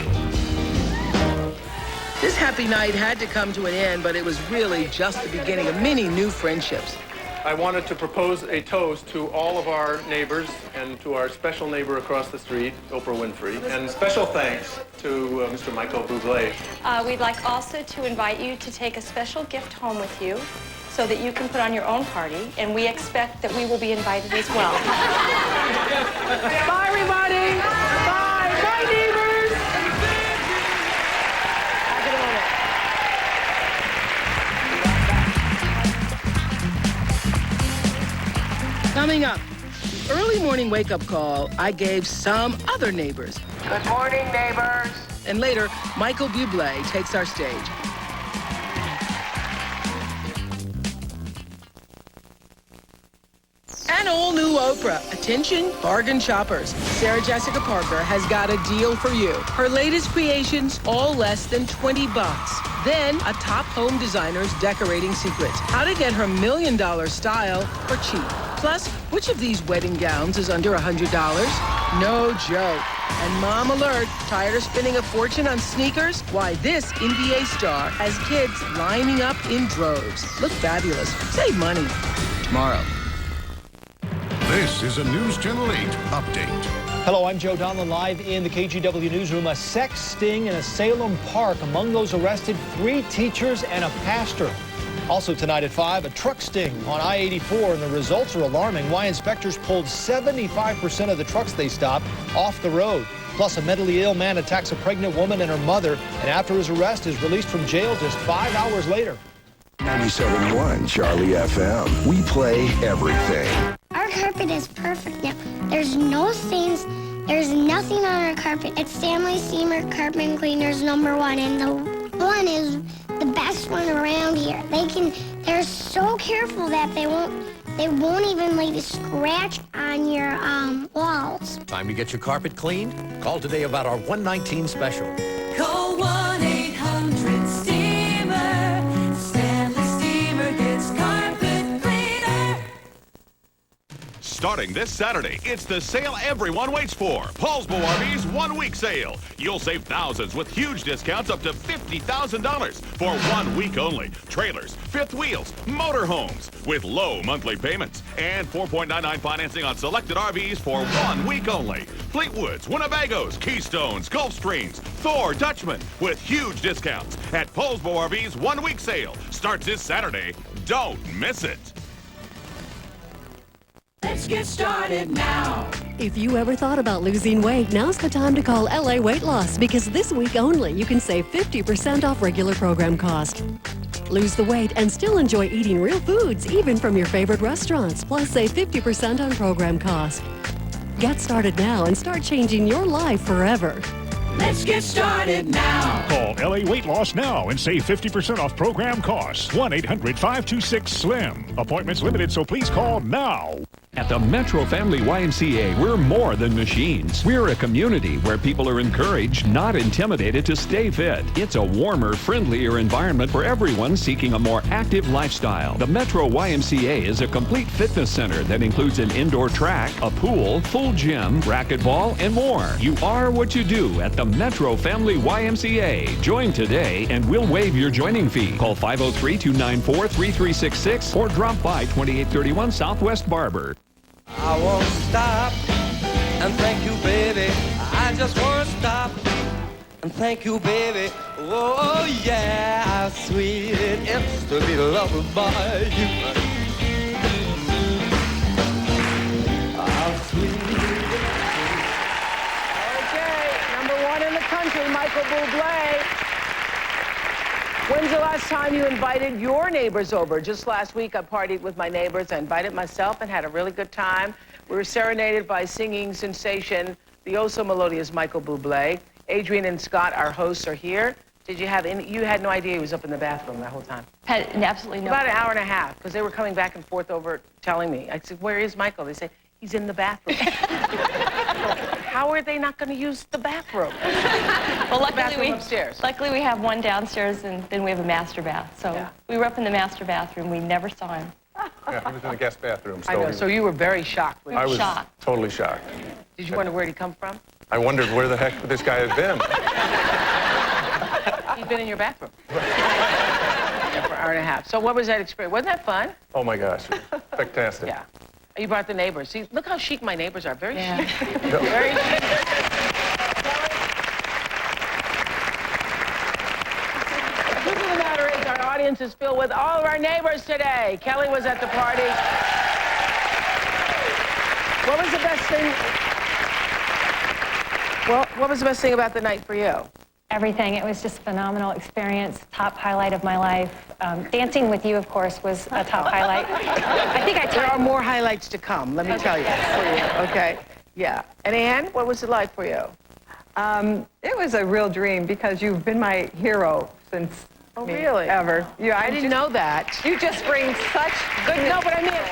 This happy night had to come to an end, but it was really just the beginning of many new friendships. I wanted to propose a toast to all of our neighbors and to our special neighbor across the street, Oprah Winfrey. And special thanks to Mr. Michael Bublé. We'd like also to invite you to take a special gift home with you so that you can put on your own party, and we expect that we will be invited as well. Bye, everybody. Bye. Bye, neighbors. Have a good moment. Coming up, the early morning wake-up call I gave some other neighbors. Good morning, neighbors. And later, Michael Bublé takes our stage. An all-new Oprah. Attention, bargain shoppers. Sarah Jessica Parker has got a deal for you. Her latest creations, all less than $20. Then, a top home designer's decorating secrets. How to get her $1 million style for cheap. Plus, which of these wedding gowns is under $100? No joke. And Mom Alert, tired of spending a fortune on sneakers? Why, this NBA star has kids lining up in droves. Look fabulous. Save money. Tomorrow. This is a News Channel 8 update. Hello, I'm Joe Donlin, live in the KGW newsroom. A sex sting in a Salem park. Among those arrested, 3 teachers and a pastor. Also tonight at 5, a truck sting on I-84, and the results are alarming. Why inspectors pulled 75% of the trucks they stopped off the road. Plus, a mentally ill man attacks a pregnant woman and her mother, and after his arrest is released from jail just 5 hours later. 97.1 Charlie FM. We play everything. Our carpet is perfect now. There's no stains. There's nothing on our carpet. It's Stanley Steamer Carpet Cleaners #1, and the one is the best one around here. They're so careful that they won't even leave a scratch on your walls. Time to get your carpet cleaned? Call today about our 119 special. Call 1-800-STEAMER. Stanley Steamer gets carpet cleaner. Starting this Saturday, it's the sale everyone waits for. Paulsbo RV's 1-week sale. You'll save thousands with huge discounts up to $50,000 for 1 week only. Trailers, fifth wheels, motorhomes with low monthly payments and 4.99 financing on selected RVs for 1 week only. Fleetwoods, Winnebagos, Keystones, Gulfstreams, Thor, Dutchman with huge discounts at Paulsbo RV's 1-week sale. Starts this Saturday. Don't miss it. Let's Let's get started now. If you ever thought about losing weight, now's the time to call LA Weight Loss, because this week only you can save 50% off regular program cost. Lose the weight and still enjoy eating real foods, even from your favorite restaurants, plus save 50% on program cost. Get started now and start changing your life forever. Let's get started now. Call LA Weight Loss now and save 50% off program costs. 1-800-526-SLIM. Appointments limited, so please call now. At the Metro Family YMCA, we're more than machines. We're a community where people are encouraged, not intimidated, to stay fit. It's a warmer, friendlier environment for everyone seeking a more active lifestyle. The Metro YMCA is a complete fitness center that includes an indoor track, a pool, full gym, racquetball, and more. You are what you do at the Metro Family YMCA. Join today and we'll waive your joining fee. Call 503-294-3366 or drop by 2831 Southwest Barber. I won't stop and thank you, baby. I just won't stop and thank you, baby. Oh, yeah, how sweet it is to be loved by you. How sweet it is. Okay, number one in the country, Michael Bublé. When's the last time you invited your neighbors over? Just last week, I partied with my neighbors. I invited myself and had a really good time. We were serenaded by singing sensation, the oh-so-melodious Michael Bublé. Adrian and Scott, our hosts, are here. Did you have any? You had no idea he was up in the bathroom that whole time? Had absolutely no. About an hour and a half, because they were coming back and forth over telling me. I said, where is Michael? They say, he's in the bathroom. How are they not going to use the bathroom? Well, upstairs. Luckily, we have one downstairs, and then we have a master bath. So Yeah. we were up in the master bathroom. We never saw him. Yeah, he was in the guest bathroom. I know, so you were very shocked. When I was shocked. totally shocked. Did you wonder where he'd come from? I wondered where the heck this guy had been. He'd been in your bathroom. Yeah, for an hour and a half. So what was that experience? Wasn't that fun? Oh my gosh, fantastic. Yeah. You brought the neighbors. See, look how chic my neighbors are. Very chic. No. Very chic. The truth of the matter is, our audience is filled with all of our neighbors today. Kelly was at the party. What was the best thing? Well, what was the best thing about the night for you? Everything. It was just a phenomenal experience. Top highlight of my life. Dancing with you, of course, was a top highlight. I think There are more highlights to come, let me tell you. Okay. Yeah. And Ann, what was it like for you? It was a real dream because you've been my hero since really? ever. Yeah, I didn't know that. You just bring such goodness. No, but I meant,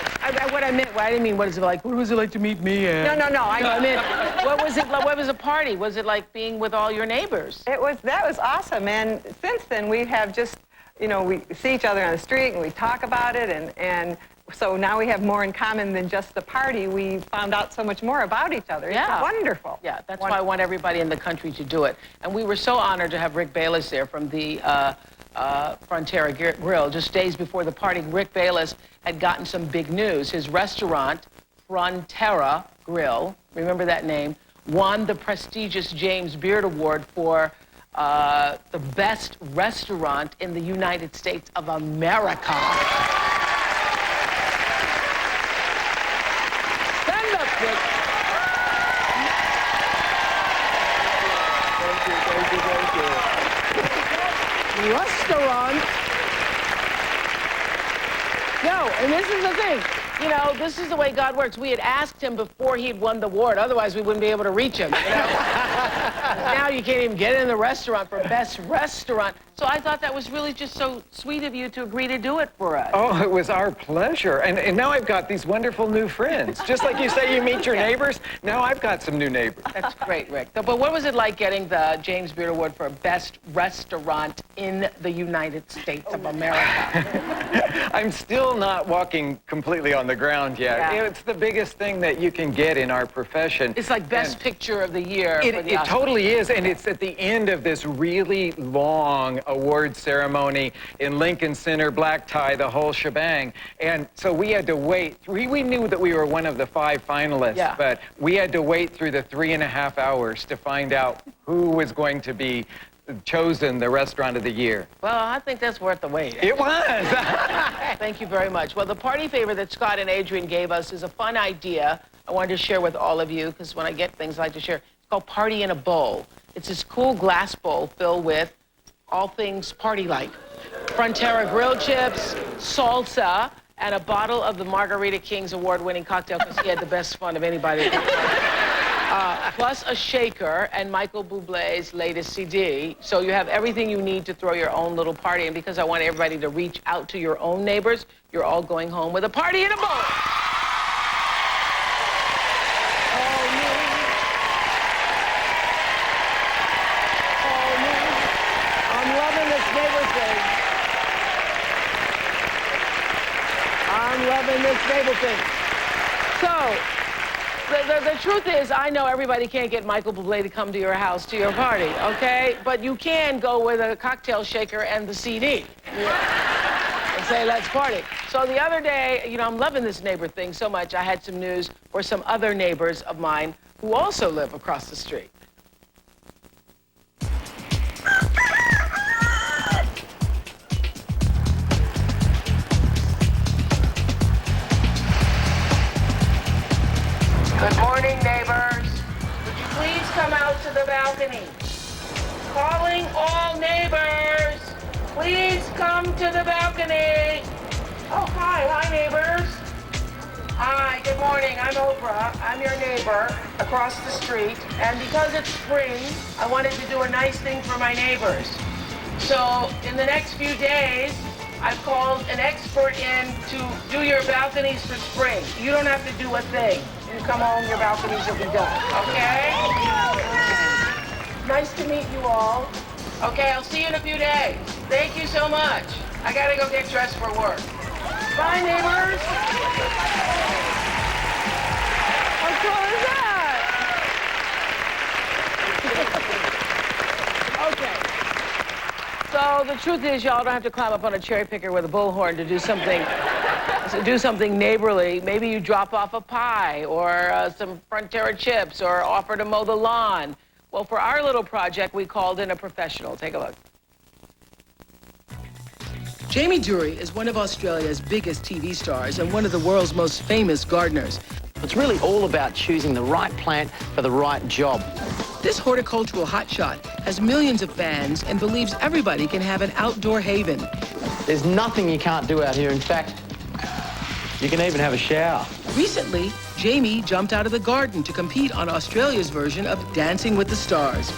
I didn't mean what is it like? What was it like to meet me, Ann? No. I meant, what was it? What was the party? Was it like being with all your neighbors? That was awesome, and since then we have just, we see each other on the street and we talk about it, and so now we have more in common than just the party. We found out so much more about each other. Yeah. It's wonderful. Yeah, that's why I want everybody in the country to do it. And we were so honored to have Rick Bayless there from the Frontera Grill. Just days before the party, Rick Bayless had gotten some big news. His restaurant, Frontera Grill, remember that name, won the prestigious James Beard Award for the best restaurant in the United States of America. Stand up, Rick. Thank you. Restaurant. No, and this is the thing. This is the way God works. We had asked him before he'd won the award. Otherwise, we wouldn't be able to reach him. Now you can't even get in the restaurant for best restaurant. So I thought that was really just so sweet of you to agree to do it for us. Oh, it was our pleasure. And now I've got these wonderful new friends. Just like you say you meet your neighbors, now I've got some new neighbors. That's great, Rick. But what was it like getting the James Beard Award for best restaurant in the United States of America? I'm still not walking completely on the ground yet. Yeah. It's the biggest thing that you can get in our profession. It's like best picture of the year. It, for the it Oscars. totally is, and it's at the end of this really long award ceremony in Lincoln Center, black tie, the whole shebang. And so we had to wait. We knew that we were one of the 5 finalists, but we had to wait through the 3.5 hours to find out who was going to be chosen the restaurant of the year. Well, I think that's worth the wait. It was. Thank you very much. Well, the party favor that Scott and Adrian gave us is a fun idea I wanted to share with all of you, because when I get things I like to share. It's called Party in a Bowl. It's this cool glass bowl filled with all things party-like. Frontera grilled chips, salsa, and a bottle of the Margarita King's award-winning cocktail, because he had the best fun of anybody. Plus a shaker and Michael Bublé's latest CD. So you have everything you need to throw your own little party. And because I want everybody to reach out to your own neighbors, you're all going home with a party in a bowl. I'm loving this neighbor thing. I'm loving this neighbor thing. So, the truth is, I know everybody can't get Michael Bublé to come to your house, to your party, okay? But you can go with a cocktail shaker and the CD. And say, let's party. So the other day, you know, I'm loving this neighbor thing so much, I had some news for some other neighbors of mine who also live across the street. Good morning, neighbors. Would you please come out to the balcony? Calling all neighbors. Please come to the balcony. Oh, hi, neighbors. Hi, good morning. I'm Oprah. I'm your neighbor across the street. And because it's spring, I wanted to do a nice thing for my neighbors. So in the next few days, I've called an expert in to do your balconies for spring. You don't have to do a thing. You come home, your balconies will be done, okay? Nice to meet you all. Okay, I'll see you in a few days. Thank you so much. I gotta go get dressed for work. Bye, neighbors. How cool is that? Okay. So the truth is, y'all don't have to climb up on a cherry picker with a bullhorn to do something neighborly. Maybe you drop off a pie or some Frontera chips or offer to mow the lawn. Well, for our little project, we called in a professional. Take a look. Jamie Dury is one of Australia's biggest TV stars and one of the world's most famous gardeners. It's really all about choosing the right plant for the right job. This horticultural hotshot has millions of fans and believes everybody can have an outdoor haven. There's nothing you can't do out here. In fact, you can even have a shower. Recently, Jamie jumped out of the garden to compete on Australia's version of Dancing with the Stars.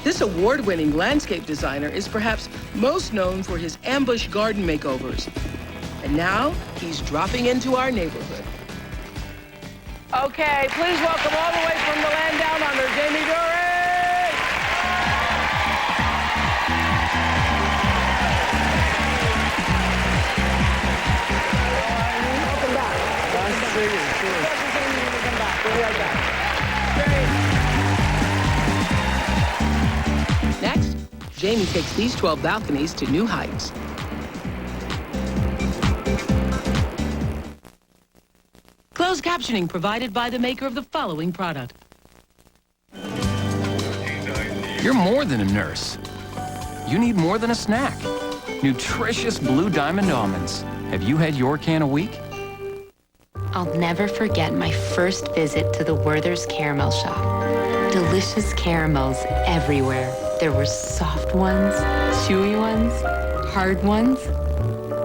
This award-winning landscape designer is perhaps most known for his ambush garden makeovers. And now, he's dropping into our neighborhood. Okay, please welcome all the way from the land down under, Jamie Dury! Welcome back. Nice to see you. Welcome back. We'll be right back. Next, Jamie takes these 12 balconies to new heights. Closed captioning provided by the maker of the following product. You're more than a nurse. You need more than a snack. Nutritious Blue Diamond almonds. Have you had your can a week? I'll never forget my first visit to the Werther's Caramel Shop. Delicious caramels everywhere. There were soft ones, chewy ones, hard ones,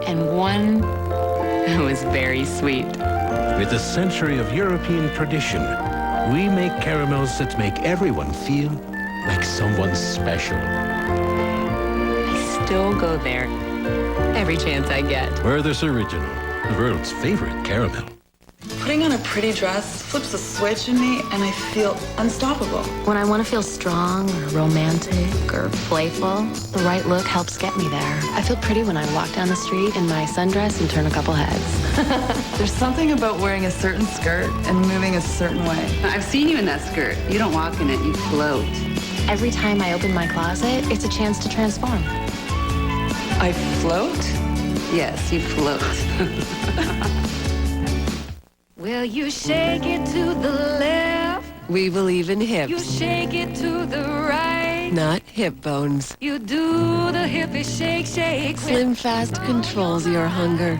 and one that was very sweet. With a century of European tradition, we make caramels that make everyone feel like someone special. I still go there every chance I get. Werther's Original, the world's favorite caramel. Putting on a pretty dress flips a switch in me and I feel unstoppable. When I want to feel strong or romantic or playful, the right look helps get me there. I feel pretty when I walk down the street in my sundress and turn a couple heads. There's something about wearing a certain skirt and moving a certain way. I've seen you in that skirt. You don't walk in it, you float. Every time I open my closet, it's a chance to transform. I float? Yes, you float. Well, you shake it to the left. We believe in hips. You shake it to the right. not hip bones. You do the hippie shake, shake. Slim Fast controls your hunger.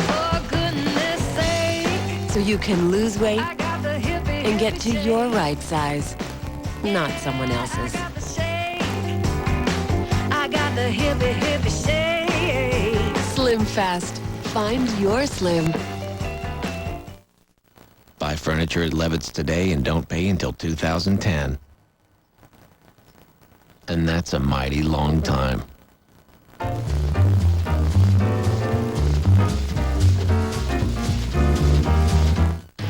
For goodness sake. So you can lose weight I got the hippie and get to your right size, not someone else's. I got the hippie shake. Slim Fast. Find your slim. Buy furniture at Levitt's today and don't pay until 2010. And that's a mighty long time.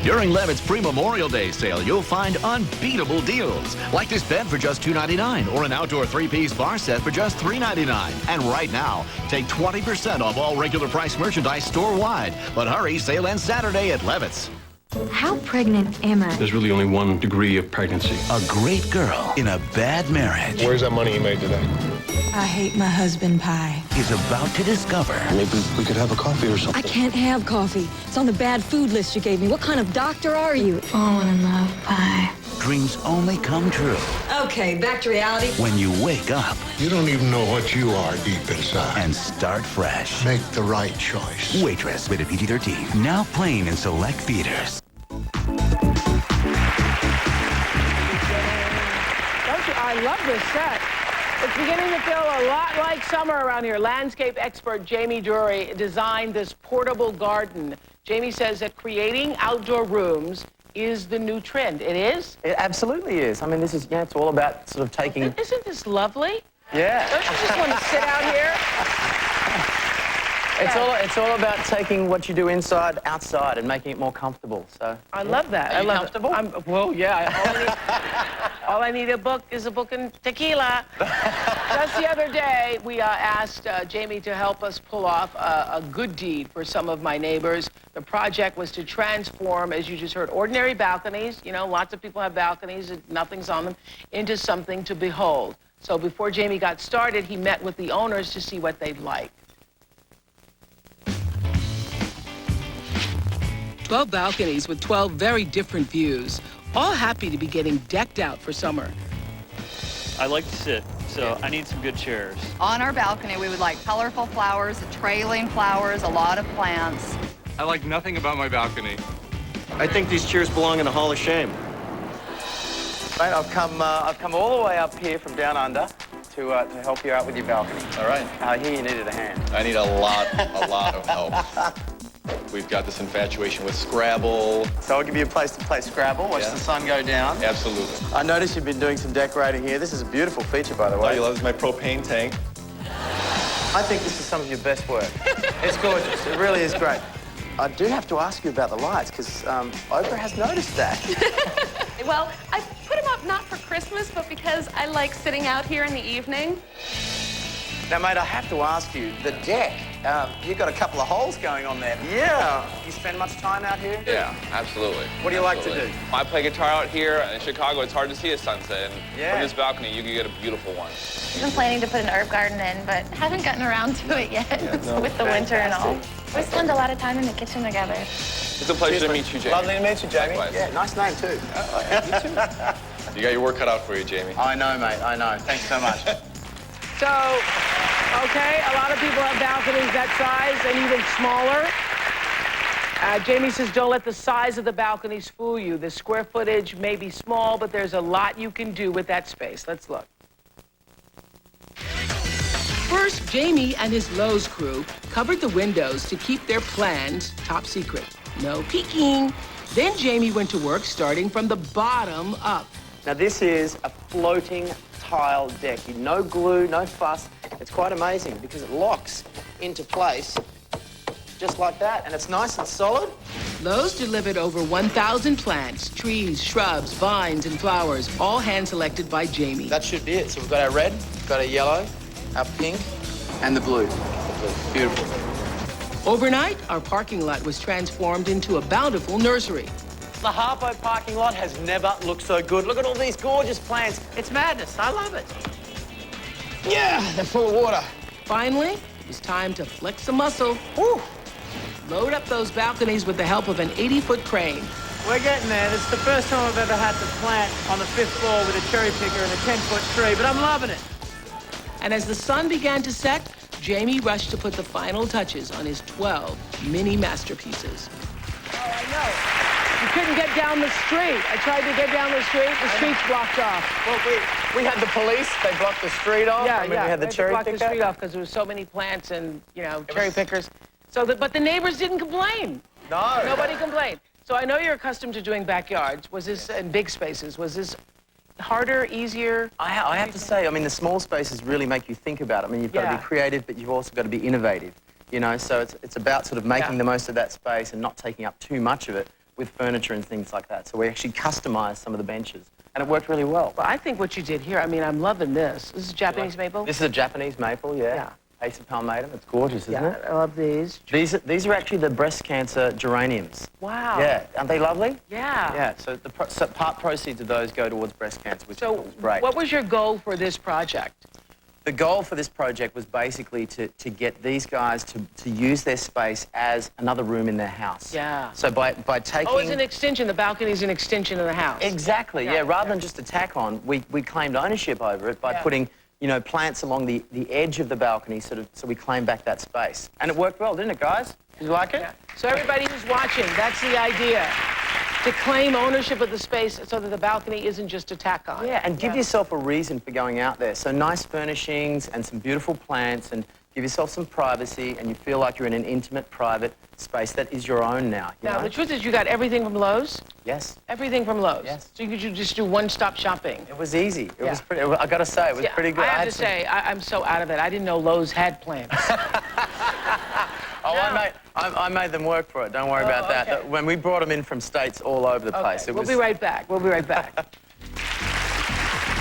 During Levitt's pre-Memorial Day sale, you'll find unbeatable deals. Like this bed for just $2.99 or an outdoor three-piece bar set for just $3.99. And right now, take 20% off all regular price merchandise store-wide. But hurry, sale ends Saturday at Levitt's. How pregnant am I? There's really only one degree of pregnancy. A great girl in a bad marriage. Where's that money you made today? I hate my husband pie. Is about to discover. Maybe we could have a coffee or something. I can't have coffee. It's on the bad food list you gave me. What kind of doctor are you? Falling in love pie. Dreams only come true Okay, back to reality. when you wake up You don't even know what you are deep inside. and start fresh. Make the right choice. Waitress, rated PG-13. Now playing in select theaters. I love this set. It's beginning to feel a lot like summer around here. Landscape expert Jamie Drury designed this portable garden. Jamie says that creating outdoor rooms is the new trend. It is? It absolutely is. I mean, this is, it's all about sort of taking... Isn't this lovely? Yeah. Don't you just want to sit out here? It's all about taking what you do inside, outside, and making it more comfortable. So I love that. Are you I love comfortable? It. Well, yeah. All I need is a book and tequila. Just the other day, we asked Jamie to help us pull off a good deed for some of my neighbors. The project was to transform, as you just heard, ordinary balconies, lots of people have balconies, and nothing's on them, into something to behold. So before Jamie got started, he met with the owners to see what they'd like. 12 balconies with 12 very different views, all happy to be getting decked out for summer. I like to sit, so I need some good chairs. On our balcony, we would like colorful flowers, trailing flowers, a lot of plants. I like nothing about my balcony. I think these chairs belong in a Hall of Shame. Mate, I've come all the way up here from down under to help you out with your balcony. All right. I hear you needed a hand. I need a lot of help. We've got this infatuation with Scrabble. So I'll give you a place to play Scrabble, watch the sun go down. Absolutely. I noticed you've been doing some decorating here. This is a beautiful feature, by the Oh, way. you love this, my propane tank. I think this is some of your best work. It's gorgeous. It really is great. I do have to ask you about the lights, because Oprah has noticed that. Well, I put them up not for Christmas, but because I like sitting out here in the evening. Now, mate, I have to ask you, the deck, you've got a couple of holes going on there. Yeah. You spend much time out here? Yeah, absolutely. What do you like to do? I play guitar out here in Chicago. It's hard to see a sunset, and from this balcony, you can get a beautiful one. I've been planning to put an herb garden in, but haven't gotten around to it yet with the winter and all. We spend a lot of time in the kitchen together. It's a pleasure to meet you, Jamie. Lovely to meet you, Jamie. Likewise. Yeah, nice name, too. You too. You got your work cut out for you, Jamie. I know, mate. I know. Thanks so much. So, okay, a lot of people have balconies that size and even smaller. Jamie says don't let the size of the balconies fool you. The square footage may be small, but there's a lot you can do with that space. Let's look. First, Jamie and his Lowe's crew covered the windows to keep their plans top secret. No peeking. Then Jamie went to work starting from the bottom up. Now, this is a floating tile deck. No glue, no fuss. It's quite amazing because it locks into place just like that, and it's nice and solid. Lowe's delivered over 1,000 plants, trees, shrubs, vines, and flowers, all hand-selected by Jamie. That should be it. So we've got our red, we've got our yellow, our pink, and the blue. Beautiful. Overnight, our parking lot was transformed into a bountiful nursery. The Harpo parking lot has never looked so good. Look at all these gorgeous plants. It's madness. I love it. Yeah, they're full of water. Finally, it was time to flex a muscle. Woo! Load up those balconies with the help of an 80-foot crane. We're getting there. This is the first time I've ever had to plant on the 5th floor with a cherry picker and a 10-foot tree, but I'm loving it. And as the sun began to set, Jamie rushed to put the final touches on his 12 mini masterpieces. Oh, I know. You couldn't get down the street. I tried to get down the street. The street's blocked off. Well, we had the police. They blocked the street off. Yeah, I mean, we had the cherry blocked picker. the street off because there were so many plants and, you know, cherry pickers. But the neighbors didn't complain. No. Nobody complained. So I know you're accustomed to doing backyards. Was this in big spaces? Was this harder, easier? I have to say, I mean, the small spaces really make you think about it. I mean, you've got to be creative, but you've also got to be innovative. You know, so it's about sort of making the most of that space and not taking up too much of it with furniture and things like that. So we actually customized some of the benches, and it worked really well. Well, I think what you did here, I mean, I'm loving this. This is Japanese maple? This is a Japanese maple, yeah. Ace of Palmatum. It's gorgeous, isn't it? I love these. These are actually the breast cancer geraniums. Wow. Yeah, aren't they lovely? Yeah. Yeah, so part proceeds of those go towards breast cancer, which is great. What was your goal for this project? The goal for this project was basically to get these guys to use their space as another room in their house. Yeah. So by taking... Oh, it's an extension. The balcony is an extension of the house. Exactly, yeah. Rather than just a tack on, we claimed ownership over it by putting, you know, plants along the edge of the balcony, so we claimed back that space. And it worked well, didn't it, guys? Did you like it? Yeah. So everybody who's watching, that's the idea. To claim ownership of the space so that the balcony isn't just a tack on. Yeah, and give yourself a reason for going out there. So nice furnishings and some beautiful plants, and give yourself some privacy, and you feel like you're in an intimate, private space that is your own now. You know? The truth is you got everything from Lowe's? Yes. Everything from Lowe's? Yes. So you could just do one-stop shopping? It was easy. It was pretty, I got to say, it was pretty good. I have to say, I'm so out of it. I didn't know Lowe's had plants. I made them work for it. Don't worry about that. Okay. When we brought them in from states all over the place. We'll be right back. We'll be right back.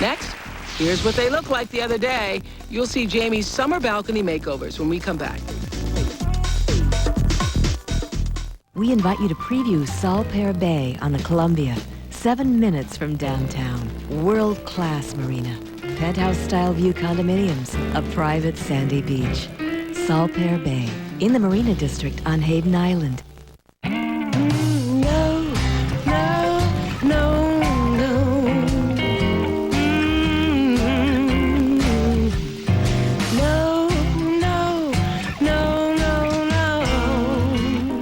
Next, here's what they looked like the other day. You'll see Jamie's summer balcony makeovers when we come back. We invite you to preview Salper Bay on the Columbia, 7 minutes from downtown. World-class marina. Penthouse-style view condominiums, a private sandy beach. Salper Bay, in the Marina District on Hayden Island.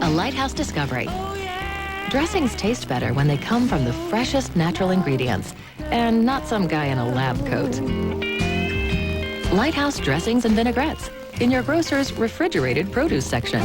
A Lighthouse discovery. Dressings taste better when they come from the freshest natural ingredients and not some guy in a lab coat. Lighthouse dressings and vinaigrettes in your grocer's refrigerated produce section.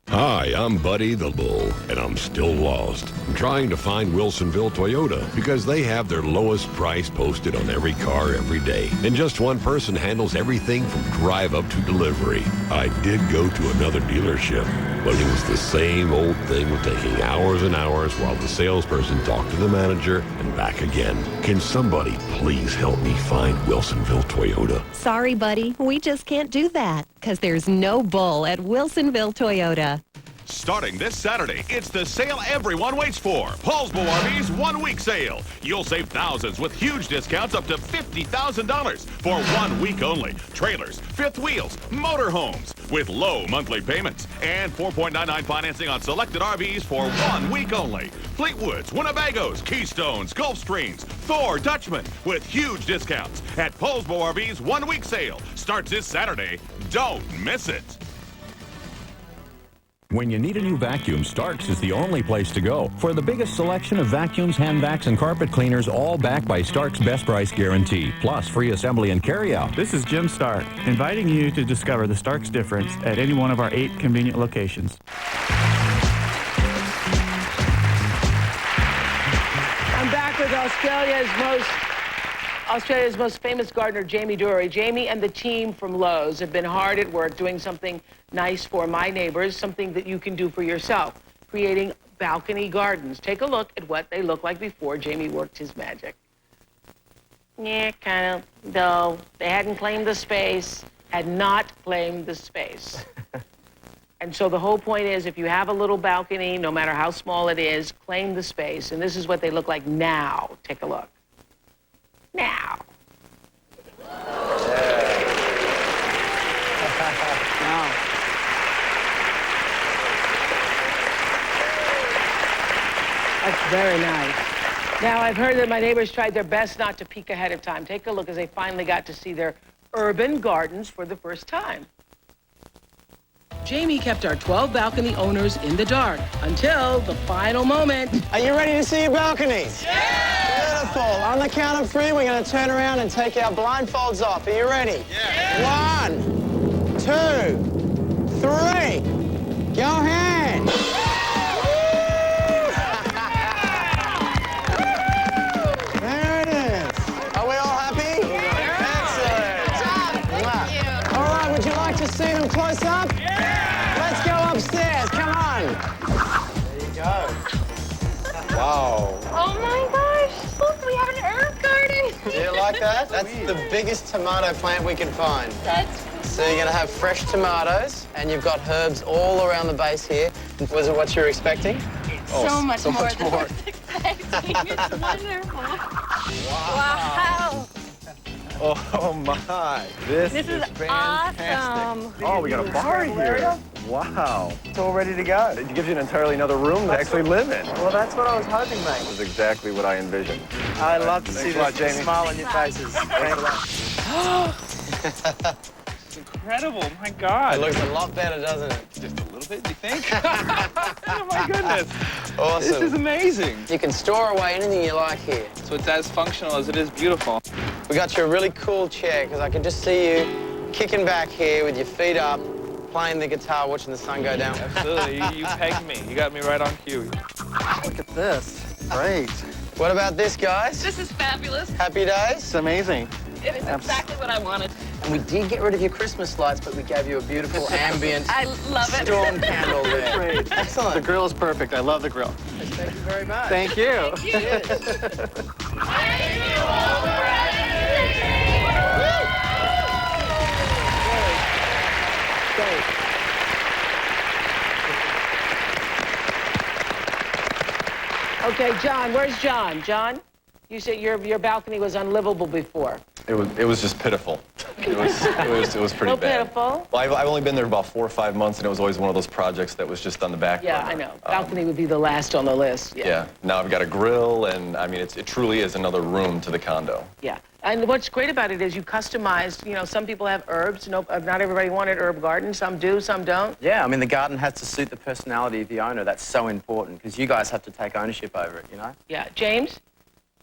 Hi, I'm Buddy the Bull, and I'm still lost. I'm trying to find Wilsonville Toyota because they have their lowest price posted on every car every day. And just one person handles everything from drive up to delivery. I did go to another dealership, but it was the same old thing with taking hours and hours while the salesperson talked to the manager and back again. Can somebody please help me find Wilsonville Toyota? Sorry, buddy. We just can't do that because there's no bull at Wilsonville Toyota. Starting this Saturday, it's the sale everyone waits for. Paulsbo RV's one-week sale. You'll save thousands with huge discounts up to $50,000 for 1 week only. Trailers, fifth wheels, motorhomes with low monthly payments and 4.99 financing on selected RVs for 1 week only. Fleetwoods, Winnebagos, Keystones, Gulfstreams, Thor, Dutchman with huge discounts at Paulsbo RV's one-week sale. Starts this Saturday. Don't miss it. When you need a new vacuum, Starks is the only place to go. For the biggest selection of vacuums, hand vacs, and carpet cleaners, all backed by Stark's Best Price Guarantee, plus free assembly and carryout. This is Jim Stark, inviting you to discover the Stark's difference at any one of our 8 convenient locations. I'm back with Australia's most famous gardener, Jamie Dury. Jamie and the team from Lowe's have been hard at work doing something nice for my neighbors, something that you can do for yourself, creating balcony gardens. Take a look at what they look like before Jamie worked his magic. Yeah, kind of dull. They hadn't claimed the space, had not claimed the space. And so the whole point is, if you have a little balcony, no matter how small it is, claim the space. And this is what they look like now. Take a look. Now. Very nice. Now, I've heard that my neighbors tried their best not to peek ahead of time. Take a look as they finally got to see their urban gardens for the first time. Jamie kept our 12 balcony owners in the dark until the final moment. Are you ready to see your balconies? Yeah! Beautiful. On the count of 3, we're going to turn around and take our blindfolds off. Are you ready? Yeah. 1, 2, 3. Go ahead. There it is. Are we all happy? Excellent. Thank you. All right, would you like to see them close up? Let's go upstairs. Come on. There you go. Wow. Oh my gosh, look, we have an herb garden. Do you like that? That's the biggest tomato plant we can find. That's So you're going to have fresh tomatoes, and you've got herbs all around the base here. Was it what you were expecting? so much so more much than more. I was expecting. It's wonderful. Wow. Oh my, this is fantastic. Awesome. Oh, we got a bar here. Wow. It's all ready to go. It gives you an entirely another room to actually live in. Well, that's what I was hoping, mate. This is exactly what I envisioned. I love to see Thanks a lot, the Jamie. smile on your faces. Thanks a lot. It's incredible. My God. It looks a lot better, doesn't it? Just a little bit, you think? Oh, my goodness. Awesome. This is amazing. You can store away anything you like here. So it's as functional as it is beautiful. We got you a really cool chair, because I can just see you kicking back here with your feet up, playing the guitar, watching the sun go down. Absolutely. You pegged me. You got me right on cue. Look at this. Great. What about this, guys? This is fabulous. Happy days? It's amazing. It is exactly what I wanted. And we did get rid of your Christmas lights, but we gave you a beautiful ambient I love it. storm candle there. Great. Excellent. The grill is perfect. I love the grill. Thank you very much. Thank you. Okay, John, where's John? John, you said your balcony was unlivable before. It was just pitiful. It was pretty So bad. pitiful. Well, I've only been there about 4 or 5 months, and it was always one of those projects that was just on the back Yeah, burner. I know. Balcony would be the last on the list. Yeah. Now I've got a grill, and I mean, it truly is another room to the condo. Yeah. And what's great about it is you customized, you know, some people have herbs. Not everybody wanted herb garden. Some do, some don't. Yeah, I mean, the garden has to suit the personality of the owner. That's so important, because you guys have to take ownership over it, you know? Yeah. James?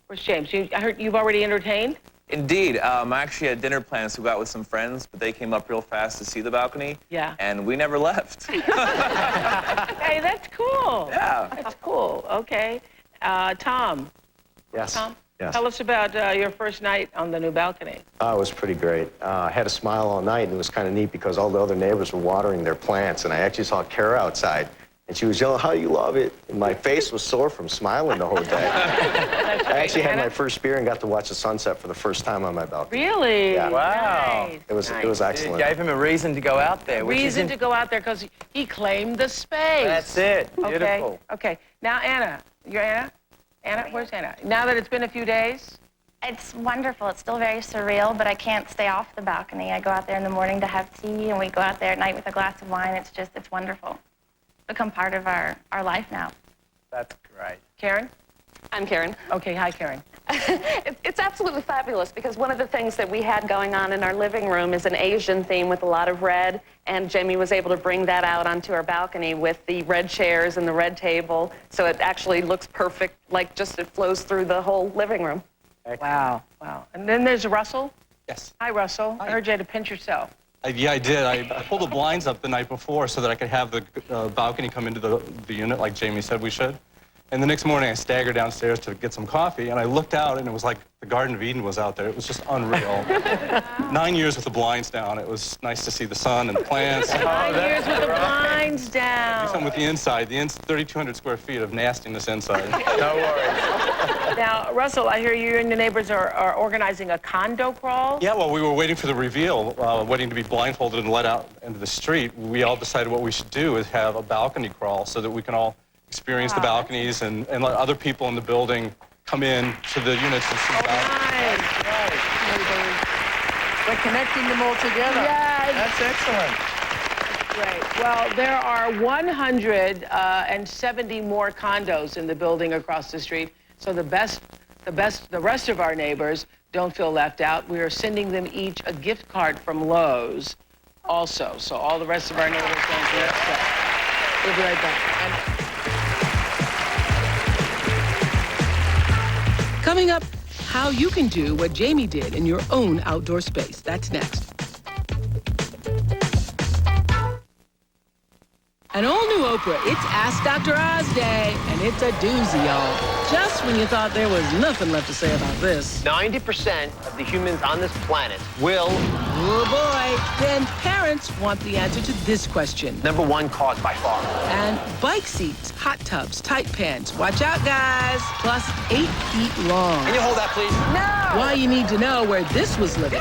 Where's James? I heard you've already entertained? Indeed. I actually had dinner plans to go out with some friends, but they came up real fast to see the balcony. Yeah. And we never left. Hey, that's cool. Yeah. That's cool. Okay. Tom. Yes. Tom? Yes. Tell us about your first night on the new balcony. It was pretty great. I had a smile all night, and it was kind of neat because all the other neighbors were watering their plants, and I actually saw Kara outside, and she was yelling, "How you love it?" And my face was sore from smiling the whole day. I actually had my first beer and got to watch the sunset for the first time on my balcony. Really? Yeah. Wow. Nice. It was excellent. You gave him a reason to go out there. Reason to go out there because he claimed the space. That's it. Beautiful. Okay. Now, Anna. You're Anna? Anna? Where's Anna? Now that it's been a few days? It's wonderful. It's still very surreal, but I can't stay off the balcony. I go out there in the morning to have tea, and we go out there at night with a glass of wine. It's wonderful. Become part of our life now. That's great. Karen? I'm Karen. Okay, hi, Karen. It's absolutely fabulous because one of the things that we had going on in our living room is an Asian theme with a lot of red, and Jamie was able to bring that out onto our balcony with the red chairs and the red table, so it actually looks perfect, like just it flows through the whole living room. Wow, wow. And then there's Russell. Yes. Hi, Russell. I heard you had to pinch yourself. Yeah, I did. I pulled the blinds up the night before so that I could have the balcony come into the unit like Jamie said we should. And the next morning, I staggered downstairs to get some coffee, and I looked out, and it was like the Garden of Eden was out there. It was just unreal. 9 years with the blinds down. It was nice to see the sun and the plants. 9 years with the blinds down. Do something with the inside. The 3,200 square feet of nastiness inside. No worries. Now, Russell, I hear you and the neighbors are organizing a condo crawl. Yeah, well, we were waiting for the reveal, waiting to be blindfolded and let out into the street. We all decided what we should do is have a balcony crawl so that we can all experience the balconies and let other people in the building come in to the units and see the balconies. Nice. We're connecting them all together. Yes. That's excellent. Great. Well, there are 170 more condos in the building across the street. So the rest of our neighbors don't feel left out. We are sending them each a gift card from Lowe's also. So all the rest of our neighbors don't feel left out. We'll be right back. Coming up, how you can do what Jamie did in your own outdoor space. That's next. An all-new Oprah, it's Ask Dr. Oz Day, and it's a doozy, y'all. Just when you thought there was nothing left to say about this. 90% of the humans on this planet will... Oh, boy. Then parents want the answer to this question. #1 cause by far. And bike seats, hot tubs, tight pants. Watch out, guys. Plus 8 feet long. Can you hold that, please? No! Why you need to know where this was living.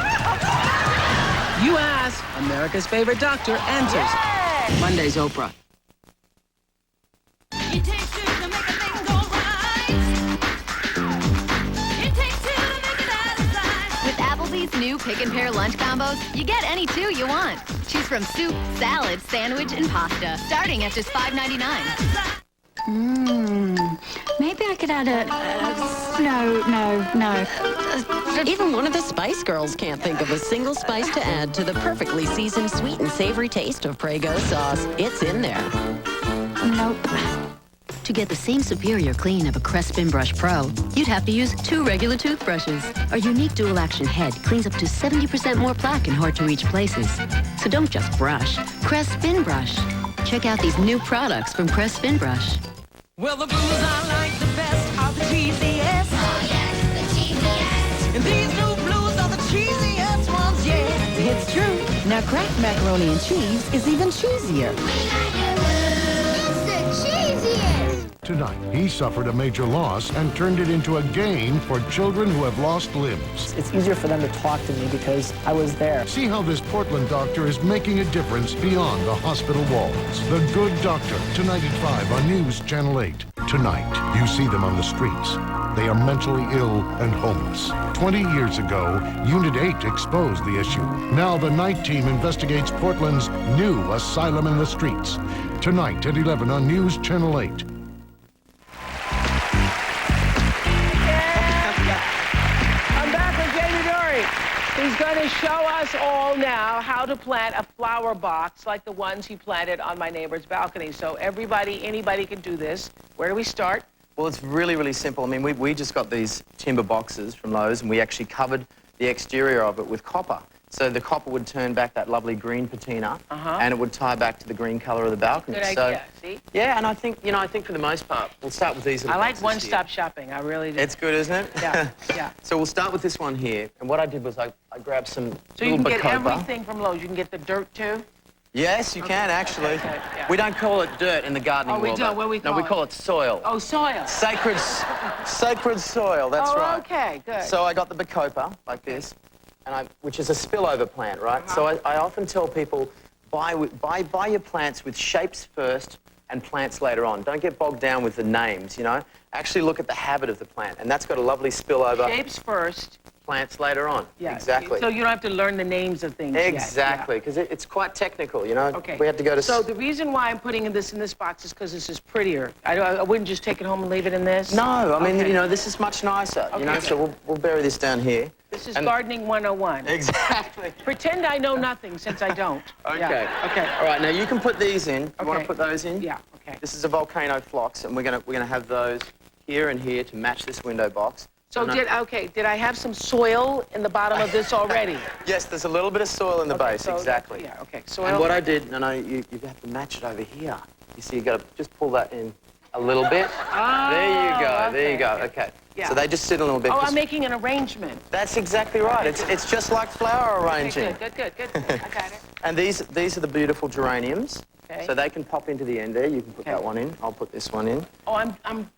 You ask, America's favorite doctor answers. Yeah! Monday's Oprah. Applebee's new pick and pair lunch combos, you get any two you want. Choose from soup, salad, sandwich, and pasta, starting at just $5.99. Maybe I could add a... No. Even one of the Spice Girls can't think of a single spice to add to the perfectly seasoned sweet and savory taste of Prego sauce. It's in there. Nope. To get the same superior clean of a Crest Spin Brush Pro, you'd have to use 2 regular toothbrushes. Our unique dual-action head cleans up to 70% more plaque in hard-to-reach places. So don't just brush. Crest Spin Brush. Check out these new products from Crest Spin Brush. Well, the blues I like the best are the cheesiest. Oh, yes, the cheesiest. And these new blues are the cheesiest ones, yeah. It's true. Now, Kraft macaroni and cheese is even cheesier. Tonight, he suffered a major loss and turned it into a gain for children who have lost limbs. It's easier for them to talk to me because I was there. See how this Portland doctor is making a difference beyond the hospital walls. The Good Doctor, tonight at 5 on News Channel 8. Tonight, you see them on the streets. They are mentally ill and homeless. 20 years ago, Unit 8 exposed the issue. Now the night team investigates Portland's new asylum in the streets. Tonight at 11 on News Channel 8. He's going to show us all now how to plant a flower box like the ones he planted on my neighbor's balcony. So anybody can do this. Where do we start? Well, it's really, really simple. I mean, we just got these timber boxes from Lowe's, and we actually covered the exterior of it with copper. So the copper would turn back that lovely green patina, and it would tie back to the green color of the balcony. Good idea, see? Yeah, and I think for the most part, we'll start with these little I like boxes one-stop shopping, I really do. It's good, isn't it? Yeah, yeah. So we'll start with this one here, and what I did was I grabbed some So you little can get bacopa. everything from Lowe's. You can get the dirt, too? Yes, you can, actually. Okay, yeah. We don't call it dirt in the gardening world. Oh, we don't? What do we call it? No, we call it soil. Oh, soil. Sacred soil, that's right. Okay, good. So I got the bacopa, like this, which is a spillover plant, right? So I often tell people, buy your plants with shapes first and plants later on. Don't get bogged down with the names, you know? Actually look at the habit of the plant, and that's got a lovely spillover. Shapes first. Plants later on. Yeah, exactly. So you don't have to learn the names of things Exactly, because it's quite technical, you know? Okay. We have to go to... So the reason why I'm putting this in this box is because this is prettier. I wouldn't just take it home and leave it in this. No, I mean, you know, this is much nicer, you know? So we'll bury this down here. This is gardening 101. Exactly. Pretend I know nothing since I don't. Okay. Yeah. Okay. All right, now you can put these in. You want to put those in? Yeah, okay. This is a volcano phlox, and we're gonna have those here and here to match this window box. So did I have some soil in the bottom of this already? Yes, there's a little bit of soil in the base, exactly. Yeah, okay. Soil. And what I did, you have to match it over here. You see, you got to just pull that in a little bit. There you go, there you go, okay. Yeah. So they just sit a little bit. Oh, I'm making an arrangement. That's exactly right. It's just like flower arranging. Okay, good. I got it. And these are the beautiful geraniums. Okay. So they can pop into the end there. You can put that one in. I'll put this one in. Oh, I'm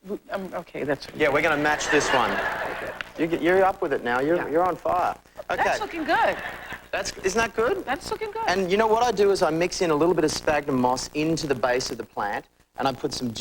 okay. That's. Yeah, we're going to match this one. You're up with it now. You're on fire. Okay. That's looking good. Isn't that good? That's looking good. And you know what I do is I mix in a little bit of sphagnum moss into the base of the plant, and I put some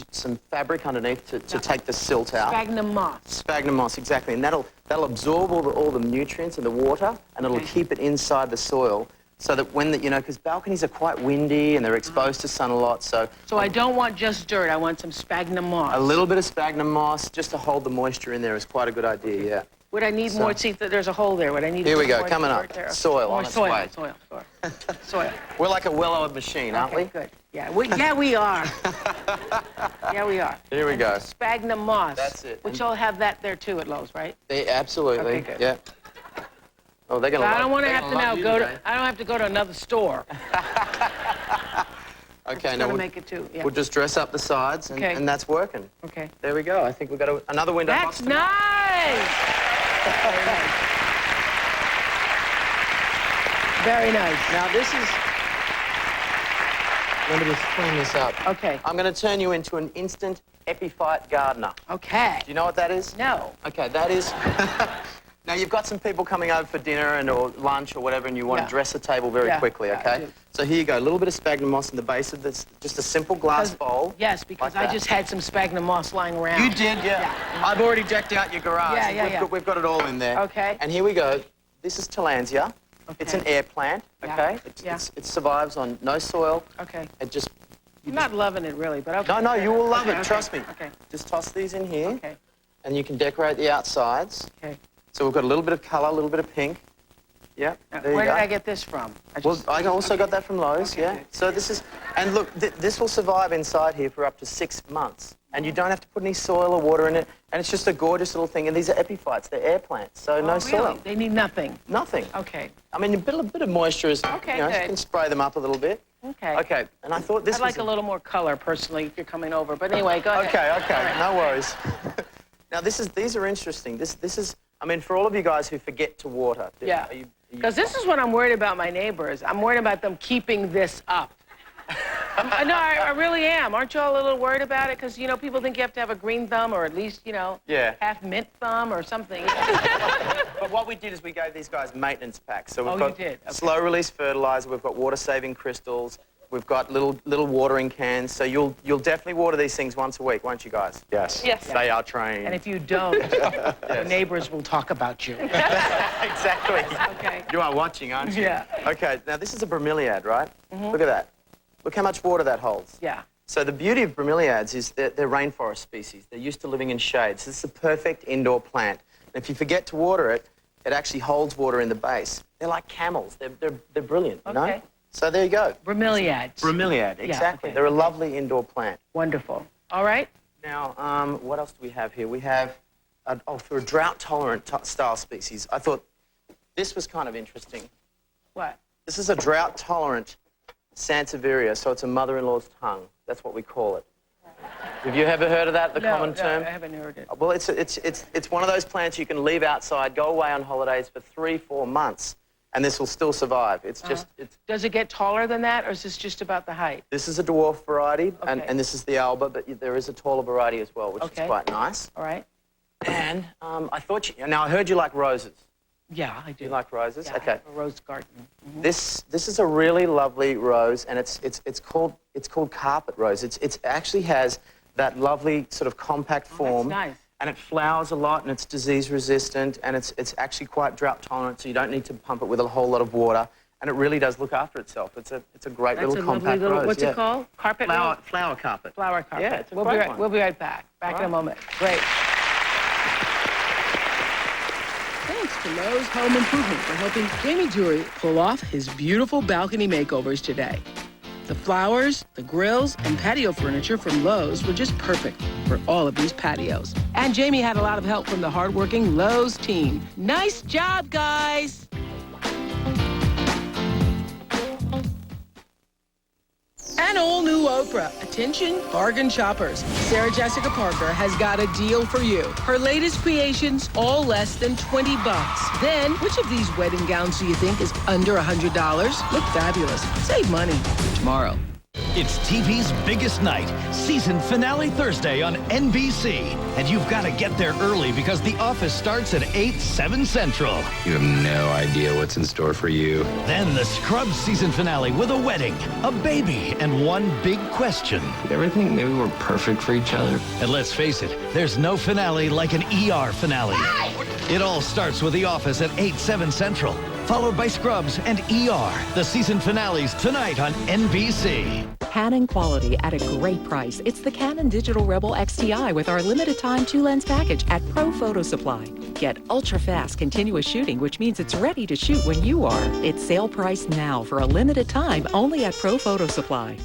fabric underneath to take the silt out. Sphagnum moss. Sphagnum moss, exactly, and that'll absorb all the nutrients and the water, and it'll keep it inside the soil. so that when the, you know, because balconies are quite windy and they're exposed to sun a lot, so... So I don't want just dirt, I want some sphagnum moss. A little bit of sphagnum moss, just to hold the moisture in there, is quite a good idea, yeah. Would I need more? See, there's a hole there. Would I need? Here we go, more coming up. there? Soil More on its soil, way. Soil. We're like a well-oiled machine, aren't we? Good. Yeah, we are. Yeah, we are. Here we go. Sphagnum moss. That's it. Which you'll have that there too at Lowe's, right? Absolutely. Okay, good. Yeah. Oh, they're gonna. So I don't want to have to now go to. today. I don't have to go to another store. Okay, I'm now gonna make it too. Yeah. we'll just dress up the sides, and, Okay. and that's working. Okay. There we go. I think we've got another window. That's nice. Very nice. Now this is. Let me just clean this up. Okay. I'm going to turn you into an instant epiphyte gardener. Okay. Do you know what that is? No. Okay, that is. Now you've got some people coming over for dinner and or lunch or whatever, and you want to dress the table very quickly. Yeah, I Okay. do. So here you go. A little bit of sphagnum moss in the base of this. Just a simple glass bowl. Yes, because like I that. just had some sphagnum moss lying around. You did, yeah. I've already decked out your garage. Yeah. We've got it all in there. Okay. And here we go. This is Tillandsia. Okay. It's an air plant, okay? Yeah. It survives on no soil. Okay. It just... I'm not loving it really, but okay. No, you will love Okay, it, trust me. Okay. Just toss these in here. Okay. And you can decorate the outsides. Okay. So we've got a little bit of colour, a little bit of pink. Yeah, Now, there you where go. did I get this from? Well, I also got that from Lowe's, Okay, yeah. good. So this is... And look, this will survive inside here for up to 6 months. And you don't have to put any soil or water in it. And it's just a gorgeous little thing. And these are epiphytes. They're air plants, so no soil. Really? They need nothing. Nothing. Okay. I mean, a bit of moisture is, Okay, you know, good. you can spray them up a little bit. Okay. Okay, and I thought this I'd like a little more color, personally, if you're coming over. But anyway, go ahead. Okay, All right. no worries. Now, these are interesting. This is, I mean, for all of you guys who forget to water. Yeah. Are you Because this is what I'm worried about my neighbors. I'm worried about them keeping this up. No, I really am. Aren't you all a little worried about it? Because, you know, people think you have to have a green thumb or at least, you know, half mint thumb or something. But what we did is we gave these guys maintenance packs. So we've Oh, got you did? Okay. slow-release fertilizer. We've got water-saving crystals. We've got little watering cans. So you'll definitely water these things once a week, won't you guys? Yes. Yes. They are trained. And if you don't, the neighbors will talk about you. Exactly. Okay. You are watching, aren't you? Yeah. Okay, now this is a bromeliad, right? Look at that. Look how much water that holds. Yeah. So the beauty of bromeliads is they're rainforest species. They're used to living in shade. So this is a perfect indoor plant. And if you forget to water it, it actually holds water in the base. They're like camels. They're brilliant, you know? Okay. So there you go. Bromeliads. Bromeliad, exactly. okay. They're a lovely indoor plant. Wonderful. All right. Now, what else do we have here? We have, for a drought-tolerant style species, I thought this was kind of interesting. What? This is a drought-tolerant Sansevieria, so it's a mother-in-law's tongue. That's what we call it. Have you ever heard of that, the common term? No, I haven't heard it. Well, it's one of those plants you can leave outside, go away on holidays for 3-4 months, and this will still survive. It's just, Does it get taller than that, or is this just about the height? this is a dwarf variety, Okay. and this is the Alba, but there is a taller variety as well, which is quite nice. All right. And I thought now I heard you like roses. Yeah, I do. You like roses? Yeah, I Okay. have a rose garden. This is a really lovely rose, and it's called carpet rose. It actually has that lovely sort of compact form. nice. And it flowers a lot, and it's disease resistant, and it's actually quite drought tolerant, so you don't need to pump it with a whole lot of water. And it really does look after itself. It's a great That's little a compact lovely little, rose. what's it called? Carpet rose? Flower carpet. Flower carpet. Yeah, it's a we'll great be right, one. We'll be right back. Back in a moment. Great. Thanks to Lowe's Home Improvement for helping Jamie Dury pull off his beautiful balcony makeovers today. The flowers, the grills, and patio furniture from Lowe's were just perfect for all of these patios. And Jamie had a lot of help from the hardworking Lowe's team. Nice job, guys! An all-new Oprah. Attention, bargain shoppers. Sarah Jessica Parker has got a deal for you. Her latest creations, all less than $20. Then, which of these wedding gowns do you think is under $100? Look fabulous. Save money tomorrow. It's TV's biggest night, season finale Thursday on NBC. And you've got to get there early because The Office starts at 8/7 Central. You have no idea what's in store for you. Then the Scrubs season finale with a wedding, a baby, and one big question. Did ever think maybe we're perfect for each other? And let's face it, there's no finale like an ER finale. It all starts with The Office at 8/7 Central. followed by Scrubs and ER. The season finales tonight on NBC. Canon quality at a great price. It's the Canon Digital Rebel XTI with our limited time 2-lens package at Pro Photo Supply. Get ultra fast continuous shooting, which means it's ready to shoot when you are. It's sale price now for a limited time only at Pro Photo Supply.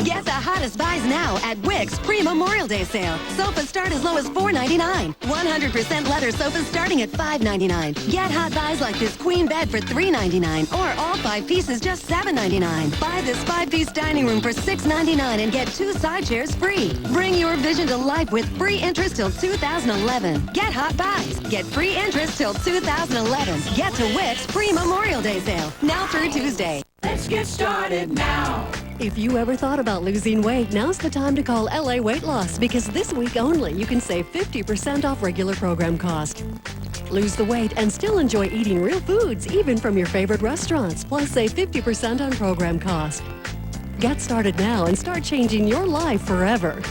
Get the hottest buys now at Wix pre-Memorial Day sale. Sofas start as low as $4.99. 100% leather sofas starting at $5.99. Get hot buys like this queen bed for $3.99 or all 5 pieces just $7.99. Buy this 5-piece dining room for $6.99 and get 2 side chairs free. Bring your vision to life with free interest till 2011. Get hot buys. Get free interest till 2011. Get to Wix pre-Memorial Day sale. Now through Tuesday. Let's get started now. If you ever thought about losing weight, now's the time to call LA Weight Loss because this week only you can save 50% off regular program cost. Lose the weight and still enjoy eating real foods, even from your favorite restaurants, plus save 50% on program cost. Get started now and start changing your life forever.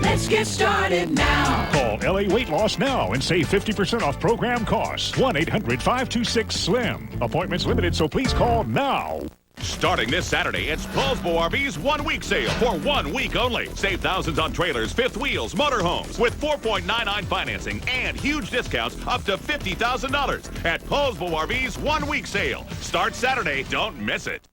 Let's get started now. Call LA Weight Loss now and save 50% off program costs. 1-800-526-SLIM. Appointments limited, so please call now. Starting this Saturday, it's Paulsbo RV's 1-week sale for 1 week only. Save thousands on trailers, fifth wheels, motorhomes with 4.99 financing and huge discounts up to $50,000 at Paulsbo RV's 1-week sale. Starts Saturday. Don't miss it.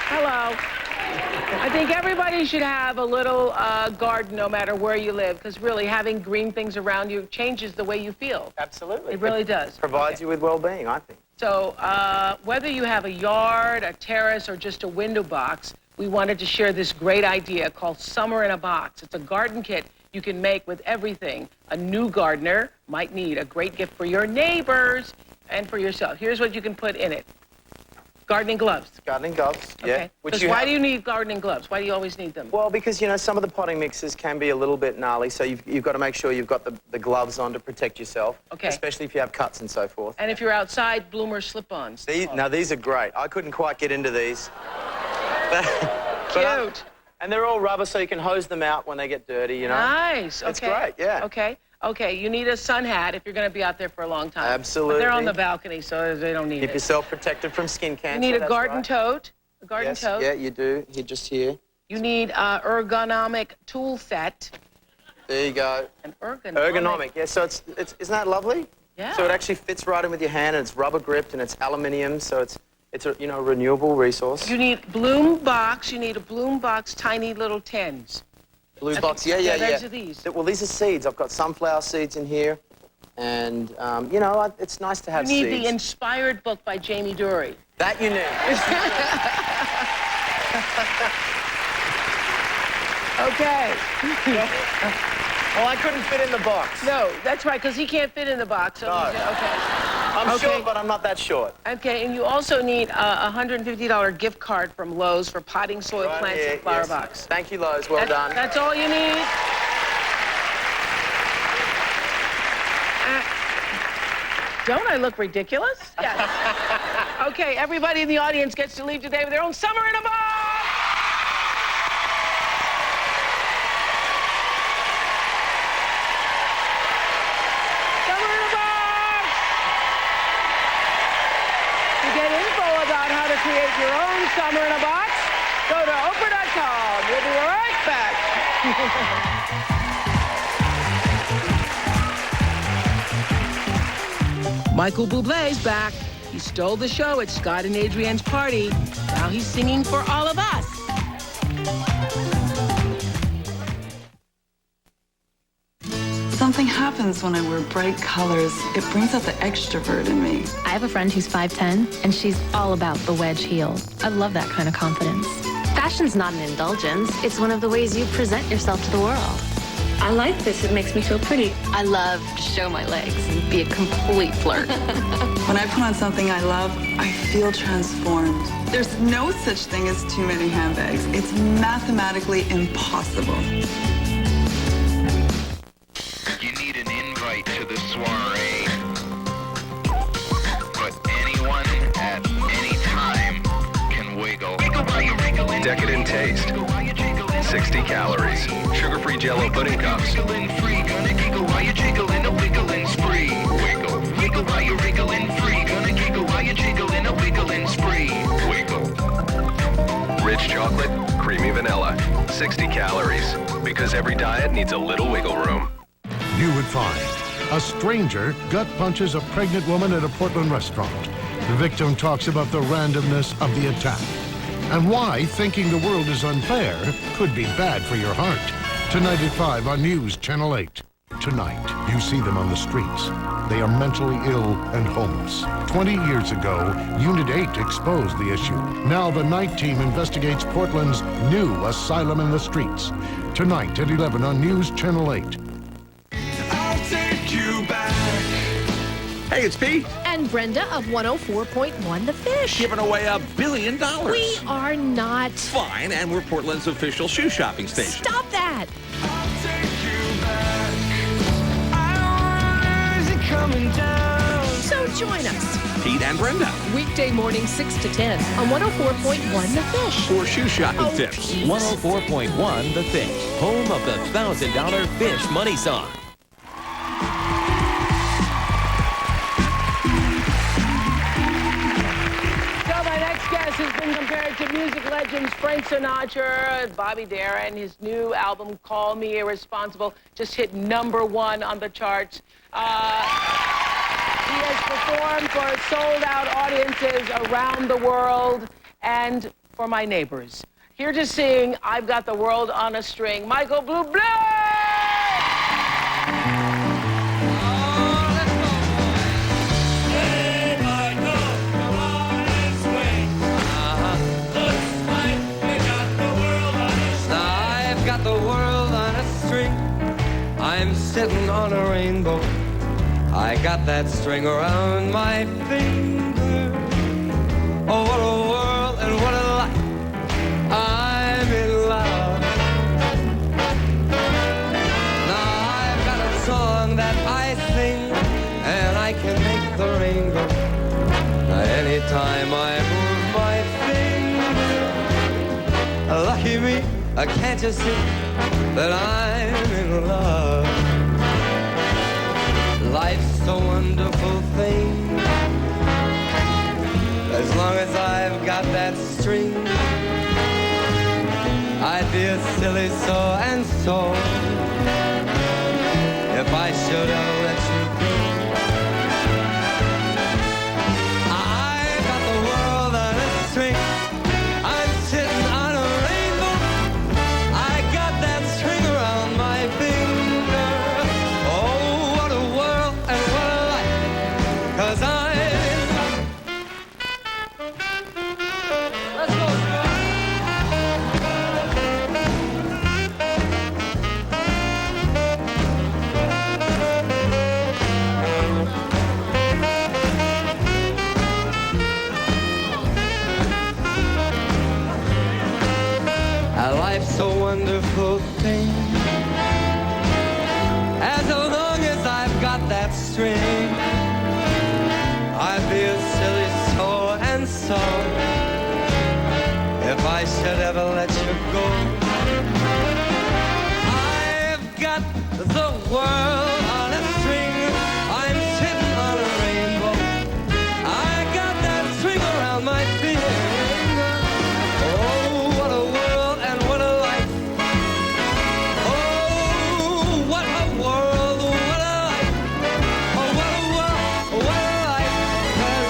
Hello. I think everybody should have a little garden no matter where you live, because really having green things around you changes the way you feel. Absolutely. It really does. Provides you with well-being, I think. So whether you have a yard, a terrace, or just a window box, we wanted to share this great idea called Summer in a Box. It's a garden kit you can make with everything a new gardener might need. A great gift for your neighbors and for yourself. Here's what you can put in it. Gardening gloves. Gardening gloves, yeah. Okay. Because why do you need gardening gloves? Why do you always need them? Well, because, you know, some of the potting mixes can be a little bit gnarly, so you've got to make sure you've got the gloves on to protect yourself. Okay. Especially if you have cuts and so forth. And if you're outside, bloomer slip-ons. Now, these are great. I couldn't quite get into these. Cute. And they're all rubber, so you can hose them out when they get dirty, you know. Nice. Okay. It's great, yeah. Okay. Okay, you need a sun hat if you're going to be out there for a long time. Absolutely. But they're on the balcony, so they don't need it. Keep yourself protected from skin cancer. You need a that's garden right. tote. A garden Yes, tote. yeah, you do. Here, just here. You need ergonomic tool set. There you go. An ergonomic. Ergonomic, yeah. So it's isn't that lovely? Yeah. So it actually fits right in with your hand, and it's rubber gripped, and it's aluminium, so it's a renewable resource. You need bloom box. You need a bloom box, tiny little tins. Blue box, yeah. Those are these. Well, these are seeds. I've got sunflower seeds in here, and you know, it's nice to have seeds. You need seeds. the inspired book by Jamie Dury. That you need. Okay. Well, I couldn't fit in the box. No, that's right, because he can't fit in the box. So No. okay. I'm short, but I'm not that short. Okay, and you also need a $150 gift card from Lowe's for potting soil Right plants here, and flower yes. box. Thank you, Lowe's. Well done. That's all you need. Don't I look ridiculous? Yes. Okay, everybody in the audience gets to leave today with their own Summer in a Box! Summer in a Box! To get info about how to create your own Summer in a Box, go to Oprah.com. We'll be right back. Michael Bublé's back. He stole the show at Scott and Adrienne's party. Now he's singing for all of us. Something happens when I wear bright colors. It brings out the extrovert in me. I have a friend who's 5'10", and she's all about the wedge heel. I love that kind of confidence. Fashion's not an indulgence. It's one of the ways you present yourself to the world. I like this. It makes me feel pretty. I love to show my legs and be a complete flirt. When I put on something I love, I feel transformed. There's no such thing as too many handbags. It's mathematically impossible. You need an invite to the soiree. But anyone at any time can wiggle. Wiggle while you're wriggling. Decadent taste. 60 calories. Sugar-free Jell-O pudding cups. Gonna giggle while you're jiggling, a wiggling spree. Wiggle, wiggle while you're wriggling free. Gonna giggle while you're jiggling, a wiggling spree. Wiggle. Rich chocolate, creamy vanilla. 60 calories. Because every diet needs a little wiggle room. You would find a stranger gut punches a pregnant woman at a Portland restaurant. The victim talks about the randomness of the attack and why thinking the world is unfair could be bad for your heart. Tonight at 5 on News Channel 8. Tonight, you see them on the streets. They are mentally ill and homeless. 20 years ago, Unit 8 exposed the issue. Now the night team investigates Portland's new asylum in the streets. Tonight at 11 on News Channel 8. I'll take you back. Hey, it's Pete. And Brenda of 104.1 The Fish. Giving away $1 billion. We are not. Fine, and we're Portland's official shoe shopping station. Stop that. I'll take you back. I don't is it coming down. So join us. Pete and Brenda. Weekday morning 6 to 10 on 104.1 The Fish. For shoe shopping tips. Please. 104.1 The Fish. Home of the $1,000 Fish Money Song. Has been compared to music legends Frank Sinatra, Bobby Darin. His new album, Call Me Irresponsible, just hit #1 on the charts. He has performed for sold-out audiences around the world and for my neighbors. Here to sing I've Got the World on a String, Michael Bublé! I'm sitting on a rainbow. I got that string around my finger. Oh, what a world and what a life. I'm in love. Now I've got a song that I sing, and I can make the rainbow. Anytime I move my finger. Lucky me, can't you see that I'm in love? Life's a wonderful thing. As long as I've got that string, I'd be a silly so and so if I should have let you go. I got the world on a string. I'm sitting on a rainbow. I got that string around my finger. Oh, what a world and what a life. 'Cause I'm in love. Let's go, life's a wonderful thing. As long as I've got that string, I'd be a silly so and so if I should ever let you go. I've got the world on a string. I'm sitting on a rainbow. I got that string around my finger. Oh, what a world and what a life. Oh, what a world, what a life. Oh, what a world, what a life. 'Cause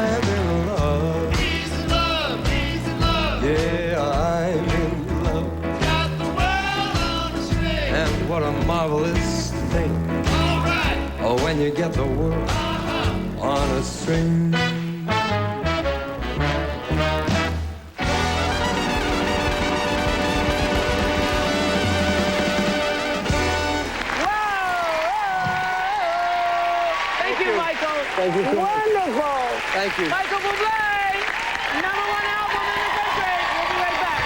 I'm in love. He's in love, he's in love. Yeah, I'm in love. Got the world on a string. And what a marvelous thing. All right. Oh, when you get the world on a string. Thank you, Michael. Thank you so much. Wonderful. Thank you. Michael Bublé, #1 album in the country. We'll be right back.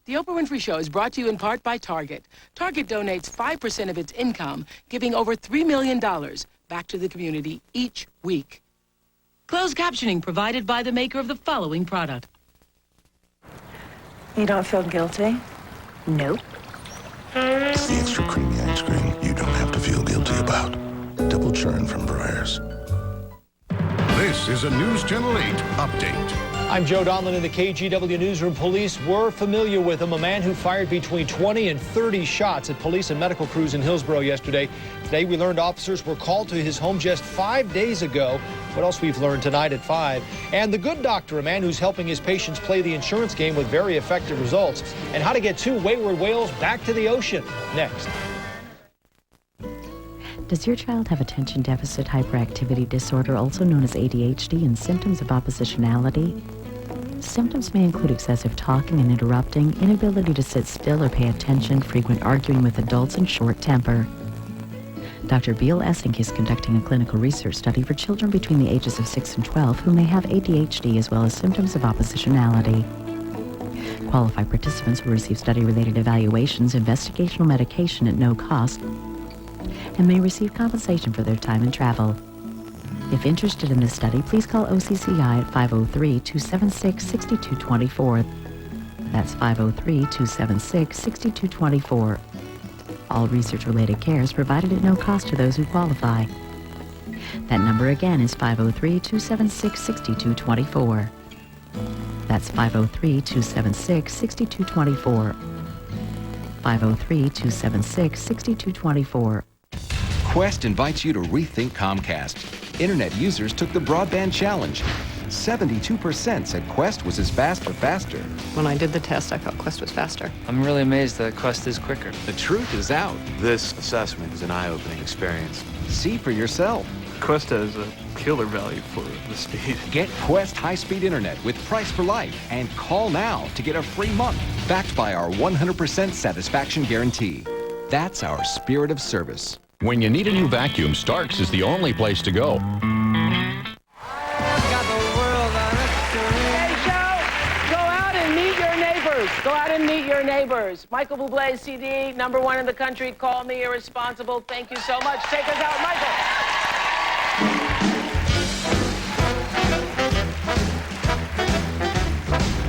The Oprah Winfrey Show is brought to you in part by Target. Target donates 5% of its income, giving over $3 million back to the community each week. Closed captioning provided by the maker of the following product. You don't feel guilty? Nope. It's the extra creamy ice cream you don't have to feel guilty about. Double churn from Breyers. This is a News Channel 8 update. I'm Joe Donlin in the KGW Newsroom. Police were familiar with him, a man who fired between 20 and 30 shots at police and medical crews in Hillsborough yesterday. Today we learned officers were called to his home just 5 days ago. What else we've learned tonight at 5? And The Good Doctor, a man who's helping his patients play the insurance game with very effective results. And how to get 2 wayward whales back to the ocean. Next. Does your child have attention deficit hyperactivity disorder, also known as ADHD, and symptoms of oppositionality? Symptoms may include excessive talking and interrupting, inability to sit still or pay attention, frequent arguing with adults, and short temper. Dr. Beal Essink is conducting a clinical research study for children between the ages of 6 and 12 who may have ADHD as well as symptoms of oppositionality. Qualified participants will receive study-related evaluations, investigational medication at no cost, and may receive compensation for their time and travel. If interested in this study, please call OCCI at 503-276-6224. That's 503-276-6224. All research-related care is provided at no cost to those who qualify. That number again is 503-276-6224. That's 503-276-6224. 503-276-6224. Quest invites you to rethink Comcast. Internet users took the broadband challenge. 72% said Quest was as fast or faster. When I did the test, I felt Quest was faster. I'm really amazed that Quest is quicker. The truth is out. This assessment is an eye-opening experience. See for yourself. Quest has a killer value for the speed. Get Quest high-speed internet with price for life and call now to get a free month, backed by our 100% satisfaction guarantee. That's our spirit of service. When you need a new vacuum, Starks is the only place to go. Go out and meet your neighbors. Michael Bublé's CD, #1 in the country, Call Me Irresponsible. Thank you so much. Take us out, Michael.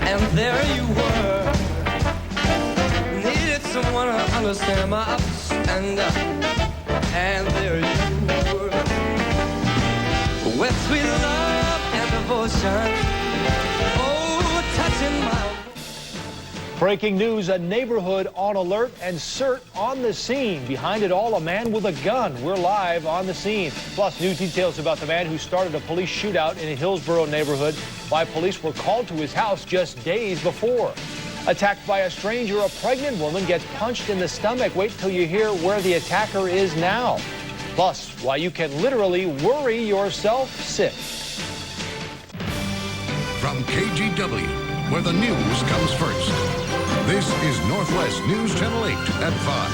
And there you were. Needed someone to understand my ups and downs. And there you were. With sweet love and devotion. Oh, touching my... Breaking news, a neighborhood on alert and CERT on the scene. Behind it all, a man with a gun. We're live on the scene. Plus, new details about the man who started a police shootout in a Hillsborough neighborhood. Why police were called to his house just days before. Attacked by a stranger, a pregnant woman gets punched in the stomach. Wait till you hear where the attacker is now. Plus, why you can literally worry yourself sick. From KGW, where the news comes first. This is Northwest News Channel 8 at 5.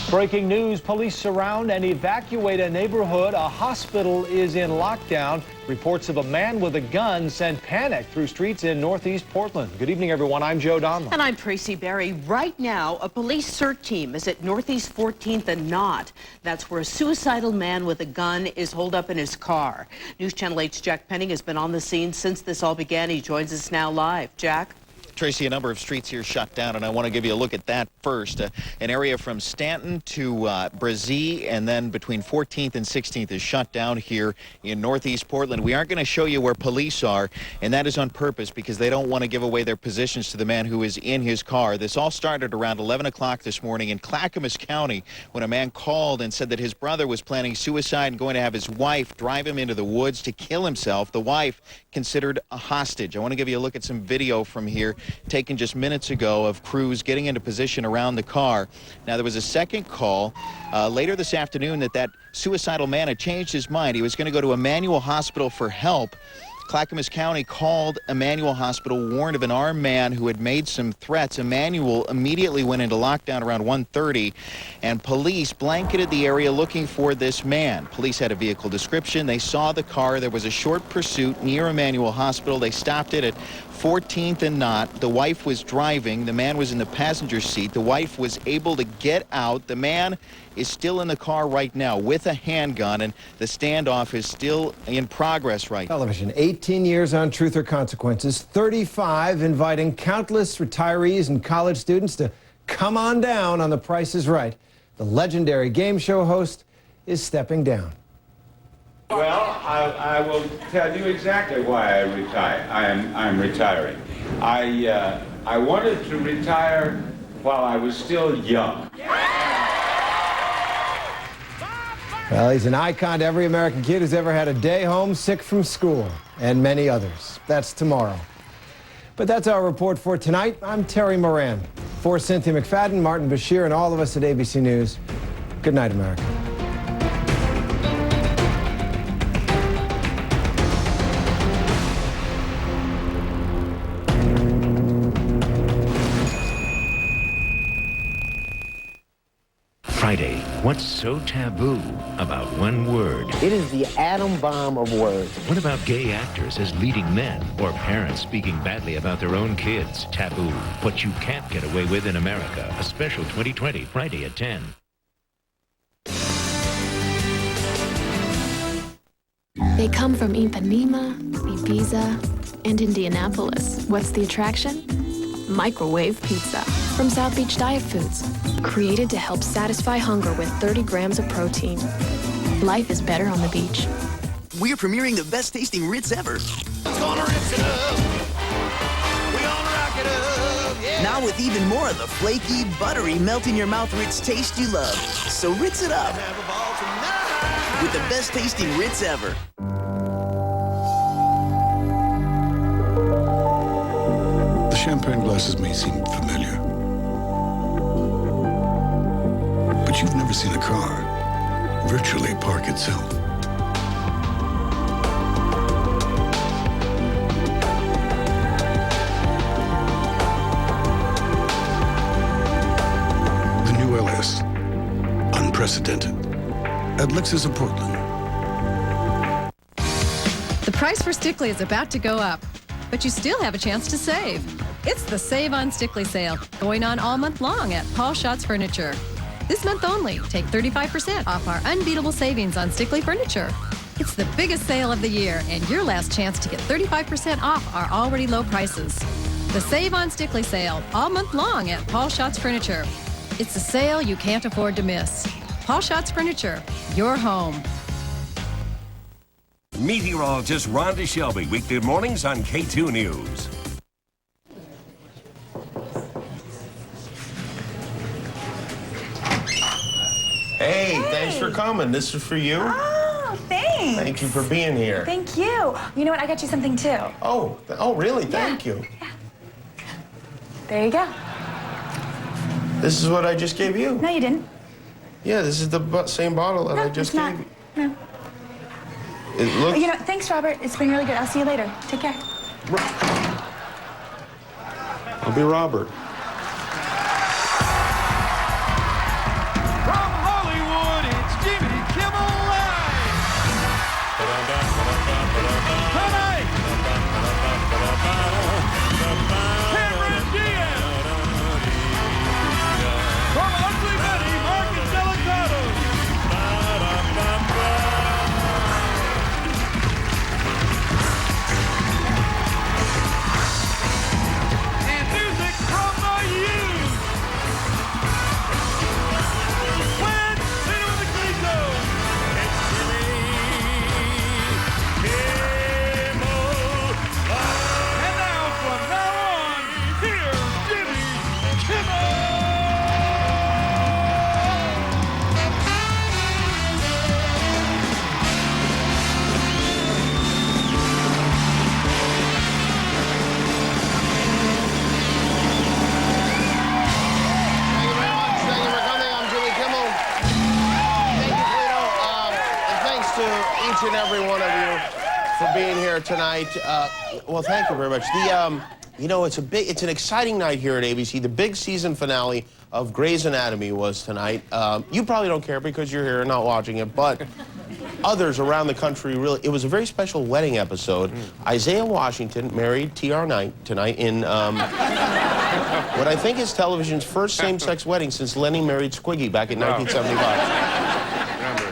Breaking news, police surround and evacuate a neighborhood. A hospital is in lockdown. Reports of a man with a gun sent panic through streets in Northeast Portland. Good evening, everyone. I'm Joe Donlin. And I'm Tracy Berry. Right now, a police CERT team is at Northeast 14th and Knott. That's where a suicidal man with a gun is holed up in his car. News Channel 8's Jack Penning has been on the scene since this all began. He joins us now live. Jack? Tracy, a number of streets here shut down, and I want to give you a look at that first. An area from Stanton to Brazee, and then between 14th and 16th is shut down here in Northeast Portland. We aren't going to show you where police are, and that is on purpose because they don't want to give away their positions to the man who is in his car. This all started around 11 o'clock this morning in Clackamas County when a man called and said that his brother was planning suicide and going to have his wife drive him into the woods to kill himself. The wife considered a hostage. I want to give you a look at some video from here taken just minutes ago of crews getting into position around the car. Now, there was a second call later this afternoon that suicidal man had changed his mind. He was going to go to Emmanuel Hospital for help. Clackamas County called Emmanuel Hospital, warned of an armed man who had made some threats. Emmanuel immediately went into lockdown around 1:30, and police blanketed the area looking for this man. Police had a vehicle description. They saw the car. There was a short pursuit near Emmanuel Hospital. They stopped it at 14th and Knott. The wife was driving. The man was in the passenger seat. The wife was able to get out. The man is still in the car right now with a handgun, and the standoff is still in progress right now. Television, 18 years on Truth or Consequences, 35 inviting countless retirees and college students to come on down on The Price is Right. The legendary game show host is stepping down. Well, I will tell you exactly why I retire. I'm retiring. I wanted to retire while I was still young. Well, he's an icon to every American kid who's ever had a day home sick from school, and many others. That's tomorrow. But that's our report for tonight. I'm Terry Moran. For Cynthia McFadden, Martin Bashir, and all of us at ABC News, good night, America. Friday, what's so taboo about one word? It is the atom bomb of words. What about gay actors as leading men or parents speaking badly about their own kids? Taboo. What you can't get away with in America. A special 2020, Friday at 10. They come from Ipanema, Ibiza, and Indianapolis. What's the attraction? Microwave pizza from South Beach Diet Foods. Created to help satisfy hunger with 30 grams of protein. Life is better on the beach. We're premiering the best tasting Ritz ever. Gonna rinse it up. We gonna rock it up. Yeah. Now with even more of the flaky, buttery, melt-in-your-mouth Ritz taste you love. So Ritz it up. With the best tasting Ritz ever. The champagne glasses may seem familiar, but you've never seen a car virtually park itself. The new LS, unprecedented, at Lexus of Portland. The price for Stickley is about to go up, but you still have a chance to save. It's the Save on Stickley sale, going on all month long at Paul Schatz Furniture. This month only, take 35% off our unbeatable savings on Stickley furniture. It's the biggest sale of the year, and your last chance to get 35% off our already low prices. The Save on Stickley sale, all month long at Paul Schatz Furniture. It's a sale you can't afford to miss. Paul Schatz Furniture, your home. Meteorologist Rhonda Shelby, weekday mornings on K2 News. Hey, thanks for coming. This is for you. Oh, thanks. Thank you for being here. Thank you. You know what? I got you something too. Oh, really? Thank you. There you go. This is what I just gave you. No, you didn't. Yeah, this is the same bottle that I just gave you. No. It looks... You know, thanks, Robert. It's been really good. I'll see you later. Take care. I'll be Robert. From Hollywood, it's Jimmy Kimmel Live. Tonight, Cameron Diaz. From Ugly Betty, Marcus Delicado. And music from the Youth. Let's sit with the Clito. It's Jimmy Kimmel Live. And now, from now on, here's Jimmy Kimmel. Thank you for coming. I'm Jimmy Kimmel. Thank you, Cleo. And thanks to each and every one of you for being here tonight. Well, thank you very much. You know, it's an exciting night here at ABC. The big season finale of Grey's Anatomy was tonight. You probably don't care because you're here and not watching it, but others around the country really. It was a very special wedding episode. Isaiah Washington married T.R. Knight tonight in what I think is television's first same-sex wedding since Lenny married Squiggy back in 1975.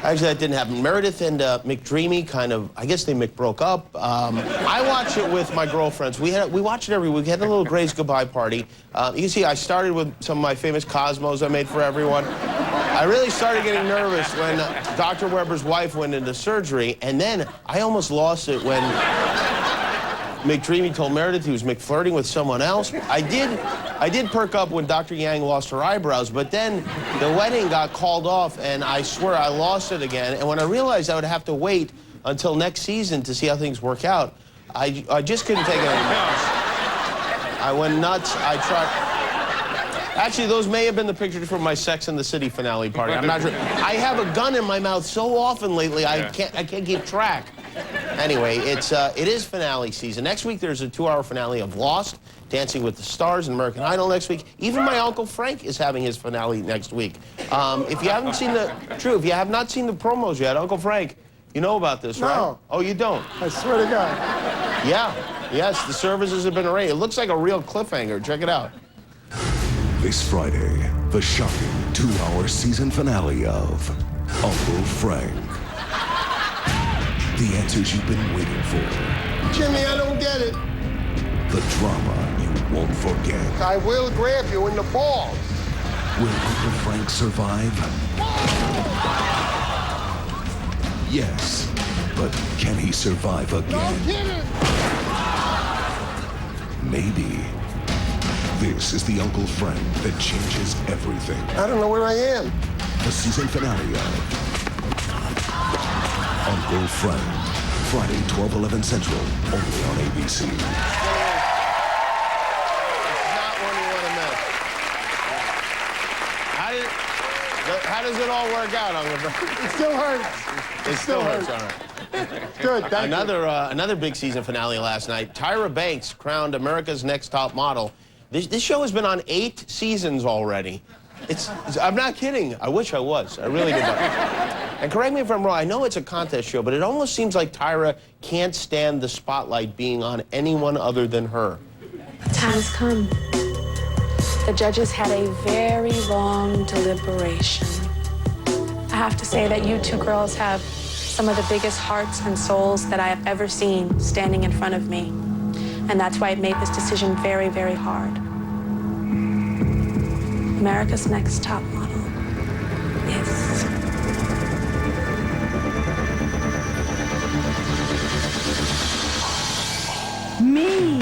Actually, that didn't happen. Meredith and McDreamy kind of, I guess they broke up. I watch it with my girlfriends. We watch it every week. We had a little Grey's goodbye party. You can see I started with some of my famous Cosmos I made for everyone. I really started getting nervous when Dr. Weber's wife went into surgery, and then I almost lost it when McDreamy told Meredith he was McFlirting with someone else. I did perk up when Dr. Yang lost her eyebrows, but then the wedding got called off, and I swear I lost it again. And when I realized I would have to wait until next season to see how things work out, I just couldn't take it anymore. I went nuts. I tried. Actually, those may have been the pictures from my Sex and the City finale party. I'm not sure. I have a gun in my mouth so often lately, I can't keep track. Anyway, it is finale season. Next week, there's a 2-hour finale of Lost, Dancing with the Stars, and American Idol next week. Even my Uncle Frank is having his finale next week. If you have not seen the promos yet, Uncle Frank, you know about this, right? No. Oh, you don't? I swear to God. Yeah. Yes, the services have been arranged. It looks like a real cliffhanger. Check it out. This Friday, the shocking 2-hour season finale of Uncle Frank. The answers you've been waiting for. Jimmy, I don't get it. The drama you won't forget. I will grab you in the balls. Will Uncle Frank survive? Yes, but can he survive again? Don't get it. Maybe. This is the Uncle Frank that changes everything. I don't know where I am. The season finale of Uncle Frank. Friday, 12/11 Central, only on ABC. It's not one you want to miss. How does it all work out, Uncle Frank? It still hurts. It still hurts, all right. Good, thank you. Another big season finale last night. Tyra Banks crowned America's Next Top Model. This show has been on 8 seasons already. I'm not kidding. I wish I was. I really did. And correct me if I'm wrong, I know it's a contest show, but it almost seems like Tyra can't stand the spotlight being on anyone other than her. The time has come. The judges had a very long deliberation. I have to say that you two girls have some of the biggest hearts and souls that I have ever seen standing in front of me. And that's why it made this decision very, very hard. America's Next Top Model is... me.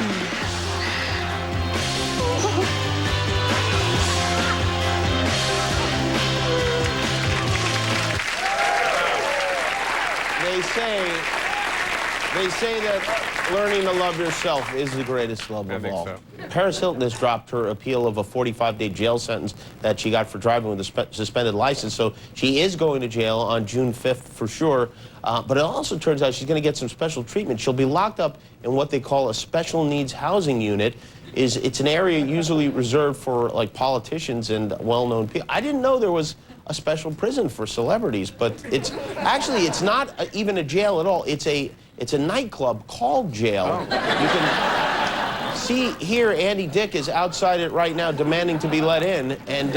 They say that learning to love yourself is the greatest love of all. So. Paris Hilton has dropped her appeal of a 45-day jail sentence that she got for driving with a suspended license. So she is going to jail on June 5th for sure. But it also turns out she's going to get some special treatment. She'll be locked up in what they call a special needs housing unit. It's an area usually reserved for like politicians and well-known people. I didn't know there was a special prison for celebrities, but it's not even a jail at all. It's a nightclub called Jail. Oh. You can see here Andy Dick is outside it right now demanding to be let in, and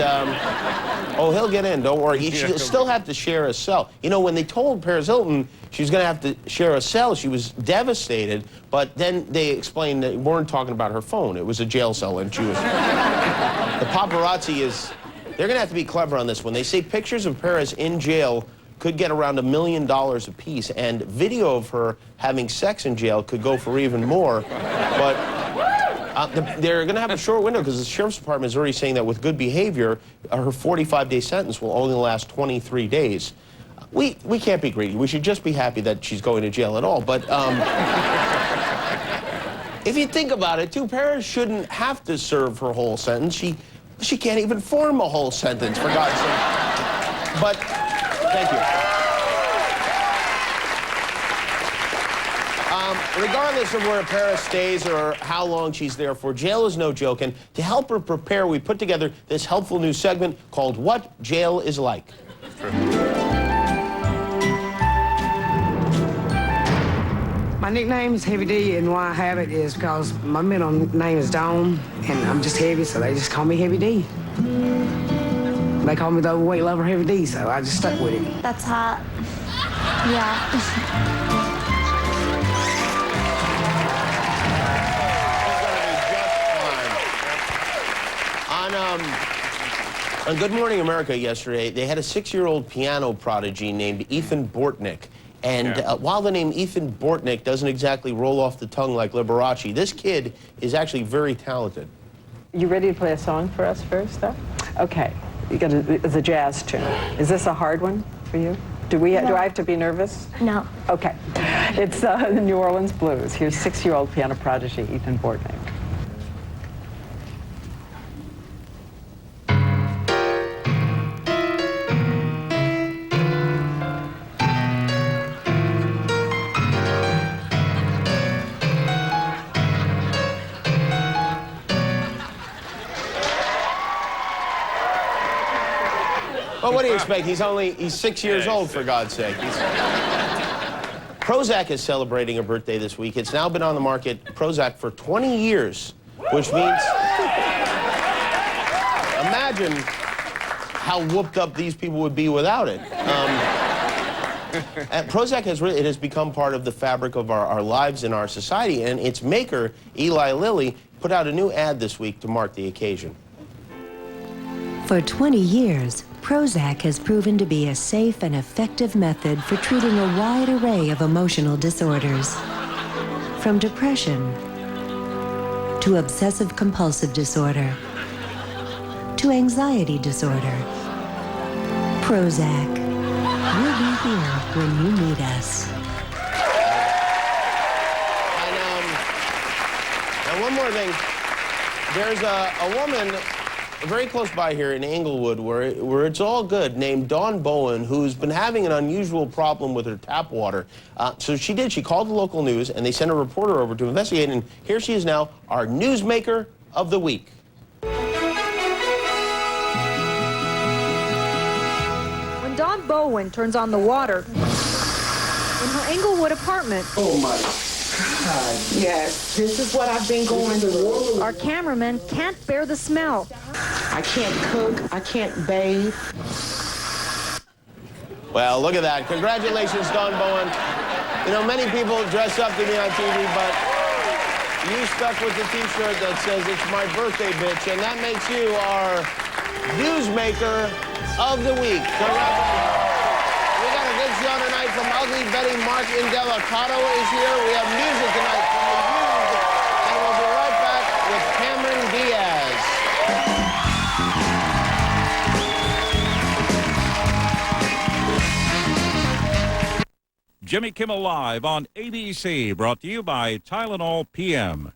oh, he'll get in, don't worry. She'll still have to share a cell. You know, when they told Paris Hilton she was going to have to share a cell, she was devastated, but then they explained that they weren't talking about her phone. It was a jail cell, and she was... The paparazzi is... They're going to have to be clever on this one. They say pictures of Paris in jail could get around $1 million a piece, and video of her having sex in jail could go for even more. But they're going to have a short window because the sheriff's department is already saying that with good behavior, her 45-day sentence will only last 23 days. We can't be greedy. We should just be happy that she's going to jail at all. But if you think about it, too, Paris shouldn't have to serve her whole sentence. She can't even form a whole sentence, for God's sake. But, thank you. Regardless of where Paris stays or how long she's there for, jail is no joke. And to help her prepare, we put together this helpful new segment called What Jail is Like. My nickname is Heavy D, and why I have it is because my middle name is Dawn, and I'm just heavy, so they just call me Heavy D. They call me the overweight lover Heavy D, so I just stuck with it. That's hot. Yeah. On Good Morning America yesterday, they had a 6-year-old piano prodigy named Ethan Bortnick. And while the name Ethan Bortnick doesn't exactly roll off the tongue like Liberace, this kid is actually very talented. You ready to play a song for us first, though? Okay. It's a jazz tune. Is this a hard one for you? Do I have to be nervous? No. Okay. It's the New Orleans Blues. Here's 6-year-old piano prodigy Ethan Bortnick. Well, what do you expect? He's 6 years old, for God's sake. Prozac is celebrating a birthday this week. It's now been on the market, Prozac, for 20 years, which means, imagine how whooped up these people would be without it. Prozac has become part of the fabric of our lives and our society, and its maker, Eli Lilly, put out a new ad this week to mark the occasion. For 20 years, Prozac has proven to be a safe and effective method for treating a wide array of emotional disorders. From depression to obsessive-compulsive disorder to anxiety disorder. Prozac. We'll be here when you need us. And one more thing. There's a woman very close by here in Englewood where it's all good, named Dawn Bowen, who's been having an unusual problem with her tap water. So she called the local news, and they sent a reporter over to investigate, and here she is now, our newsmaker of the week. When Dawn Bowen turns on the water in her Englewood apartment. Oh my God, yes, this is what I've been going through. Our cameraman can't bear the smell. I can't cook, I can't bathe. Well, look at that. Congratulations, Dawn Bowen. You know, many people dress up to be on TV, but you stuck with the T-shirt that says, "It's my birthday, bitch," and that makes you our newsmaker of the week. Congratulations. We got a good show tonight from Ugly Betty. Mark Indelicato is here. We have music tonight from the Used, and we'll be right back with Cameron Diaz. Jimmy Kimmel Live on ABC, brought to you by Tylenol PM.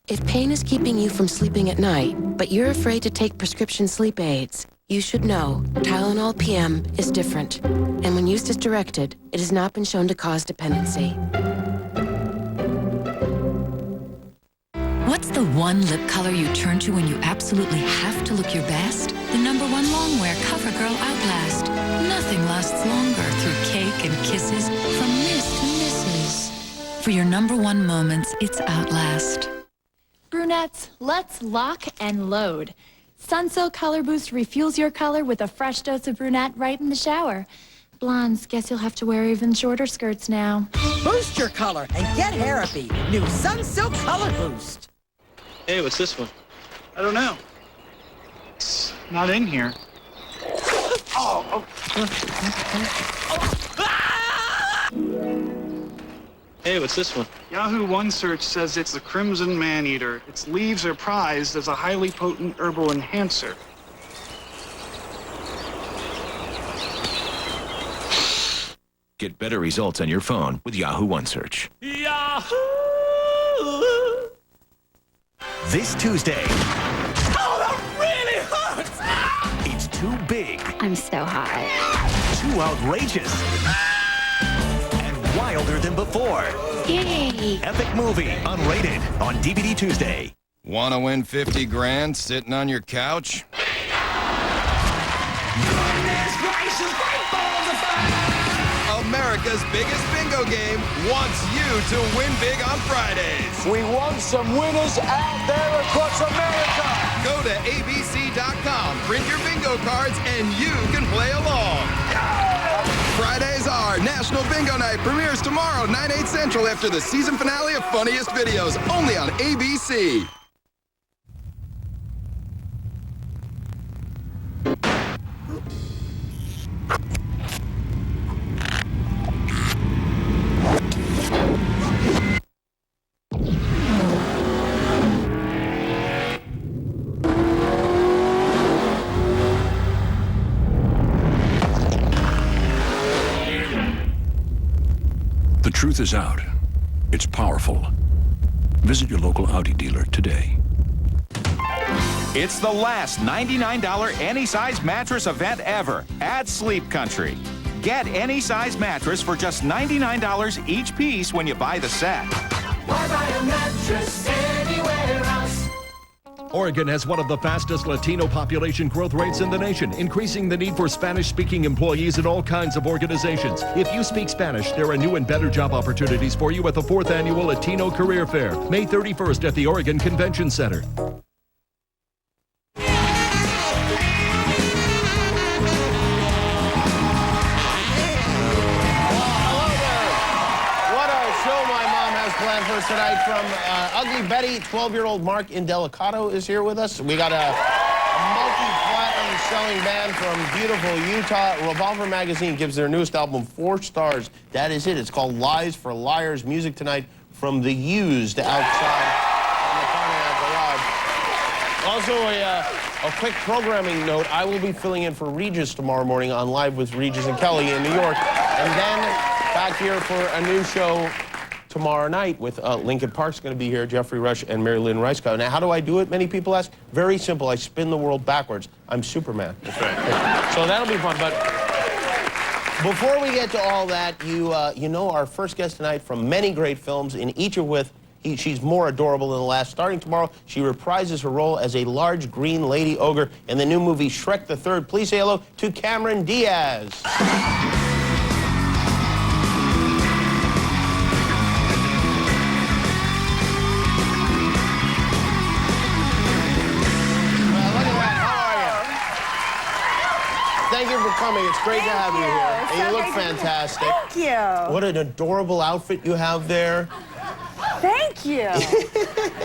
If pain is keeping you from sleeping at night, but you're afraid to take prescription sleep aids, you should know Tylenol PM is different. And when used as directed, it has not been shown to cause dependency. What's the one lip color you turn to when you absolutely have to look your best? The #1 longwear CoverGirl Outlast. Nothing lasts longer through cake and kisses from Miss to Mrs. For your #1 moments, it's Outlast. Brunettes, let's lock and load. Sunsilk Color Boost refuels your color with a fresh dose of brunette right in the shower. Blondes, guess you'll have to wear even shorter skirts now. Boost your color and get hairapy. New Sunsilk Color Boost. Hey, what's this one? I don't know. It's not in here. Hey, what's this one? Yahoo One Search says it's the Crimson Maneater. Its leaves are prized as a highly potent herbal enhancer. Get better results on your phone with Yahoo One Search. Yahoo! This Tuesday, Oh, that really hurts! it's too big, I'm so hot. too outrageous, and wilder farther than before. Yay! Epic movie, unrated, on DVD Tuesday. Want to win 50 grand sitting on your couch? America's biggest bingo game wants you to win big on Fridays. We want some winners out there across America. Go to abc.com, print your bingo cards, and you can play along. Fridays are National Bingo Night. Premieres tomorrow, 9/8 Central, after the season finale of Funniest Videos, only on ABC. The truth is out. It's powerful. Visit your local Audi dealer today. It's the last $99 any size mattress event ever at Sleep Country. Get any size mattress for just $99 each piece when you buy the set. Why buy a mattress anywhere else? Oregon has one of the fastest Latino population growth rates in the nation, increasing the need for Spanish-speaking employees in all kinds of organizations. If you speak Spanish, there are new and better job opportunities for you at the 4th Annual Latino Career Fair, May 31st at the Oregon Convention Center. Planned for us tonight from Ugly Betty. 12-year-old Mark Indelicato is here with us. We got a multi-platinum selling band from beautiful Utah. Revolver Magazine gives their newest album 4 stars. That is it. It's called Lies for Liars. Music tonight from The Used outside on the Pontiac Garage. Also, a quick programming note. I will be filling in for Regis tomorrow morning on Live with Regis and Kelly in New York. And then back here for a new show tomorrow night with Lincoln Park's going to be here, Jeffrey Rush and Mary Lynn Ricecott. Now, how do I do it? Many people ask. Very simple. I spin the world backwards. I'm Superman. That's right. So that'll be fun. But before we get to all that, you know our first guest tonight from many great films, in each of which she's more adorable than the last. Starting tomorrow, she reprises her role as a large green lady ogre in the new movie Shrek the Third. Please say hello to Cameron Diaz. Thank you for coming. It's great to have you here. And you look fantastic. Thank you. What an adorable outfit you have there. Thank you.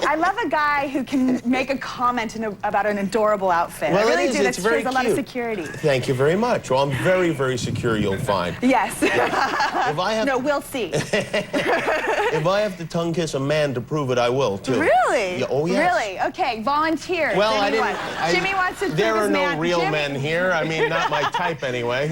I love a guy who can make a comment about an adorable outfit. Well, I really do. That it's very shows a lot of security. Thank you very much. Well, I'm very, very secure you'll find. Yes. If I have no, we'll see. If I have to tongue kiss a man to prove it, I will, too. Really? Yeah, oh, yes. Really? Okay, volunteer. Well, Jimmy wants to prove there are his no man. real Jimmy. men here. I mean, not my type anyway.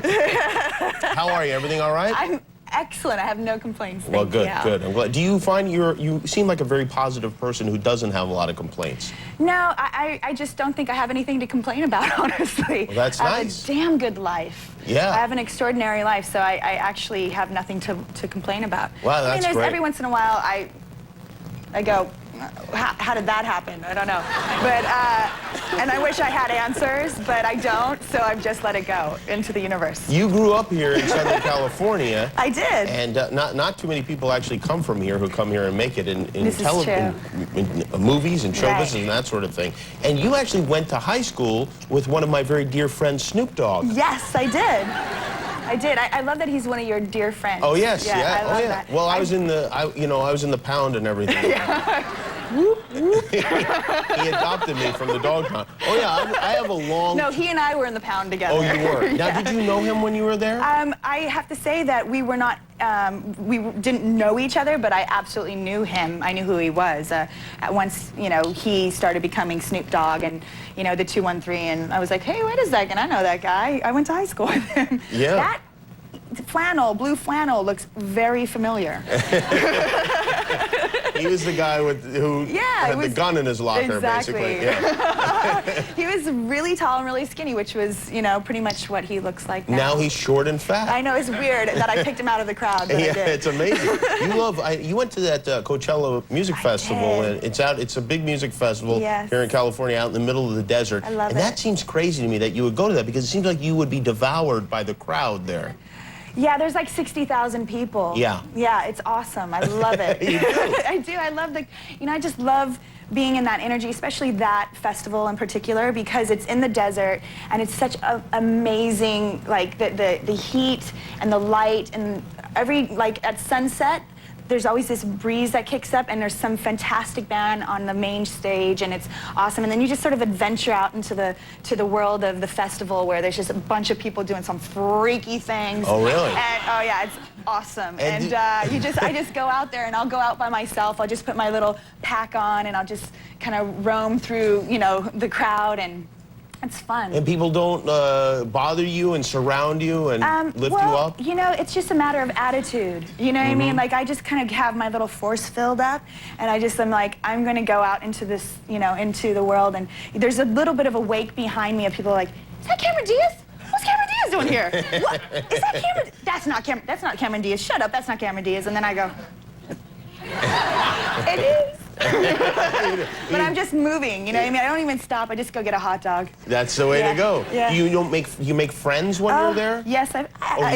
How are you? Everything all right? I'm excellent. I have no complaints. Well, good, Thank you. good. I'm glad. Do you find you seem like a very positive person who doesn't have a lot of complaints? No, I just don't think I have anything to complain about, honestly. Well, that's nice. I have a damn good life. Yeah. I have an extraordinary life, so I actually have nothing to complain about. Wow, that's I mean, there's great. every once in a while I go, how did that happen? I don't know. But, and I wish I had answers, but I don't, so I've just let it go into the universe. You grew up here in Southern California. I did. And not too many people actually come from here who come here and make it in This is true. in movies and show Right. business and that sort of thing. And you actually went to high school with one of my very dear friends, Snoop Dogg. Yes, I did. I did. I love that he's one of your dear friends. Oh yes, yeah. I love oh yeah. that. Well, I was in the, I was in the pound and everything. Whoop, whoop. He adopted me from the dog pound. Oh yeah, I have a long. No, he and I were in the pound together. Oh, you were. Now, Yeah. did you know him when you were there? I have to say that we were not, we didn't know each other, but I absolutely knew him. I knew who he was. Once, he started becoming Snoop Dogg and, the 213, and I was like, hey, wait a second, I know that guy. I went to high school with him. Yeah. That flannel, blue flannel, looks very familiar. He was the guy who had the gun in his locker, basically. Yeah. He was really tall and really skinny, which was, you know, pretty much what he looks like now. Now he's short and fat. I know, it's weird that I picked him out of the crowd, but I did. It's amazing. You went to that Coachella Music Festival, and it's a big music festival here in California, out in the middle of the desert. I love and that seems crazy to me that you would go to that, because it seems like you would be devoured by the crowd there. Yeah, there's like 60,000 people. Yeah. Yeah, it's awesome. I love it. You do? I do. I love I just love being in that energy, especially that festival in particular, because it's in the desert and it's such an amazing, like the heat and the light, and at sunset, there's always this breeze that kicks up, and there's some fantastic band on the main stage, and it's awesome. And then you just sort of adventure out into the world of the festival, where there's just a bunch of people doing some freaky things. Oh, really? And, oh yeah, it's awesome. And I just go out there, and I'll go out by myself. I'll just put my little pack on, and I'll just kind of roam through, you know, the crowd, and it's fun. And people don't bother you and surround you and lift you up? You know, it's just a matter of attitude. You know what I mean? Like, I just kind of have my little force filled up, and I'm like, I'm going to go out into this, you know, into the world. And there's a little bit of a wake behind me of people like, is that Cameron Diaz? What's Cameron Diaz doing here? What? Is that Cameron? That's not Cameron Diaz. Shut up, that's not Cameron Diaz. And then I go, it is. But I'm just moving, you know what I mean? I don't even stop. I just go get a hot dog. That's the way to go. Yeah. You make friends when you're there? Yes, you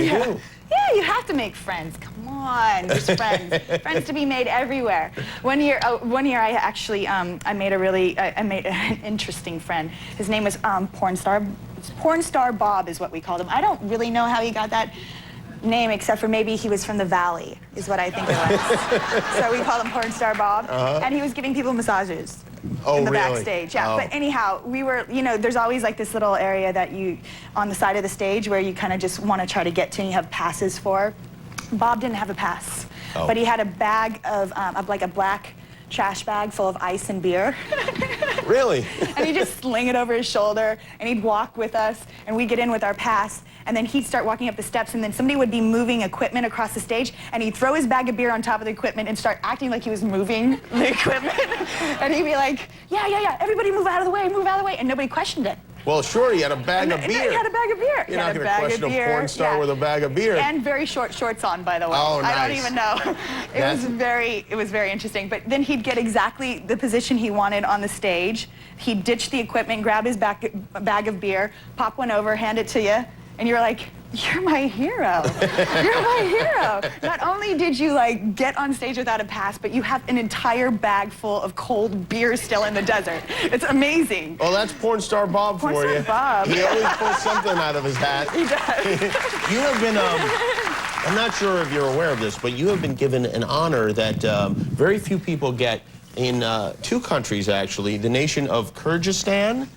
do? Yeah, you have to make friends. Come on, there's friends. Friends to be made everywhere. One year I actually I made an interesting friend. His name was Porn Star Bob is what we called him. I don't really know how he got that name, except for maybe he was from the Valley, is what I think it was. So we called him Porn Star Bob, and he was giving people massages in the backstage. Yeah, but anyhow, we were, you know, there's always like this little area that on the side of the stage where you kind of just want to try to get to, and you have passes for. Bob didn't have a pass, but he had a bag of, like a black trash bag full of ice and beer. Really? And he'd just sling it over his shoulder, and he'd walk with us, and we'd get in with our pass, and then he'd start walking up the steps, and then somebody would be moving equipment across the stage, and he'd throw his bag of beer on top of the equipment and start acting like he was moving the equipment. And he'd be like, yeah, everybody move out of the way, and nobody questioned it. Well, sure, he had a bag of beer. He had a bag of beer. You're not going to question a porn star with a bag of beer. And very short shorts on, by the way. Oh, nice. I don't even know. It was very interesting. But then he'd get exactly the position he wanted on the stage. He'd ditch the equipment, grab his bag of beer, pop one over, hand it to you, and you're like, you're my hero. You're my hero. Not only did you like get on stage without a pass, but you have an entire bag full of cold beer still in the desert. It's amazing. Well, that's Porn Star Bob for you. Bob. He always pulls something out of his hat. He does. You have been, I'm not sure if you're aware of this, but you have been given an honor that very few people get in two countries, actually, the nation of Kyrgyzstan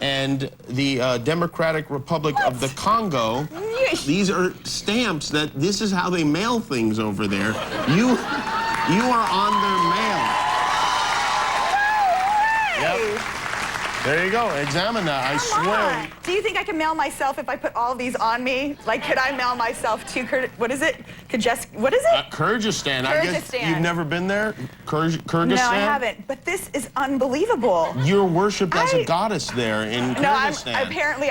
and the Democratic Republic of the Congo. These are stamps that this is how they mail things over there. You are on their mail. Yep. There you go. Examine that. I swear. Do you think I can mail myself if I put all of these on me? Like, could I mail myself to what is it? What is it? Kyrgyzstan. I guess you've never been there? Kyrgyzstan? No, I haven't. But this is unbelievable. You're worshipped as a goddess there in Kyrgyzstan. No, apparently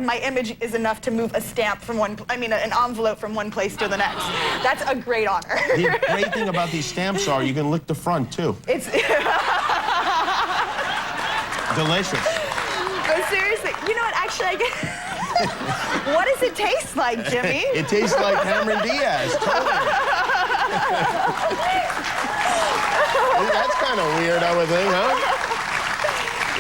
my image is enough to move a stamp from an envelope from one place to the next. That's a great honor. The great thing about these stamps are you can lick the front, too. It's delicious. But seriously, you know what? Actually, I get. What does it taste like, Jimmy? It tastes like Cameron Diaz. Totally. That's kind of weird, I would think, huh?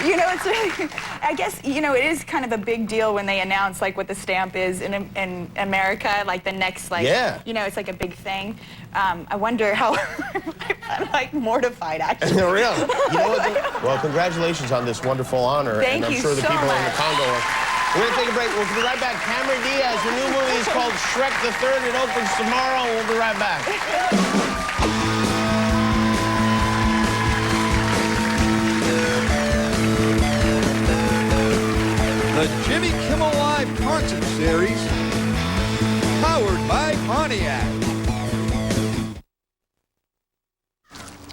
You know, it's really, I guess, you know, it is kind of a big deal when they announce, like, what the stamp is in America, like, the next, like, you know, it's like a big thing. I wonder how, I'm, like, mortified, actually. Really? You know what? Well, congratulations on this wonderful honor. Thank and I'm you sure the so people much. in the Congo are. We're going to take a break. We'll be right back. Cameron Diaz, the new movie is called Shrek the Third. It opens tomorrow. We'll be right back. The Jimmy Kimmel Live Concert Series, powered by Pontiac.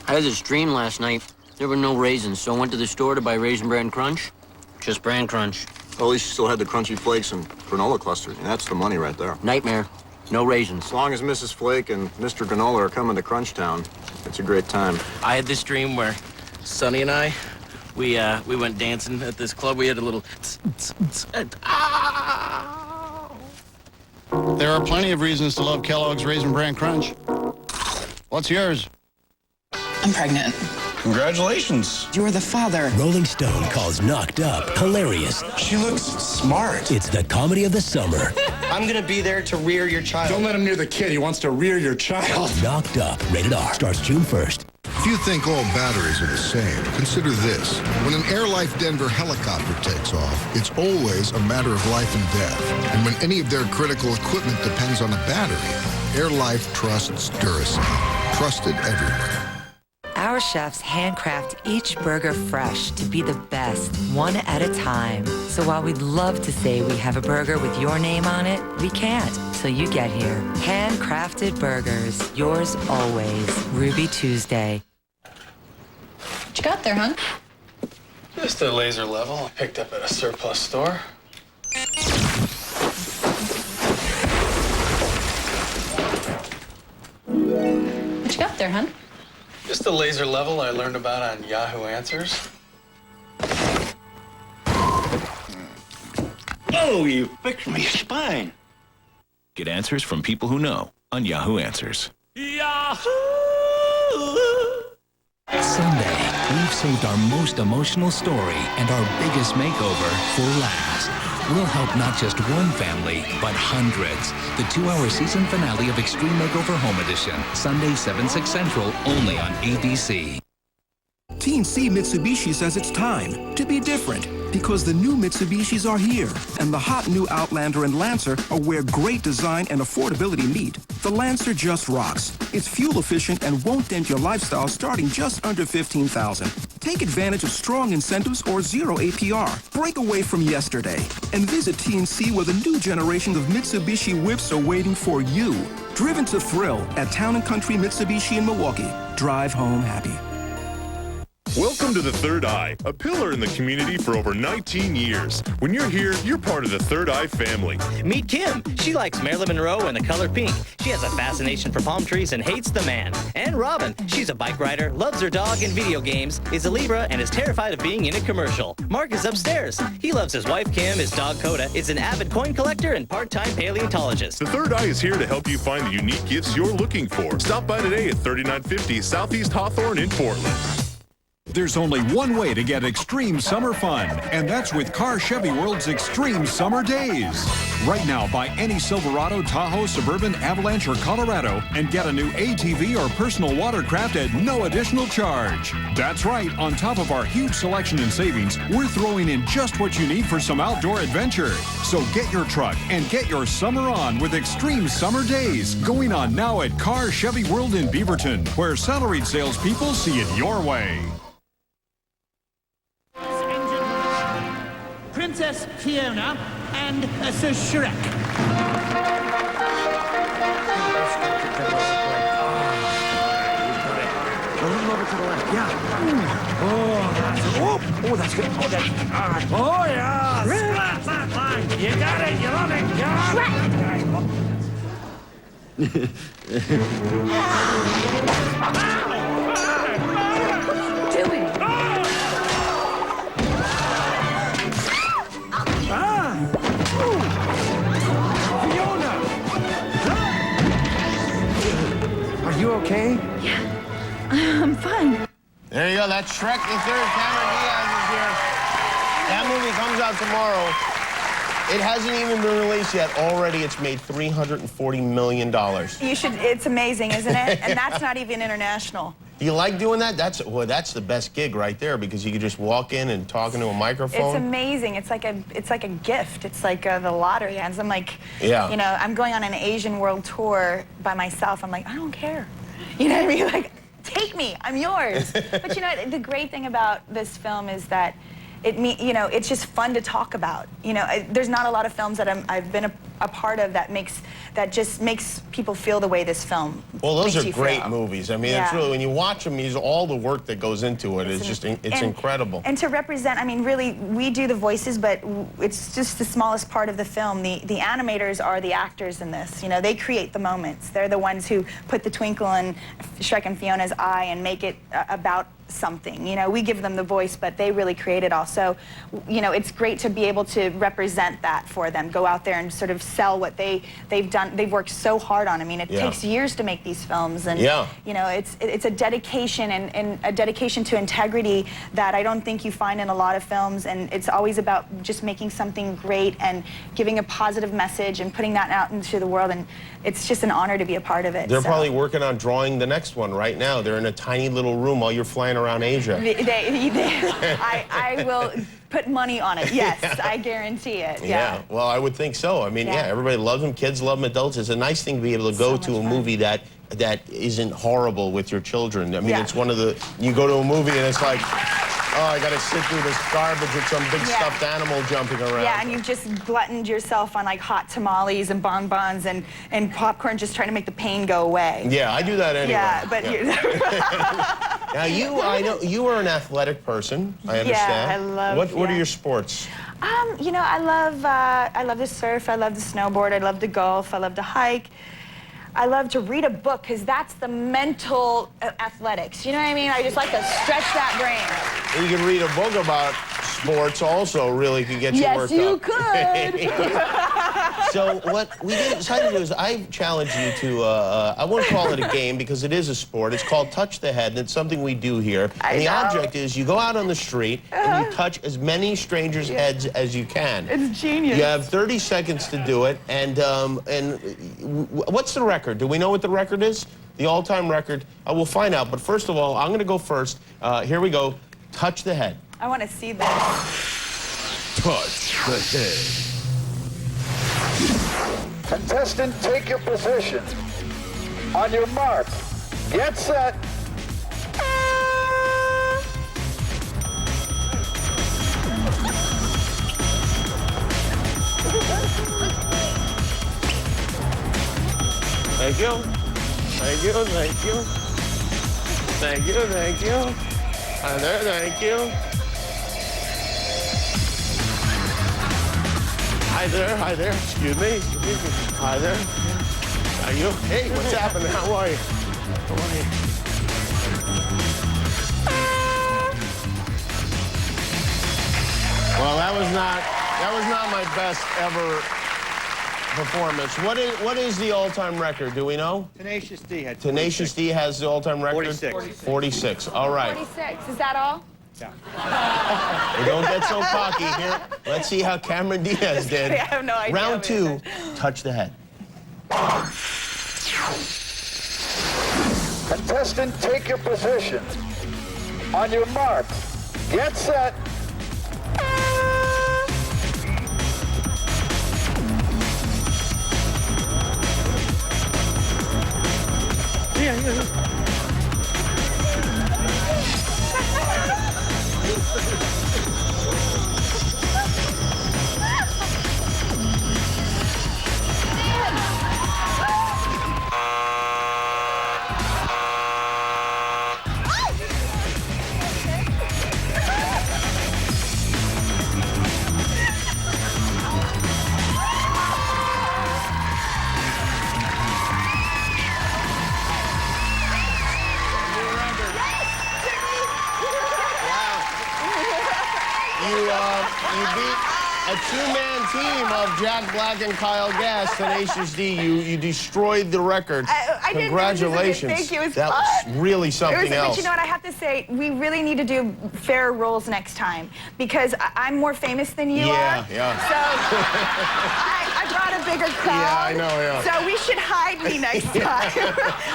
I had this dream last night. There were no raisins, so I went to the store to buy Raisin Bran Crunch. Just Bran Crunch. Well, at least you still had the crunchy flakes and granola clusters. And that's the money right there. Nightmare. No raisins. As long as Mrs. Flake and Mr. Granola are coming to Crunchtown, it's a great time. I had this dream where Sonny and I, we went dancing at this club. We had a little... There are plenty of reasons to love Kellogg's Raisin Bran Crunch. What's yours? I'm pregnant. Congratulations. You're the father. Rolling Stone calls Knocked Up hilarious. She looks smart. It's the comedy of the summer. I'm gonna be there to rear your child. Don't let him near the kid. He wants to rear your child. Knocked Up, rated R, starts June 1st. If you think all batteries are the same, consider this. When an AirLife Denver helicopter takes off, it's always a matter of life and death. And when any of their critical equipment depends on a battery, AirLife trusts Duracell. Trusted everywhere. Our chefs handcraft each burger fresh to be the best, one at a time. So while we'd love to say we have a burger with your name on it, we can't till you get here. Handcrafted burgers, yours always. Ruby Tuesday. What you got there, hon? Just a laser level I picked up at a surplus store. What you got there, hon? Just a laser level I learned about on Yahoo Answers. Oh, you fixed my spine. Get answers from people who know on Yahoo Answers. Yahoo! Sunday, we've saved our most emotional story and our biggest makeover for last. We'll help not just one family, but hundreds. The 2-hour season finale of Extreme Makeover Home Edition, Sunday, 7/6 Central, only on ABC. Team C Mitsubishi says it's time to be different because the new Mitsubishis are here, and the hot new Outlander and Lancer are where great design and affordability meet. The Lancer just rocks. It's fuel efficient and won't dent your lifestyle starting just under $15,000. Take advantage of strong incentives or zero APR. Break away from yesterday and visit TNC where the new generation of Mitsubishi whips are waiting for you. Driven to thrill at Town & Country Mitsubishi in Milwaukee. Drive home happy. Welcome to the Third Eye, a pillar in the community for over 19 years. When you're here, you're part of the Third Eye family. Meet Kim. She likes Marilyn Monroe and the color pink. She has a fascination for palm trees and hates the man. And Robin. She's a bike rider, loves her dog and video games, is a Libra, and is terrified of being in a commercial. Mark is upstairs. He loves his wife Kim, his dog Coda, is an avid coin collector and part-time paleontologist. The Third Eye is here to help you find the unique gifts you're looking for. Stop by today at 3950 Southeast Hawthorne in Portland. There's only one way to get extreme summer fun, and that's with Car Chevy World's Extreme Summer Days. Right now, buy any Silverado, Tahoe, Suburban, Avalanche, or Colorado, and get a new ATV or personal watercraft at no additional charge. That's right, on top of our huge selection and savings, we're throwing in just what you need for some outdoor adventure. So get your truck and get your summer on with Extreme Summer Days, going on now at Car Chevy World in Beaverton, where salaried salespeople see it your way. Princess Fiona and Sir Shrek. A little over to the left, yeah. Oh, that's good. Oh, that's good. All right. Oh, yeah. Flat line. You got it. You love it. Doing. Are you okay? Yeah, I'm fine. There you go. That's Shrek the Third. Cameron Diaz is here. That movie comes out tomorrow. It hasn't even been released yet. Already, it's made $340 million. You should. It's amazing, isn't it? And that's not even international. Do you like doing that? That's the best gig right there because you can just walk in and talk into a microphone. It's amazing. It's like a gift. It's like the lottery. And I'm like, yeah. You know, I'm going on an Asian world tour by myself. I'm like, I don't care. You know what I mean? Like, take me. I'm yours. But you know, the great thing about this film is that it's just fun to talk about. You know, there's not a lot of films that I've been a a part of that just makes people feel the way this film Well, those makes are you great feel. movies. I mean, Yeah. it's really, when you watch them, all the work that goes into it is just, it's incredible. And to represent, I mean, really, we do the voices, but it's just the smallest part of the film. The animators are the actors in this. You know, they create the moments. They're the ones who put the twinkle in Shrek and Fiona's eye and make it about something. You know, we give them the voice, but they really create it all. So, you know, it's great to be able to represent that for them. Go out there and sort of sell what they've done. They've worked so hard on. I mean, it takes years to make these films, and you know, it's a dedication and a dedication to integrity that I don't think you find in a lot of films. And it's always about just making something great and giving a positive message and putting that out into the world. And it's just an honor to be a part of it. They're probably working on drawing the next one right now. They're in a tiny little room while you're flying around Asia. I will put money on it. Yes, I guarantee it. Yeah. Well, I would think so. I mean, everybody loves them. Kids love them. Adults. It's a nice thing to be able to go to a movie that isn't horrible with your children. I mean, it's one of the, you go to a movie and it's like, oh, I got to sit through this garbage with some big stuffed animal jumping around. Yeah, and you've just gluttoned yourself on like hot tamales and bonbons and popcorn, just trying to make the pain go away. Yeah, I do that anyway. Yeah, but now I know you are an athletic person. I understand. Yeah, I love. What are your sports? You know, I love to surf. I love to snowboard. I love to golf. I love to hike. I love to read a book because that's the mental athletics. You know what I mean? I just like to stretch that brain. You can read a book about sports also, really could get you worked up. Yes, you could. So what we decided to do is I challenged you to, I won't call it a game because it is a sport. It's called Touch the Head, and it's something we do here. And the object is you go out on the street and you touch as many strangers' heads as you can. It's genius. You have 30 seconds to do it, and what's the record? Do we know what the record is? The all-time record? We'll find out, but first of all, I'm going to go first. Here we go. Touch the head. I want to see this. Touch the head. Contestant, take your position. On your mark, get set. Thank you. Thank you, thank you. Thank you, thank you. Hi there, thank you. Hi there, excuse me. Hi there. Are you? Hey, what's happening? How are you? How are you? Well, that was not my best ever performance. What is the all-time record? Do we know? Tenacious D had Tenacious D has the all-time record? 46. 46. All right. 46. Is that all? Well, don't get so cocky here. Let's see how Cameron Diaz did. I have no idea. Round 2, touch the head. Contestant, take your position. On your mark, get set. You beat a two-man team of Jack Black and Kyle Gass, Tenacious D. You destroyed the record. I didn't know this was a good Congratulations. thing. It was that fun. was really something else. But you know what? I have to say, we really need to do fair rules next time because I'm more famous than you are. Yeah. So I brought a bigger crowd. Yeah, I know, yeah. So we should hide me next time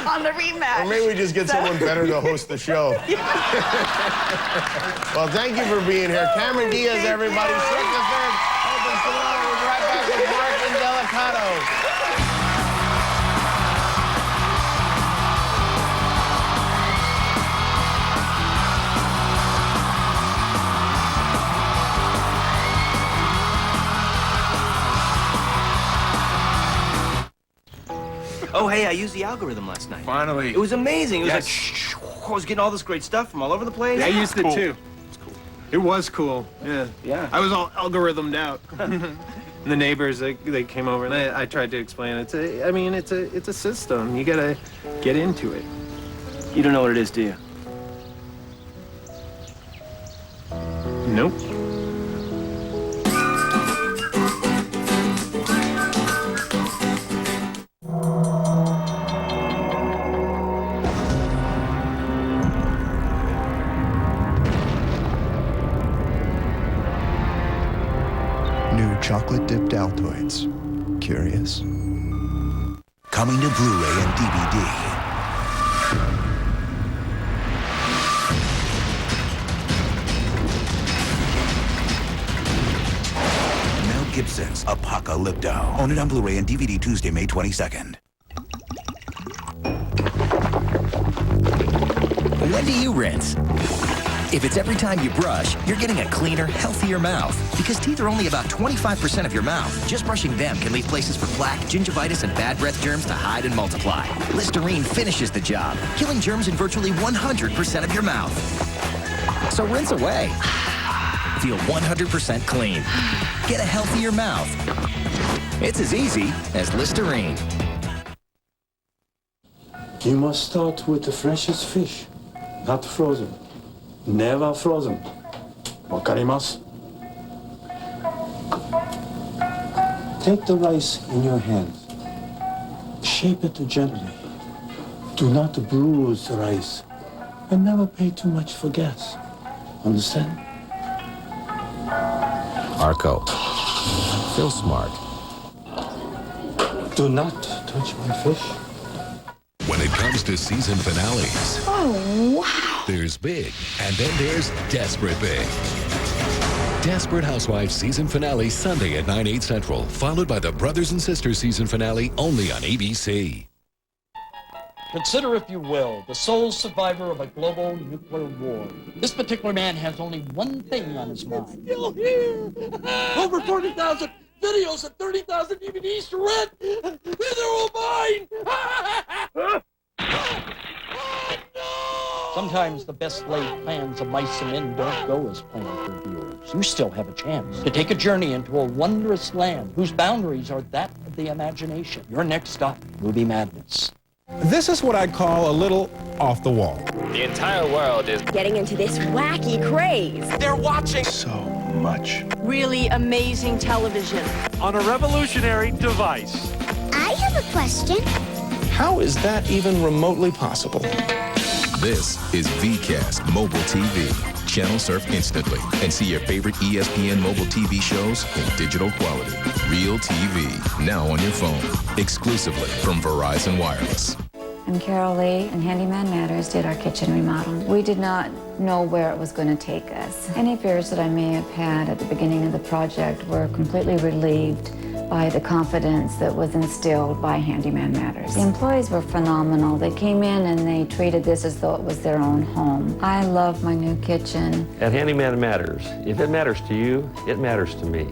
on the rematch. Or maybe we just get someone better to host the show. Well, thank you for being here. Cameron Diaz, everybody. Shrek the Third opens tomorrow. We'll be right back with Mark and Delicato. I used the algorithm last night. Finally. It was amazing. It was Yes. like, shh, I was getting all this great stuff from all over the place. Yeah, I used it Cool. too. It was cool. Yeah. Yeah. I was all algorithmed out. The neighbors, they came over and I tried to explain it. It's a system. You gotta get into it. You don't know what it is, do you? Nope. New chocolate-dipped Altoids. Curious? Coming to Blu-ray and DVD. Mel Gibson's Apocalypto. Own it on Blu-ray and DVD Tuesday, May 22nd. When do you rinse? If it's every time you brush, you're getting a cleaner, healthier mouth. Because teeth are only about 25% of your mouth. Just brushing them can leave places for plaque, gingivitis, and bad breath germs to hide and multiply. Listerine finishes the job, killing germs in virtually 100% of your mouth. So rinse away. Feel 100% clean. Get a healthier mouth. It's as easy as Listerine. You must start with the freshest fish, not frozen. Never frozen. Wakarimasu? Take the rice in your hands. Shape it gently. Do not bruise the rice. And never pay too much for gas. Understand? Arco. Feel smart. Do not touch my fish. When it comes to season finales, Oh, wow. there's big, and then there's desperate big. Desperate Housewives season finale Sunday at 9/8 Central, followed by the Brothers and Sisters season finale only on ABC. Consider, if you will, the sole survivor of a global nuclear war. This particular man has only one thing on his mind. Still here. Over 40,000 videos and 30,000 DVDs to rent. They're all mine. Sometimes the best laid plans of mice and men don't go as planned for viewers. You still have a chance to take a journey into a wondrous land whose boundaries are that of the imagination. Your next stop, Movie Madness. This is what I call a little off the wall. The entire world is getting into this wacky craze. They're watching so much. Really amazing television. On a revolutionary device. I have a question. How is that even remotely possible? This is VCast Mobile TV. Channel surf instantly and see your favorite ESPN mobile TV shows in digital quality. Real TV, now on your phone. Exclusively from Verizon Wireless. I'm Carol Lee, and Handyman Matters did our kitchen remodel. We did not know where it was going to take us. Any fears that I may have had at the beginning of the project were completely relieved by the confidence that was instilled by Handyman Matters. The employees were phenomenal. They came in and they treated this as though it was their own home. I love my new kitchen. At Handyman Matters, if it matters to you, it matters to me.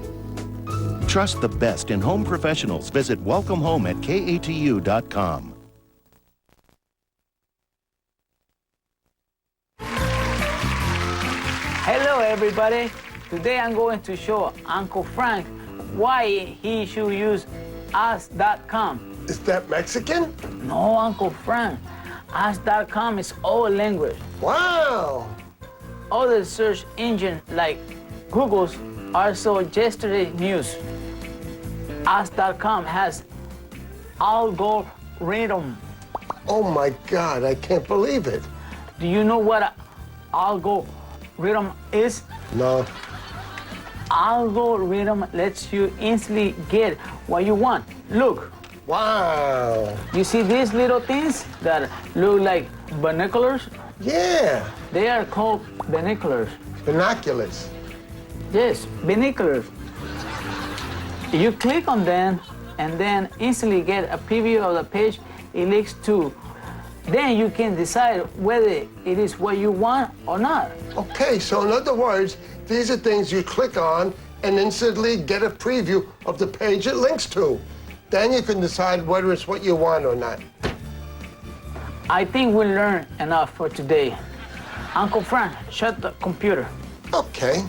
Trust the best in home professionals. Visit welcomehome@katu.com. Hello, everybody. Today I'm going to show Uncle Frank why he should use Ask.com. Is that Mexican? No, Uncle Frank. Ask.com is all language. Wow! Other search engines like Google's are so yesterday news. Ask.com has algorithm. Oh my God, I can't believe it. Do you know what an algorithm is? No. Algorithm lets you instantly get what you want. Look. Wow. You see these little things that look like binoculars? Yeah. They are called binoculars. Binoculars. Yes, binoculars. You click on them and then instantly get a preview of the page it leads to. Then you can decide whether it is what you want or not. Okay, so in other words, these are things you click on and instantly get a preview of the page it links to. Then you can decide whether it's what you want or not. I think we learned enough for today. Uncle Frank, shut the computer. Okay.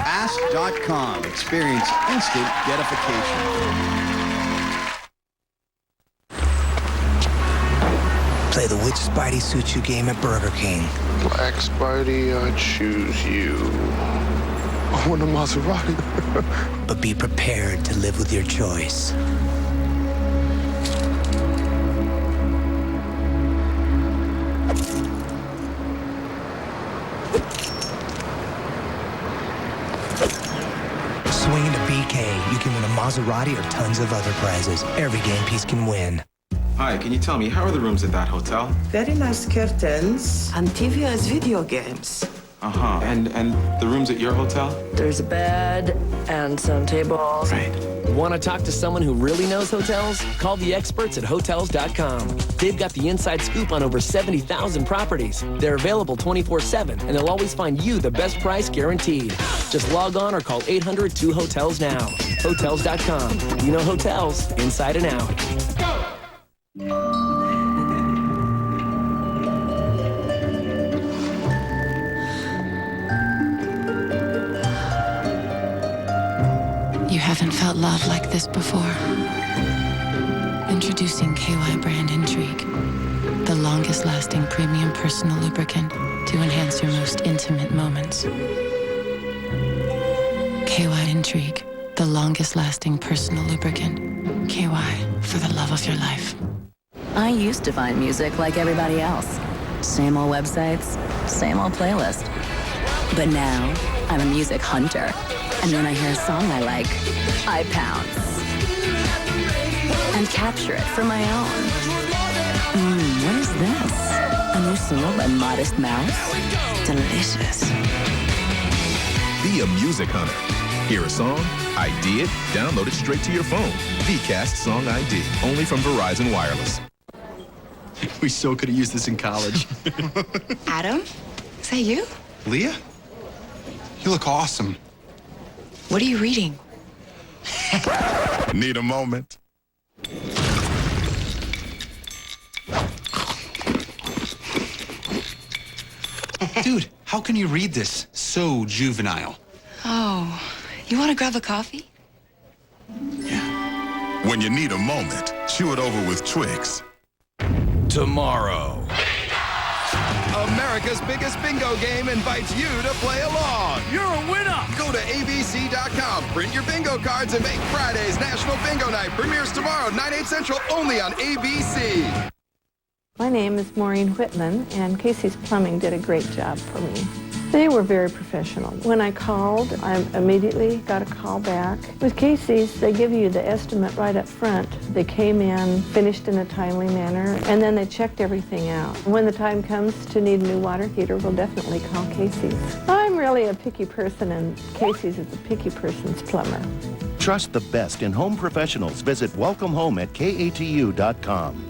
Ask.com. Experience instant gratification. Play the Which Spidey Suits You game at Burger King. Black Spidey, I choose you. I want a Maserati. But be prepared to live with your choice. Swing into BK. You can win a Maserati or tons of other prizes. Every game piece can win. Hi, can you tell me, how are the rooms at that hotel? Very nice curtains and TV as video games. Uh-huh. And the rooms at your hotel? There's a bed and some tables. Right. Want to talk to someone who really knows hotels? Call the experts at Hotels.com. They've got the inside scoop on over 70,000 properties. They're available 24/7, and they'll always find you the best price guaranteed. Just log on or call 800-2HOTELS now. Hotels.com. You know hotels inside and out. You haven't felt love like this before. Introducing KY brand Intrigue, the longest lasting premium personal lubricant to enhance your most intimate moments. KY Intrigue, the longest lasting personal lubricant. KY, for the love of your life. I used to find music like everybody else. Same old websites, same old playlist. But now, I'm a music hunter. And when I hear a song I like, I pounce. And capture it for my own. What is this? A new single by Modest Mouse? Delicious. Be a music hunter. Hear a song? ID it? Download it straight to your phone. Vcast Song ID. Only from Verizon Wireless. We so could have used this in college. Adam? Is that you? Leah? You look awesome. What are you reading? Need a moment? Dude, how can you read this? So juvenile. Oh, you want to grab a coffee? When you need a moment, chew it over with Twix. Tomorrow. America's biggest bingo game invites you to play along. You're a winner! Go to abc.com, print your bingo cards, and make Friday's National Bingo Night. Premieres tomorrow, 9/8 Central, only on ABC. My name is Maureen Whitman, and Casey's Plumbing did a great job for me. They were very professional. When I called, I immediately got a call back. With Casey's, they give you the estimate right up front. They came in, finished in a timely manner, and then they checked everything out. When the time comes to need a new water heater, we'll definitely call Casey's. I'm really a picky person, and Casey's is a picky person's plumber. Trust the best in home professionals. Visit welcomehome@katu.com.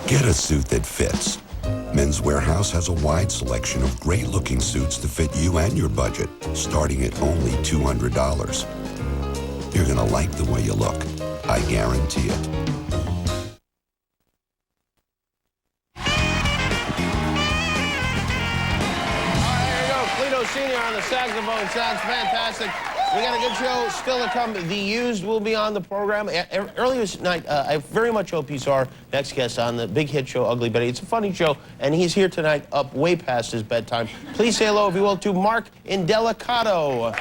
Get a suit that fits. Men's Warehouse has a wide selection of great-looking suits to fit you and your budget, starting at only $200. You're gonna like the way you look. I guarantee it. There you go, Cleto Sr. on the saxophone. Sounds fantastic. We got a good show still to come. The Used will be on the program. Earlier tonight, I very much hope you saw our next guest on the big hit show, Ugly Betty. It's a funny show, and he's here tonight up way past his bedtime. Please say hello, if you will, to Mark Indelicato. Look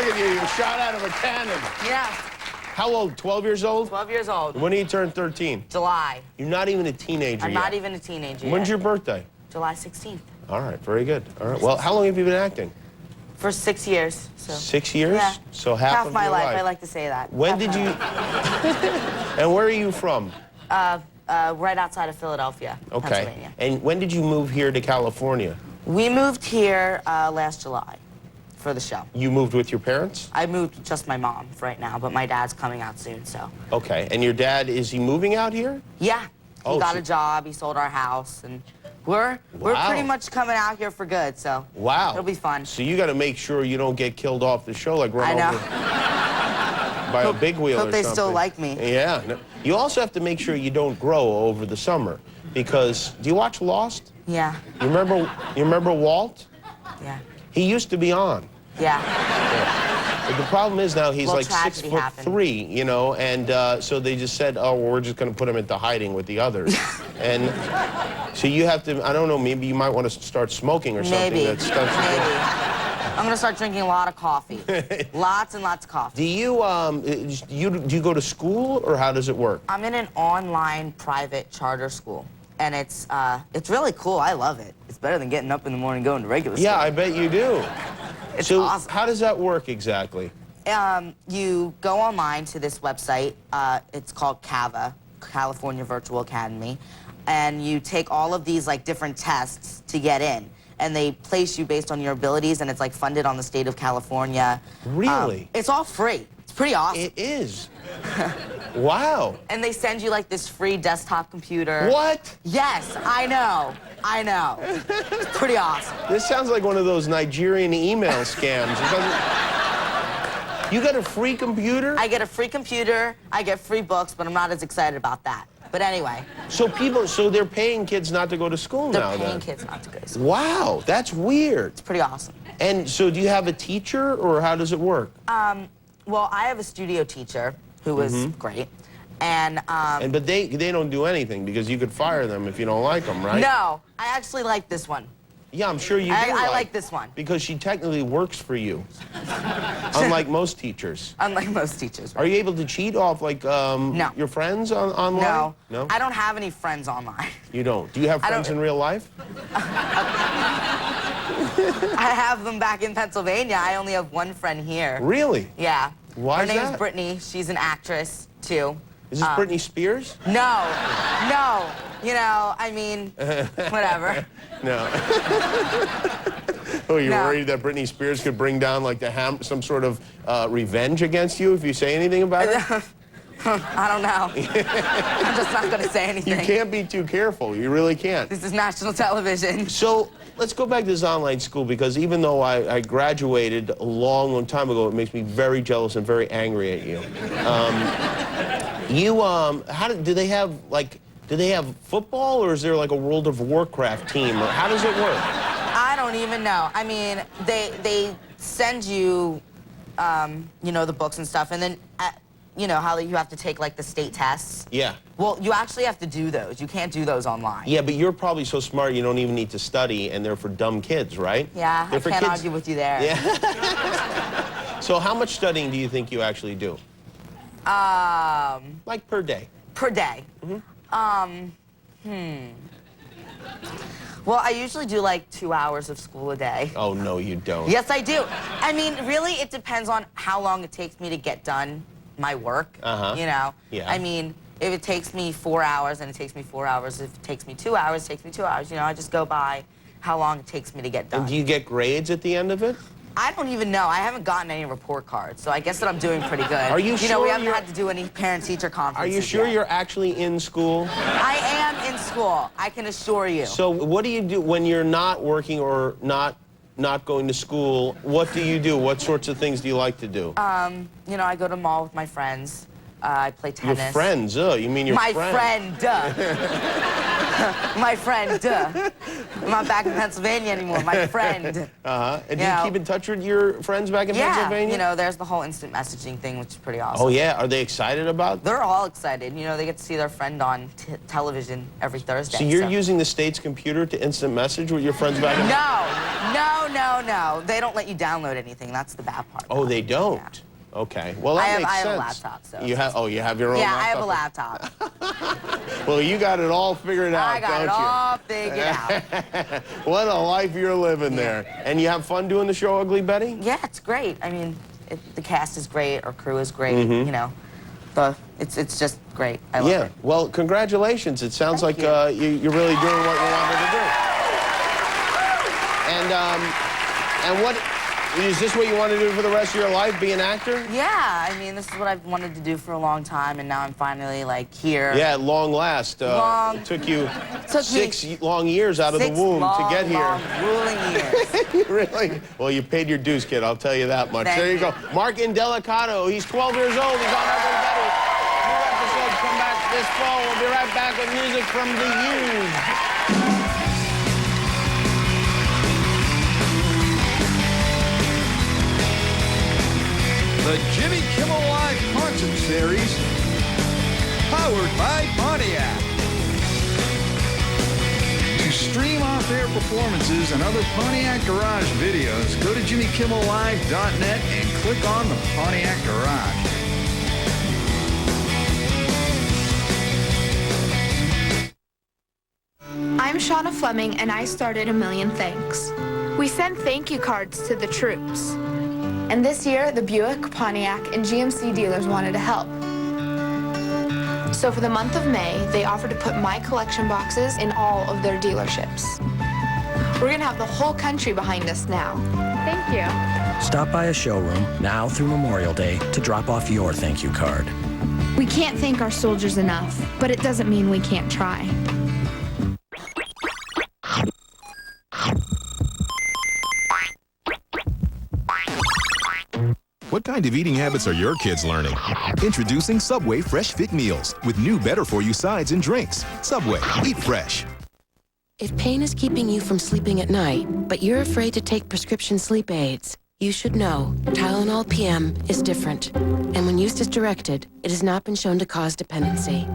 at you, you're shot out of a cannon. Yeah. How old? 12 years old? 12 years old. When do you turn 13? July. You're not even a teenager I'm yet. not even a teenager When's yet. your birthday? July 16th. All right, very good. All right. Well, how long have you been acting? For 6 years. So. 6 years? Yeah. So half of my your life. I like to say that. When did you... And where are you from? Right outside of Philadelphia, Okay. Pennsylvania. And when did you move here to California? We moved here last July for the show. You moved with your parents? I moved with just my mom for right now, but my dad's coming out soon, so. Okay. And your dad, is he moving out here? Yeah. He Oh, got so- a job, he sold our house, and we're Wow. pretty much coming out here for good, so. Wow. It'll be fun. So you got to make sure you don't get killed off the show, like run I know. over by a big wheel or Hope they something. still like me. Yeah. No. You also have to make sure you don't grow over the summer, because do you watch Lost? Yeah. You remember Walt? Yeah. He used to be on. Yeah. But the problem is now he's Well, like tragedy 6'3", you know, and so they just said, oh, well, we're just going to put him into hiding with the others. And so you have to, I don't know, maybe you might want to start smoking or something. Maybe. That starts to I'm gonna start drinking a lot of coffee. Lots and lots of coffee. Do you go to school, or how does it work? I'm in an online private charter school, and it's really cool. I love it. It's better than getting up in the morning going to regular school. Yeah, I bet you do. It's so awesome. How does that work exactly? You go online to this website. It's called CAVA, California Virtual Academy, and you take all of these like different tests to get in. And they place you based on your abilities, and it's like funded on the state of California. Really? It's all free. It's pretty awesome. It is. Wow. And they send you like this free desktop computer. What? Yes, I know. I know. It's pretty awesome. This sounds like one of those Nigerian email scams. It doesn't... You got a free computer? I get a free computer, I get free books, but I'm not as excited about that. But anyway. So they're paying kids not to go to school now, They're then? paying kids not to go to school. Wow, that's weird. It's pretty awesome. And so do you have a teacher, or how does it work? Well, I have a studio teacher who was great. And but they don't do anything, because you could fire them if you don't like them, right? No, I actually like this one. Yeah, I'm sure you do. I like this one. Because she technically works for you. Unlike most teachers. Unlike most teachers. Are you able to cheat off, like, No. your friends online? No. No? I don't have any friends online. You don't? Do you have friends in real life? I have them back in Pennsylvania. I only have one friend here. Really? Yeah. Why Her is name's that? Brittany. She's an actress, too. Is this Britney Spears? No. No. You know, I mean, whatever. No. Oh, you're No. worried that Britney Spears could bring down, like, some sort of revenge against you if you say anything about it? I don't know. I'm just not going to say anything. You can't be too careful. You really can't. This is national television. So let's go back to this online school, because even though I graduated a long, long time ago, it makes me very jealous and very angry at you. Do they have, like, do they have football, or is there like a World of Warcraft team, or how does it work? I don't even know. I mean, they send you, you know, the books and stuff, and then, you know, how you have to take, like, the state tests. Yeah. Well, you actually have to do those. You can't do those online. Yeah, but you're probably so smart you don't even need to study, and they're for dumb kids, right? Yeah, They're I for can't kids. argue with you there. Yeah. So how much studying do you think you actually do? Like per day? Per day. Well, I usually do like 2 hours of school a day. Oh, no, you don't. Yes, I do. I mean, really, it depends on how long it takes me to get done my work. You know? Yeah. I mean, if it takes me 4 hours, then it takes me 4 hours. If it takes me 2 hours, it takes me 2 hours. You know, I just go by how long it takes me to get done. And do you get grades at the end of it? I don't even know. I haven't gotten any report cards, so I guess that I'm doing pretty good. Are you You know, we sure haven't you're- had to do any parent-teacher Are conferences you sure yet. you're actually in school? I am in school. I can assure you. So what do you do when you're not working or not going to school? What do you do? What sorts of things do you like to do? You know, I go to the mall with my friends. I play tennis. Your friends? You mean your My friend? My friend, I'm not back in Pennsylvania anymore. My friend. And do you keep in touch with your friends back in Pennsylvania? You know, there's the whole instant messaging thing, which is pretty awesome. Oh, yeah? Are they excited about that? They're all excited. You know, they get to see their friend on television every Thursday. So you're using the state's computer to instant message with your friends back in No. They don't let you download anything. That's the bad part. Oh, they don't? Okay. Well, that makes sense. I have a laptop, so. You have? Oh, you have your own laptop? Yeah, I have a laptop. Well, you got it all figured out, I got it all figured out. What a life you're living there. And you have fun doing the show, Ugly Betty? Yeah, it's great. I mean, the cast is great. Our crew is great. Mhm. You know, it's just great. I love it. Well, congratulations. It sounds like you're really doing what you wanted to do. And what is this what you want to do for the rest of your life? Be an actor? Yeah, I mean, this is what I've wanted to do for a long time, and now I'm finally like here. Yeah, at long last. It took you 6 long years out of the womb to get here. Long, grueling years. Really? Well, you paid your dues, kid. I'll tell you that much. Thank there you you. go. Mark Indelicato. He's 12 years old. He's on Ugly Betty. New episodes come back this fall. We'll be right back with music from The Used. The Jimmy Kimmel Live Concert Series, powered by Pontiac. To stream off-air performances and other Pontiac Garage videos, go to JimmyKimmelLive.net and click on the Pontiac Garage. I'm Shauna Fleming, and I started A Million Thanks. We send thank you cards to the troops. And this year, the Buick, Pontiac, and GMC dealers wanted to help. So for the month of May, they offered to put my collection boxes in all of their dealerships. We're gonna have the whole country behind us now. Thank you. Stop by a showroom now through Memorial Day to drop off your thank you card. We can't thank our soldiers enough, but it doesn't mean we can't try. What kind of eating habits are your kids learning? Introducing Subway Fresh Fit Meals with new better-for-you sides and drinks. Subway, eat fresh. If pain is keeping you from sleeping at night, but you're afraid to take prescription sleep aids, you should know Tylenol PM is different. And when used as directed, it has not been shown to cause dependency.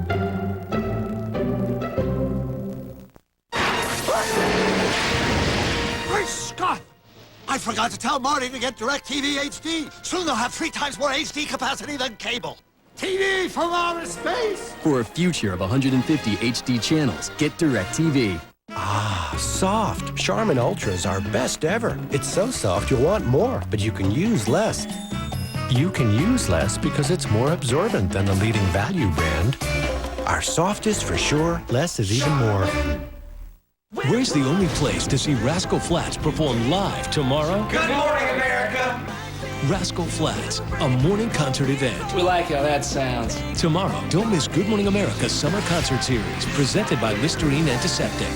Great Scott! I forgot to tell Marty to get DirecTV HD. Soon they'll have 3 times more HD capacity than cable. TV from outer space! For a future of 150 HD channels, get DirecTV. Ah, soft. Charmin Ultra's our best ever. It's so soft you'll want more, but you can use less. You can use less because it's more absorbent than the leading value brand. Our softest for sure, less is even more. Where's the only place to see Rascal Flatts perform live tomorrow? Good morning, America! Rascal Flatts, a morning concert event. We like how that sounds. Tomorrow, don't miss Good Morning America's Summer Concert Series, presented by Listerine Antiseptic.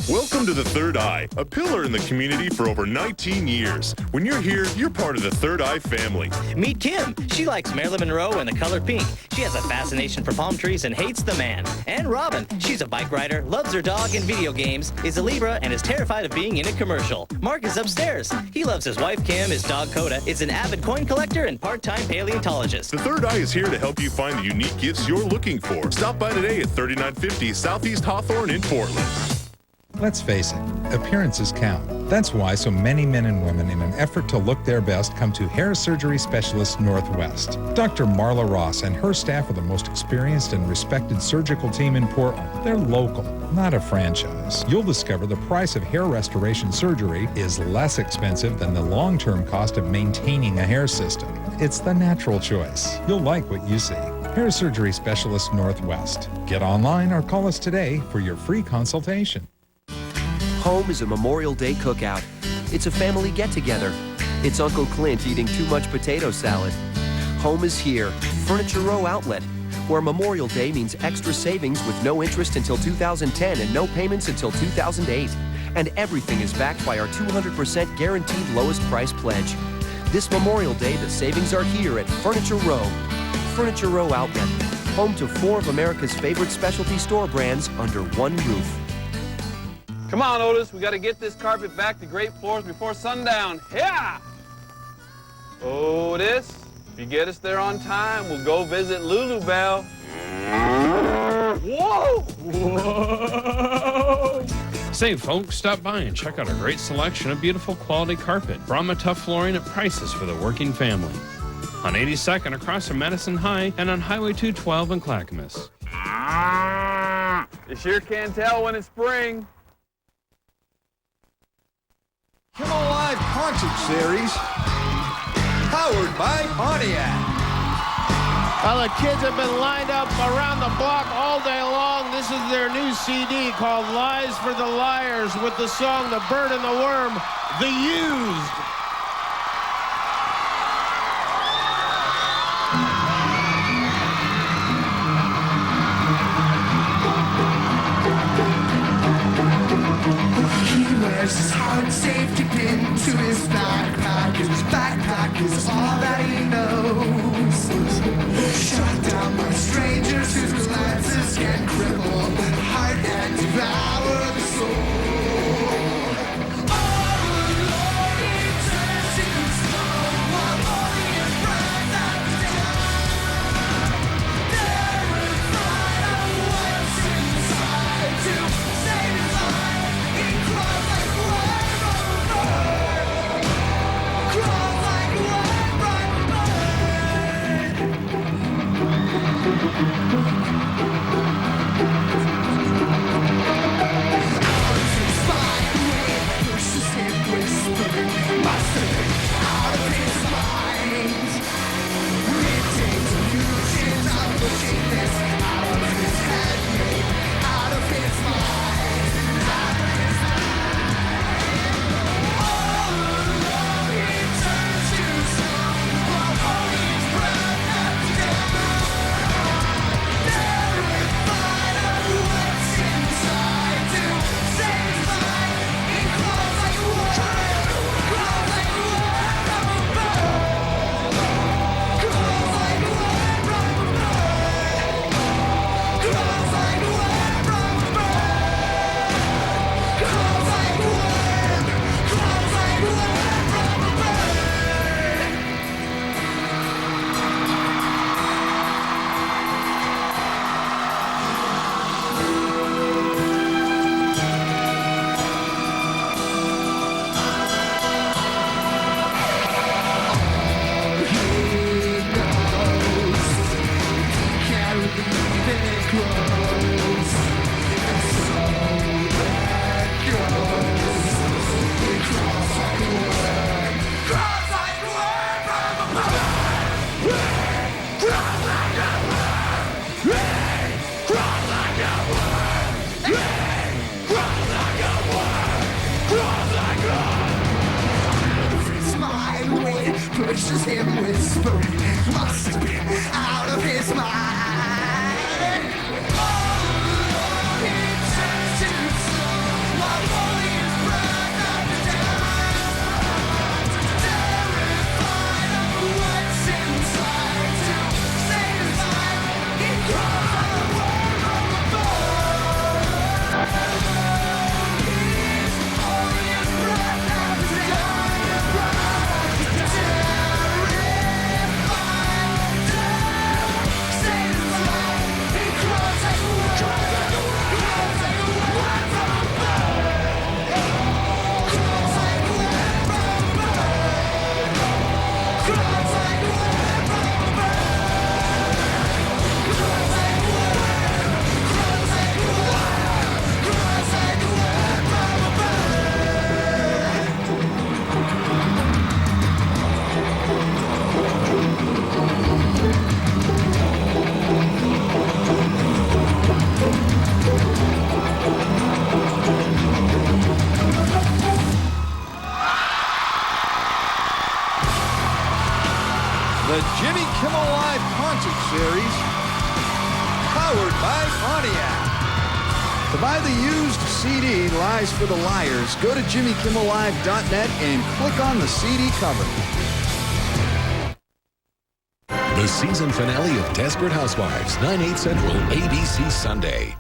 Welcome to the Third Eye, a pillar in the community for over 19 years. When you're here, you're part of the Third Eye family. Meet Kim. She likes Marilyn Monroe and the color pink. She has a fascination for palm trees and hates the man. And Robin. She's a bike rider, loves her dog and video games, is a Libra, and is terrified of being in a commercial. Mark is upstairs. He loves his wife Kim, his dog Coda, is an avid coin collector and part-time paleontologist. The Third Eye is here to help you find the unique gifts you're looking for. Stop by today at 3950 Southeast Hawthorne in Portland. Let's face it, appearances count. That's why so many men and women, in an effort to look their best, come to Hair Surgery Specialist Northwest. Dr. Marla Ross and her staff are the most experienced and respected surgical team in Portland. They're local, not a franchise. You'll discover the price of hair restoration surgery is less expensive than the long-term cost of maintaining a hair system. It's the natural choice. You'll like what you see. Hair Surgery Specialist Northwest. Get online or call us today for your free consultation. Home is a Memorial Day cookout. It's a family get-together. It's Uncle Clint eating too much potato salad. Home is here, Furniture Row Outlet, where Memorial Day means extra savings with no interest until 2010 and no payments until 2008. And everything is backed by our 200% guaranteed lowest price pledge. This Memorial Day, the savings are here at Furniture Row. Furniture Row Outlet, home to 4 of America's favorite specialty store brands under one roof. Come on, Otis, we got to get this carpet back to Great Floors before sundown. Yeah! Otis, if you get us there on time, we'll go visit Lulu Bell. Whoa! Whoa! Say, folks, stop by and check out our great selection of beautiful quality carpet. Brahma Tough Flooring at prices for the working family. On 82nd across from Medicine High and on Highway 212 in Clackamas. You sure can tell when it's spring. Kimmel Live Concert Series, powered by Pontiac. Well, the kids have been lined up around the block all day long. This is their new CD called Lies for the Liars with the song The Bird and the Worm, The Used. He wears his heart safety pin to his backpack. His backpack is all that he knows. Shot down by strangers whose glances can cripple the heart and devour the soul. Pushes him whispering, must have been out of his mind. Oh, he turns to stone while holding his breath up and down. Terrified of what's inside, to save his life, he crawls away from the bone. He's holding his breath up and down. The Jimmy Kimmel Live Concert Series, powered by Pontiac. To buy the used CD, Lies for the Liars, go to JimmyKimmelLive.net and click on the CD cover. The season finale of Desperate Housewives, 9/8 Central, ABC Sunday.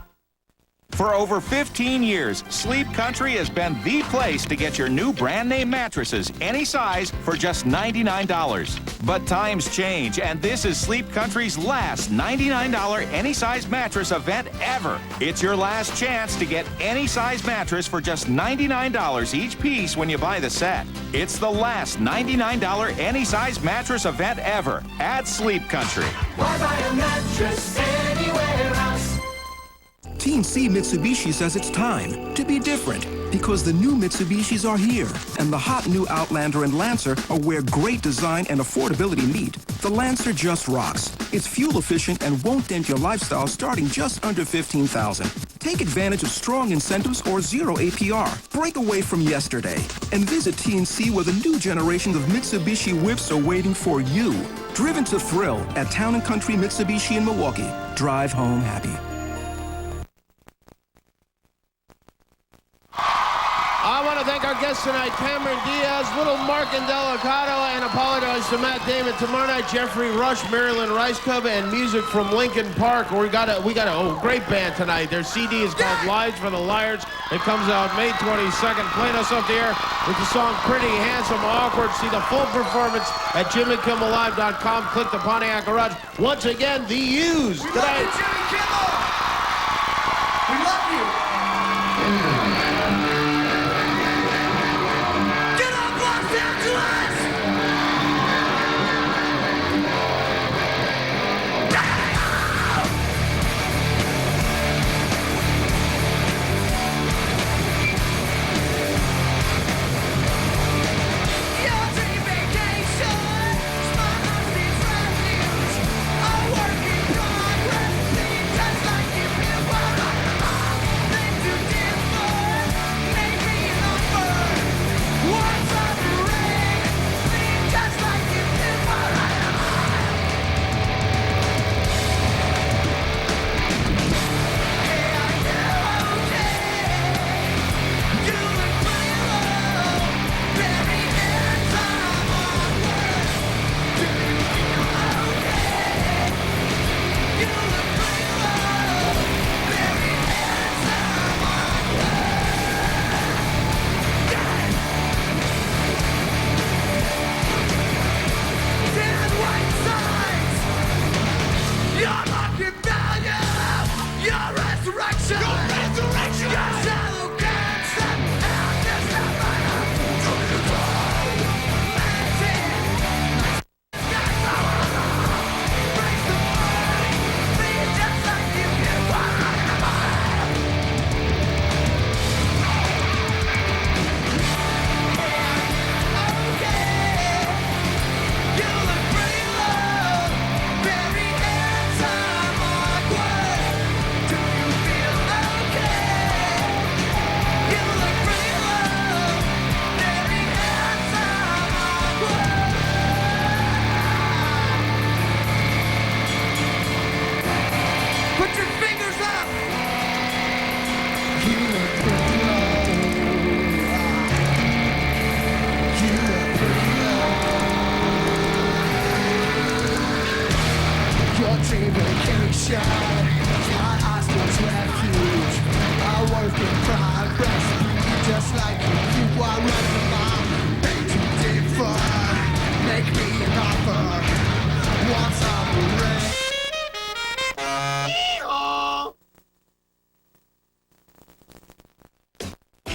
For over 15 years, Sleep Country has been the place to get your new brand name mattresses, any size, for just $99. But times change, and this is Sleep Country's last $99 any size mattress event ever. It's your last chance to get any size mattress for just $99 each piece when you buy the set. It's the last $99 any size mattress event ever at Sleep Country. Why buy a mattress anywhere else? Team C Mitsubishi says it's time to be different because the new Mitsubishis are here, and the hot new Outlander and Lancer are where great design and affordability meet. The Lancer just rocks. It's fuel efficient and won't dent your lifestyle starting just under $15,000. Take advantage of strong incentives or zero APR. Break away from yesterday and visit TNC where the new generation of Mitsubishi whips are waiting for you. Driven to thrill at Town & Country Mitsubishi in Milwaukee. Drive home happy. I want to thank our guests tonight, Cameron Diaz, Little Mark and Delicado, and apologize to Matt Damon. Tomorrow night, Jeffrey Rush, Marilyn Rice-Cub, and music from Linkin Park. We got a great band tonight. Their CD is called Lives for the Liars. It comes out May 22nd. Playing us off the air with the song Pretty Handsome Awkward. See the full performance at JimmyKimmelLive.com. Click the Pontiac Garage. Once again, The Used. We love you, Jimmy Kimmel! We love you!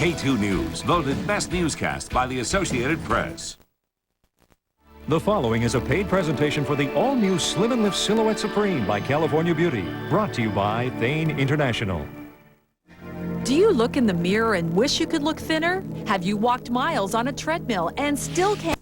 K2 News, voted Best Newscast by the Associated Press. The following is a paid presentation for the all-new Slim and Lift Silhouette Supreme by California Beauty, brought to you by Thane International. Do you look in the mirror and wish you could look thinner? Have you walked miles on a treadmill and still can't?